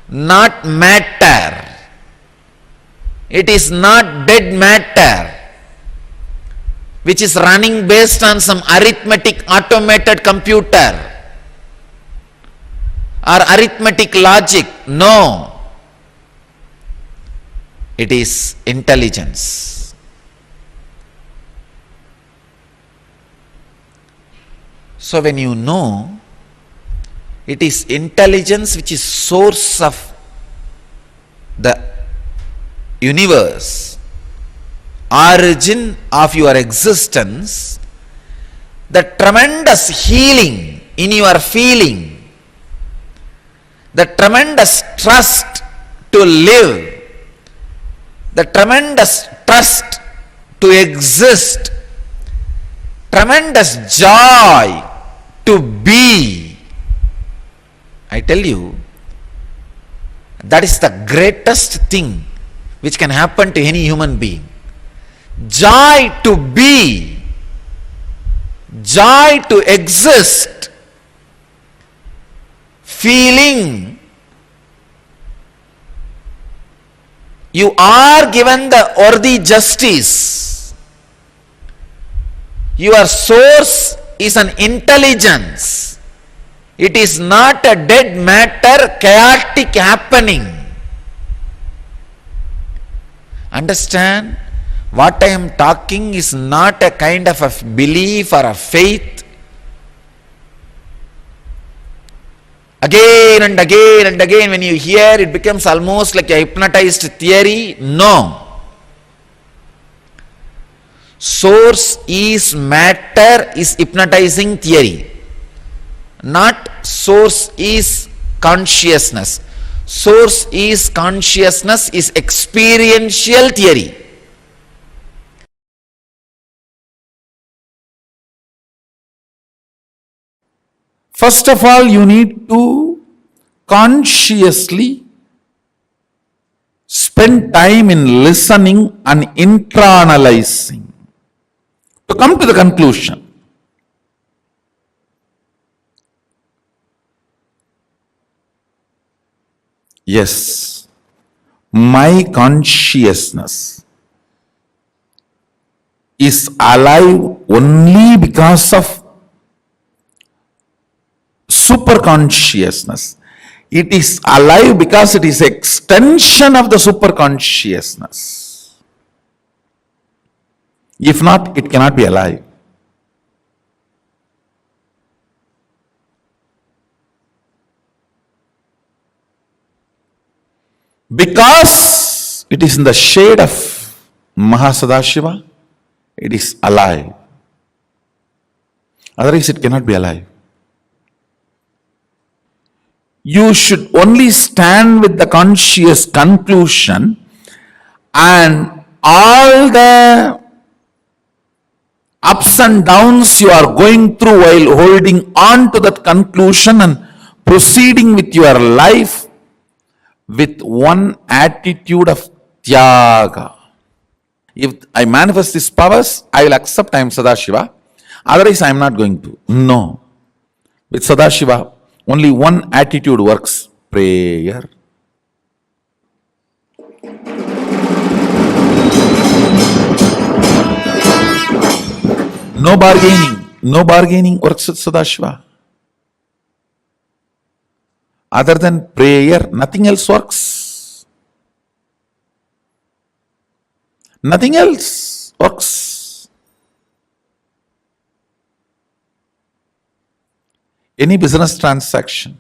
not matter. It is not dead matter which is running based on some arithmetic automated computer or arithmetic logic. No. It is intelligence. So when you know it is intelligence which is source of the universe, origin of your existence, the tremendous healing in your feeling, the tremendous trust to live, the tremendous trust to exist, tremendous joy to be. I tell you, that is the greatest thing which can happen to any human being. Joy to be, joy to exist, feeling you are given the worthy justice. Your source is an intelligence. It is not a dead matter, chaotic happening. Understand? What I am talking is not a kind of a belief or a faith. Again and again and again when you hear, it becomes almost like a hypnotized theory. No. Source is matter is hypnotizing theory. Not source is consciousness. Source is consciousness is experiential theory. First of all, you need to consciously spend time in listening and internalizing to come to the conclusion. Yes, my consciousness is alive only because of superconsciousness. It is alive because it is extension of the superconsciousness. If not, it cannot be alive. Because it is in the shade of Mahasadashiva, it is alive. Otherwise, it cannot be alive. You should only stand with the conscious conclusion, and all the ups and downs you are going through while holding on to that conclusion and proceeding with your life with one attitude of Tyaga. If I manifest these powers, I will accept I am Sadashiva. Otherwise, I am not going to. No. With Sadashiva, only one attitude works: prayer. No bargaining. No bargaining works with Sadashiva. Other than prayer, nothing else works. Nothing else works. Any business transaction,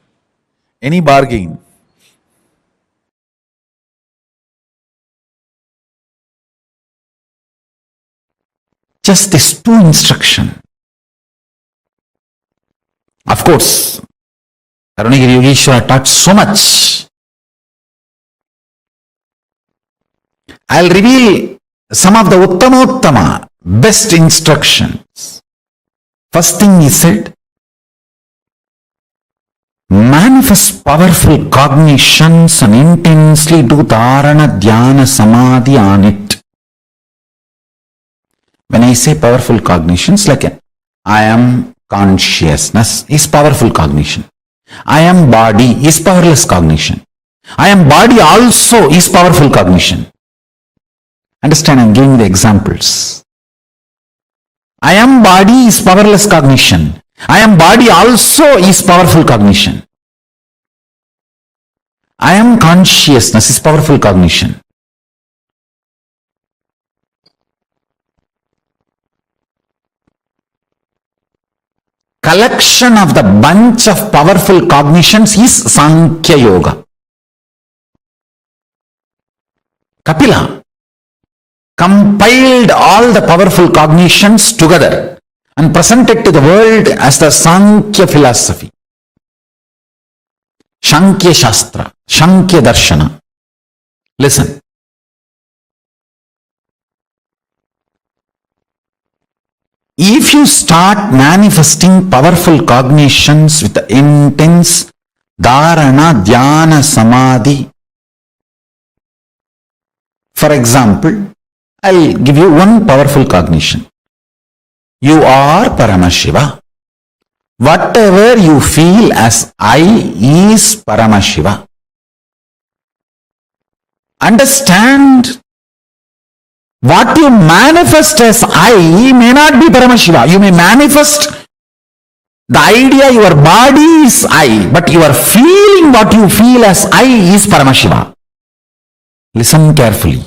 any bargain, just this two instruction. Of course, Arunagiri Yogeshwara taught so much. I'll reveal some of the Uttama, best instructions. First thing he said, manifest powerful cognitions and intensely do dharana, dhyana, samadhi on it. When I say powerful cognitions, like I am consciousness is powerful cognition. I am body is powerless cognition. I am body also is powerful cognition. Understand, I am giving the examples. I am body is powerless cognition. I am body also is powerful cognition. I am consciousness is powerful cognition. Collection of the bunch of powerful cognitions is Sankhya Yoga. Kapila compiled all the powerful cognitions together and presented to the world as the Sankhya philosophy. Sankhya Shastra, Sankhya Darshana. Listen. If you start manifesting powerful cognitions with the intense dharana, dhyana, samadhi, for example, I'll give you one powerful cognition. You are Paramashiva. Whatever you feel as I is Paramashiva. Understand, what you manifest as I may not be Paramashiva. You may manifest the idea your body is I, but you are feeling what you feel as I is Paramashiva. Listen carefully.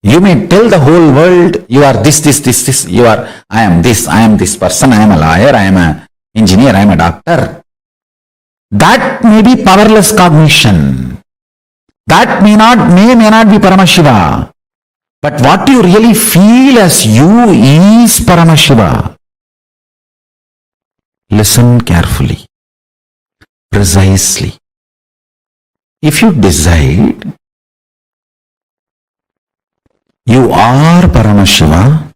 You may tell the whole world you are this. You are, I am this person, I am a lawyer, I am an engineer, I am a doctor. That may be powerless cognition. That may not be Paramashiva. But what you really feel as you is Paramashiva. Listen carefully, precisely. If you decide you are Paramashiva,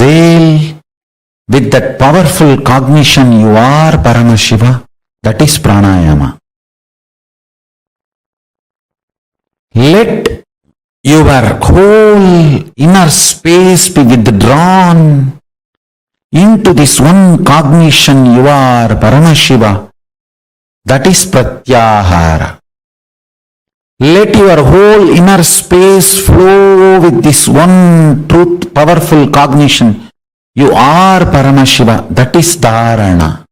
exhale with that powerful cognition you are Paramashiva, that is pranayama. Let your whole inner space be withdrawn into this one cognition you are Paramashiva, that is pratyahara. Let your whole inner space flow with this one truth, powerful cognition. You are Paramashiva, that is dharana.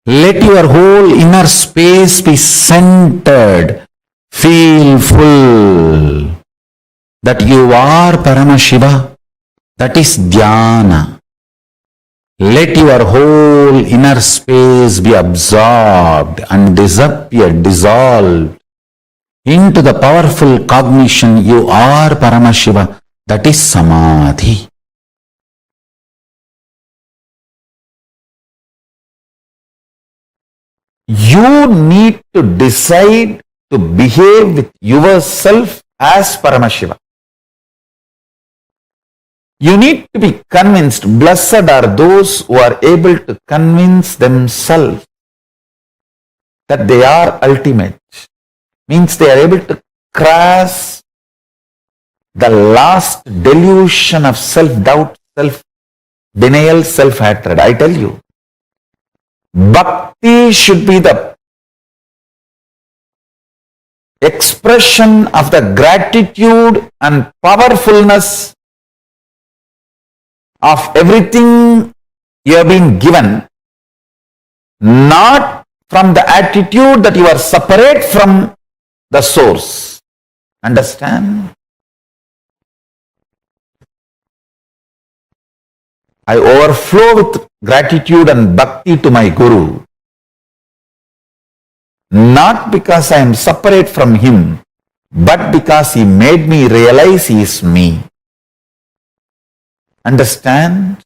Let your whole inner space be centered, feel full, that you are Paramashiva, that is dhyana. Let your whole inner space be absorbed and disappear, dissolved into the powerful cognition you are Paramashiva, that is samadhi. You need to decide to behave with yourself as Paramashiva. You need to be convinced. Blessed are those who are able to convince themselves that they are ultimate. Means they are able to cross the last delusion of self-doubt, self-denial, self-hatred. I tell you, bhakti should be the expression of the gratitude and powerfulness of everything you have been given, not from the attitude that you are separate from the source. Understand? I overflow with gratitude and bhakti to my Guru, not because I am separate from him, but because he made me realize he is me. Understand?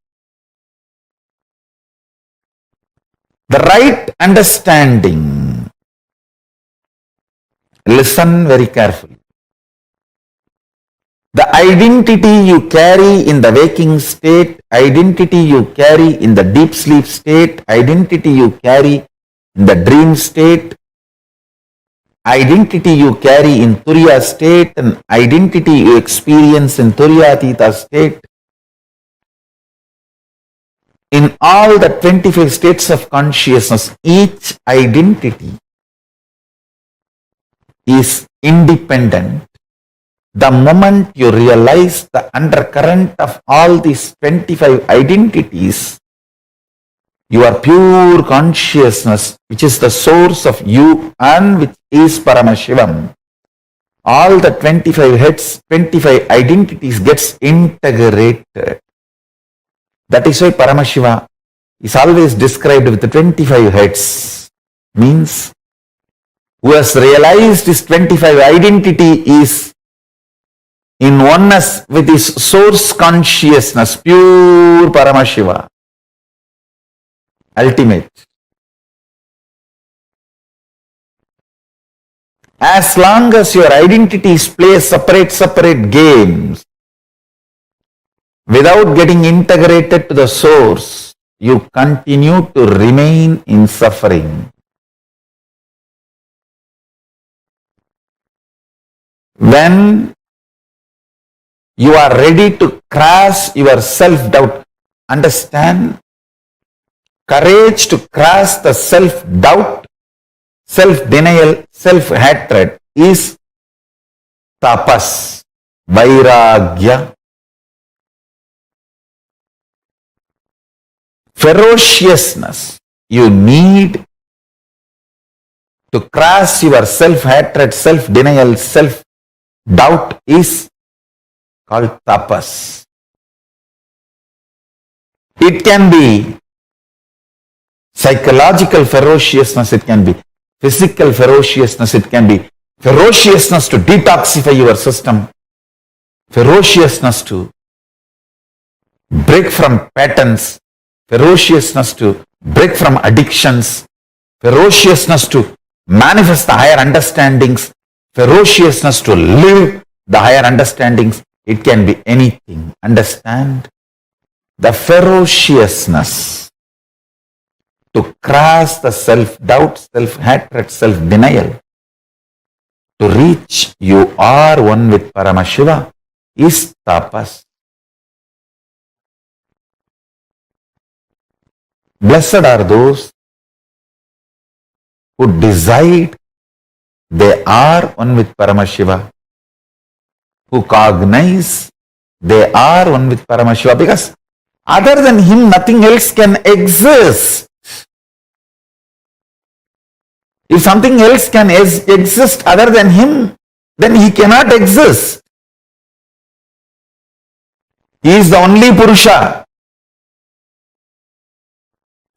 The right understanding. Listen very carefully. The identity you carry in the waking state, identity you carry in the deep sleep state, identity you carry in the dream state, identity you carry in Turiya state, and identity you experience in Turiyatita state. In all the 25 states of consciousness, each identity is independent. The moment you realize the undercurrent of all these 25 identities, your pure consciousness, which is the source of you and which is Paramashivam, all the 25 heads, 25 identities gets integrated. That is why Paramashiva is always described with the 25 heads. Means, who has realized his 25 identity is in oneness with his source consciousness, pure Paramashiva, ultimate. As long as your identities play separate games, without getting integrated to the source, you continue to remain in suffering. When you are ready to cross your self-doubt, understand, courage to cross the self-doubt, self-denial, self-hatred is tapas, vairagya. Ferociousness you need to cross your self-hatred, self-denial, self-doubt is called tapas. It can be psychological ferociousness, it can be physical ferociousness, it can be ferociousness to detoxify your system, ferociousness to break from patterns, ferociousness to break from addictions, ferociousness to manifest the higher understandings, ferociousness to live the higher understandings. It can be anything. Understand? the ferociousness to cross the self-doubt, self-hatred, self-denial, to reach you are one with Paramashiva is tapas. Blessed are those who decide they are one with Paramashiva, who cognize they are one with Paramashiva, because other than him nothing else can exist. If something else can exist other than him, then he cannot exist. He is the only Purusha.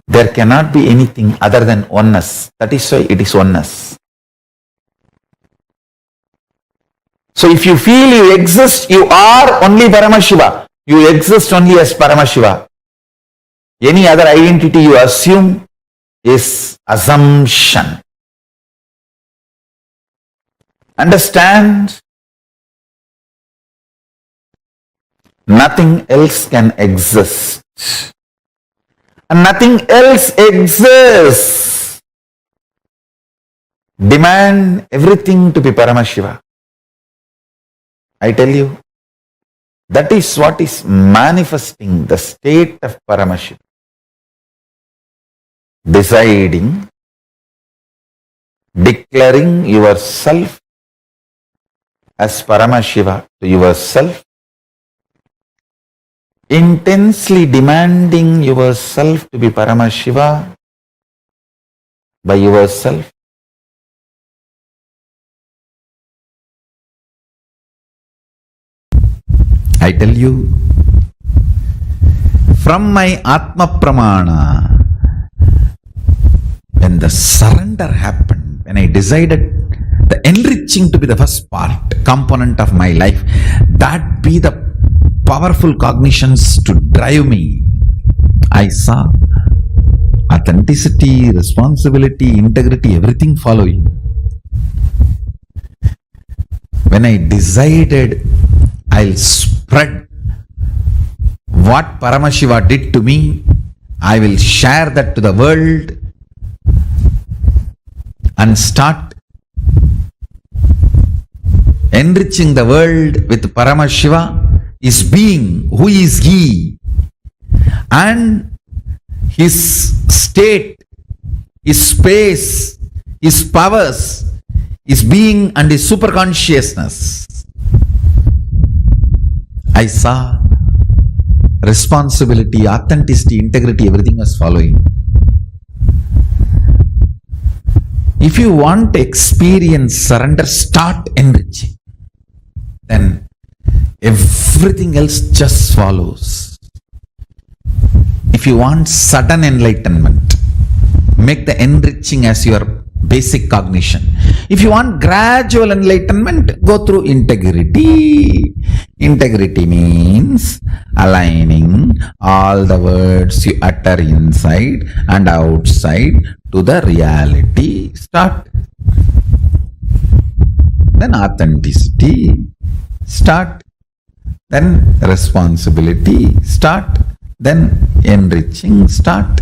There cannot be anything other than oneness. That is why it is oneness. So if you feel you exist, you are only Paramashiva. You exist only as Paramashiva. Any other identity you assume is assumption. Understand? Nothing else can exist. And nothing else exists. Demand everything to be Paramashiva. I tell you, that is what is manifesting the state of Paramashiva. Deciding, declaring yourself as Paramashiva to yourself, intensely demanding yourself to be Paramashiva by yourself. I tell you, from my Atma Pramana, when the surrender happened, when I decided the enriching to be the first part, component of my life, that be the powerful cognitions to drive me, I saw authenticity, responsibility, integrity, everything following. When I decided I'll spread what Paramashiva did to me, I will share that to the world and start enriching the world with Paramashiva, is being, who is he, and his state, his space, his powers, his being and his superconsciousness. I saw responsibility, authenticity, integrity, everything was following. If you want to experience surrender, start enriching. Then everything else just follows. If you want sudden enlightenment, make the enriching as your basic cognition. If you want gradual enlightenment, go through integrity. Integrity means aligning all the words you utter inside and outside to the reality. Start. Then authenticity. Start. Then responsibility. Start. Then enriching. Start.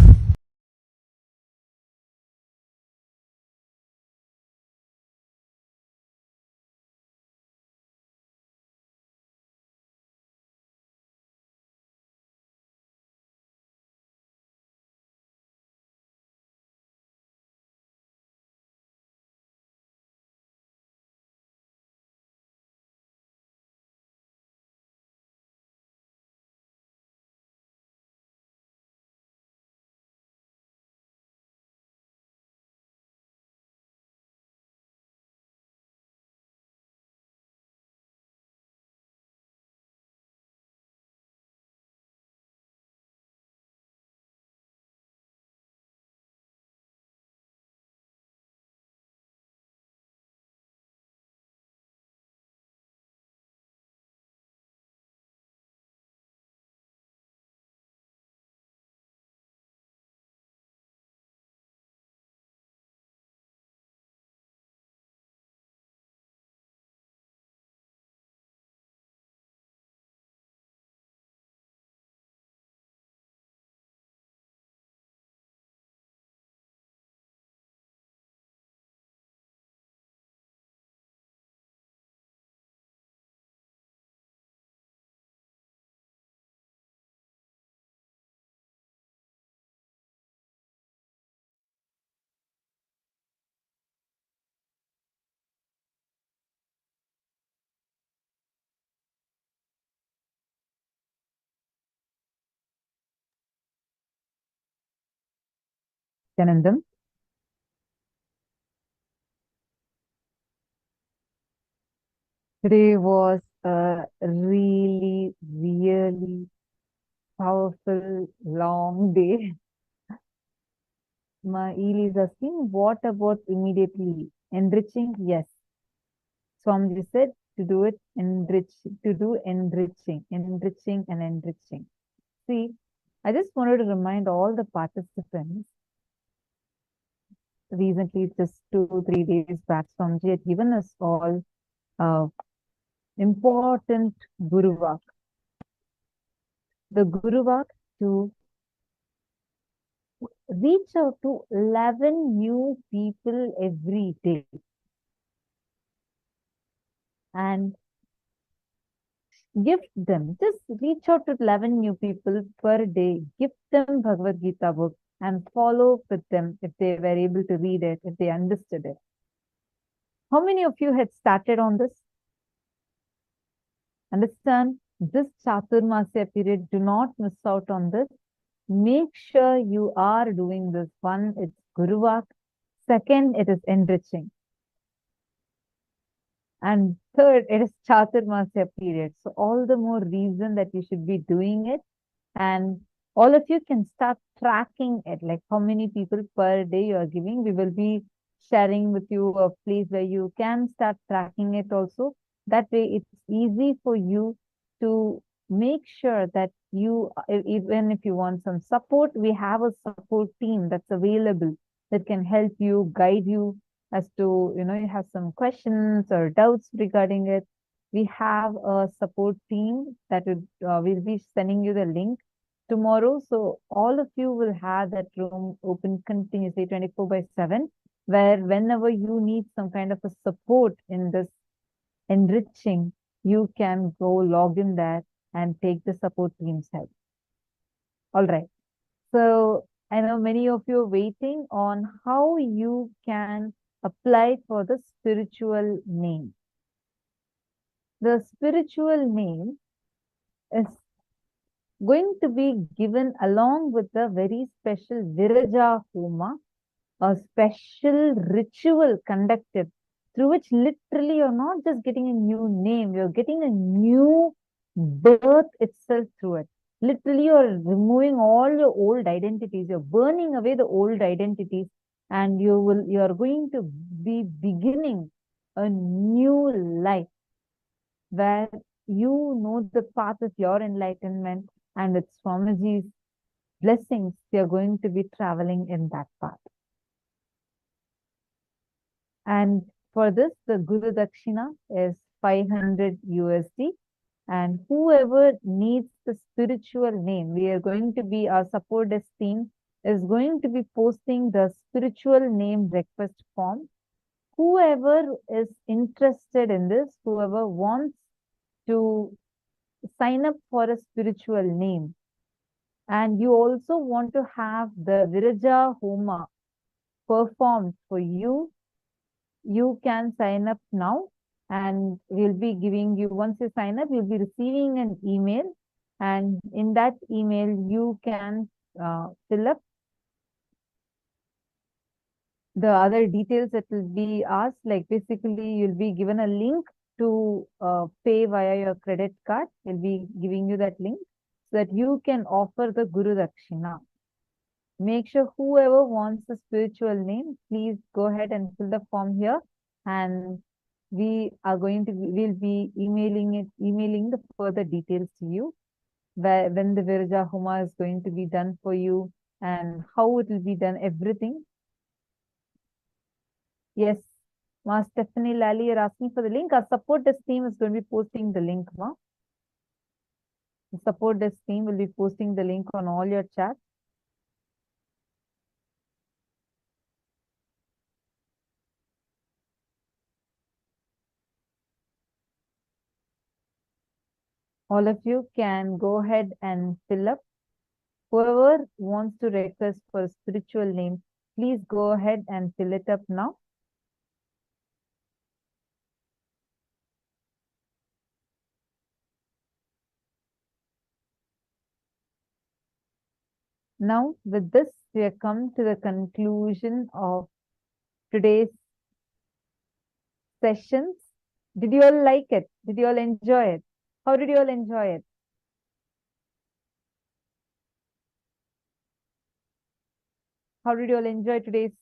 Nityanandam. Today was a really, really powerful, long day. Eel is asking, what about immediately? Enriching? Yes. Swamiji said to do it, to do enriching and enriching. See, I just wanted to remind all the participants, recently, just 2 3 days back, Swamiji had given us all important Guru Vak. The Guru Vak to reach out to 11 new people every day. And gift them. Just reach out to 11 new people per day. Gift them Bhagavad Gita book and follow with them if they were able to read it, if they understood it. How many of you had started on this? Understand, this Chaturmasya period, do not miss out on this. Make sure you are doing this. One, it's Guru Vak. Second, it is enriching. And third, it is Chaturmasya period. So all the more reason that you should be doing it. And all of you can start tracking it, like how many people per day you are giving. We will be sharing with you a place where you can start tracking it also. That way it's easy for you to make sure that you, even if you want some support, we have a support team that's available that can help you, guide you as to, you have some questions or doubts regarding it. We have a support team that will be sending you the link tomorrow. So all of you will have that room open continuously 24/7, where whenever you need some kind of a support in this enriching, you can go log in there and take the support team's help. All right. So I know many of you are waiting on how you can apply for the spiritual name. The spiritual name is going to be given along with the very special Viraja Homa, a special ritual conducted through which literally you're not just getting a new name, you're getting a new birth itself through it. Literally, you're removing all your old identities, you're burning away the old identities, and you're going to be beginning a new life where you know the path of your enlightenment, and with Swamiji's blessings, you're going to be traveling in that path. And for this, the Guru Dakshina is 500 USD. And whoever needs the spiritual name, we are going to be, our support desk team is going to be posting the spiritual name request form. Whoever is interested in this, whoever wants to sign up for a spiritual name, and you also want to have the Viraja Homa performed for you, you can sign up now, and we'll be giving you, once you sign up, you'll be receiving an email, and in that email you can fill up the other details that will be asked. Like basically you'll be given a link to pay via your credit card. We'll be giving you that link so that you can offer the Guru Dakshina. Make sure whoever wants the spiritual name, please go ahead and fill the form here, and we'll be emailing the further details to you, when the Viraja Homa is going to be done for you and how it will be done, everything. Yes, Ma Stephanie Lally, you're asking for the link. Our support desk team is going to be posting the link, Ma. The support desk team will be posting the link on all your chats. All of you can go ahead and fill up. Whoever wants to request for a spiritual name, please go ahead and fill it up now. Now, with this, we have come to the conclusion of today's sessions. Did you all like it? Did you all enjoy it? How did you all enjoy it? How did you all enjoy today's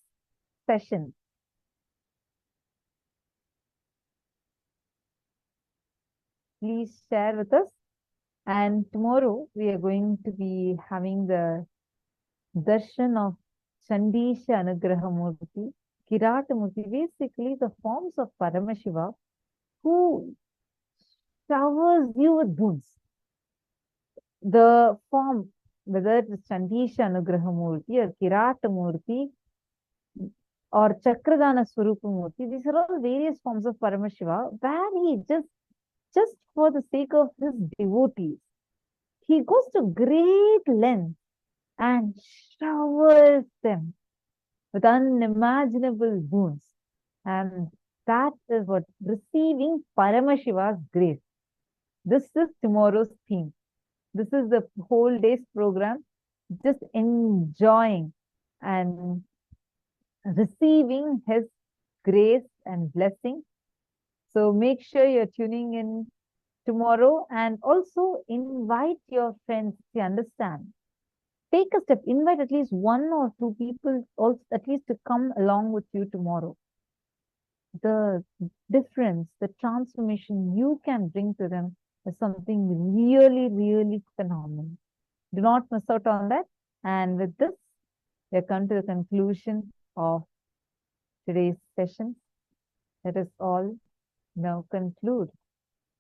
session? Please share with us. And tomorrow we are going to be having the darshan of Chandisha Anugraha Murti, Kirata Murti, basically the forms of Paramashiva who showers you with boons. The form, whether it is Chandisha Anugraha Murti or Kirata Murti or Chakradana Swarupa Murti, these are all various forms of Paramashiva where he just for the sake of his devotees, he goes to great length and showers them with unimaginable boons. And that is what receiving Paramashiva's grace. This is tomorrow's theme. This is the whole day's program. Just enjoying and receiving his grace and blessing. So make sure you're tuning in tomorrow and also invite your friends to understand. Take a step, invite at least one or two people also at least to come along with you tomorrow. The difference, the transformation you can bring to them is something really, really phenomenal. Do not miss out on that. And with this, we have come to the conclusion of today's session. Let us all now conclude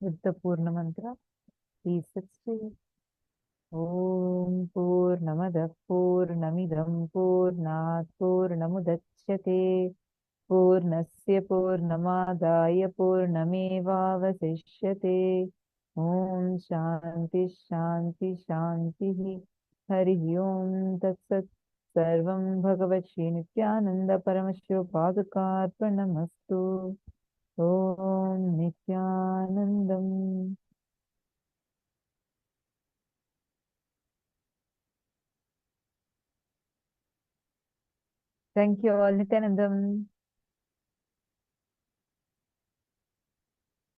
with the Purna Mantra. Please sit still. Om Purnamada Purnamidam Purnat Purnamudachyate Purnasya Purnamadaya Purnamevavasishyate Om Shanti Shanti Shanti Hari Om Tatsat Sarvam Bhagavat Shri Nithyananda Paramashivoham Om Nithyanandam. Thank you all, Nithyanandam.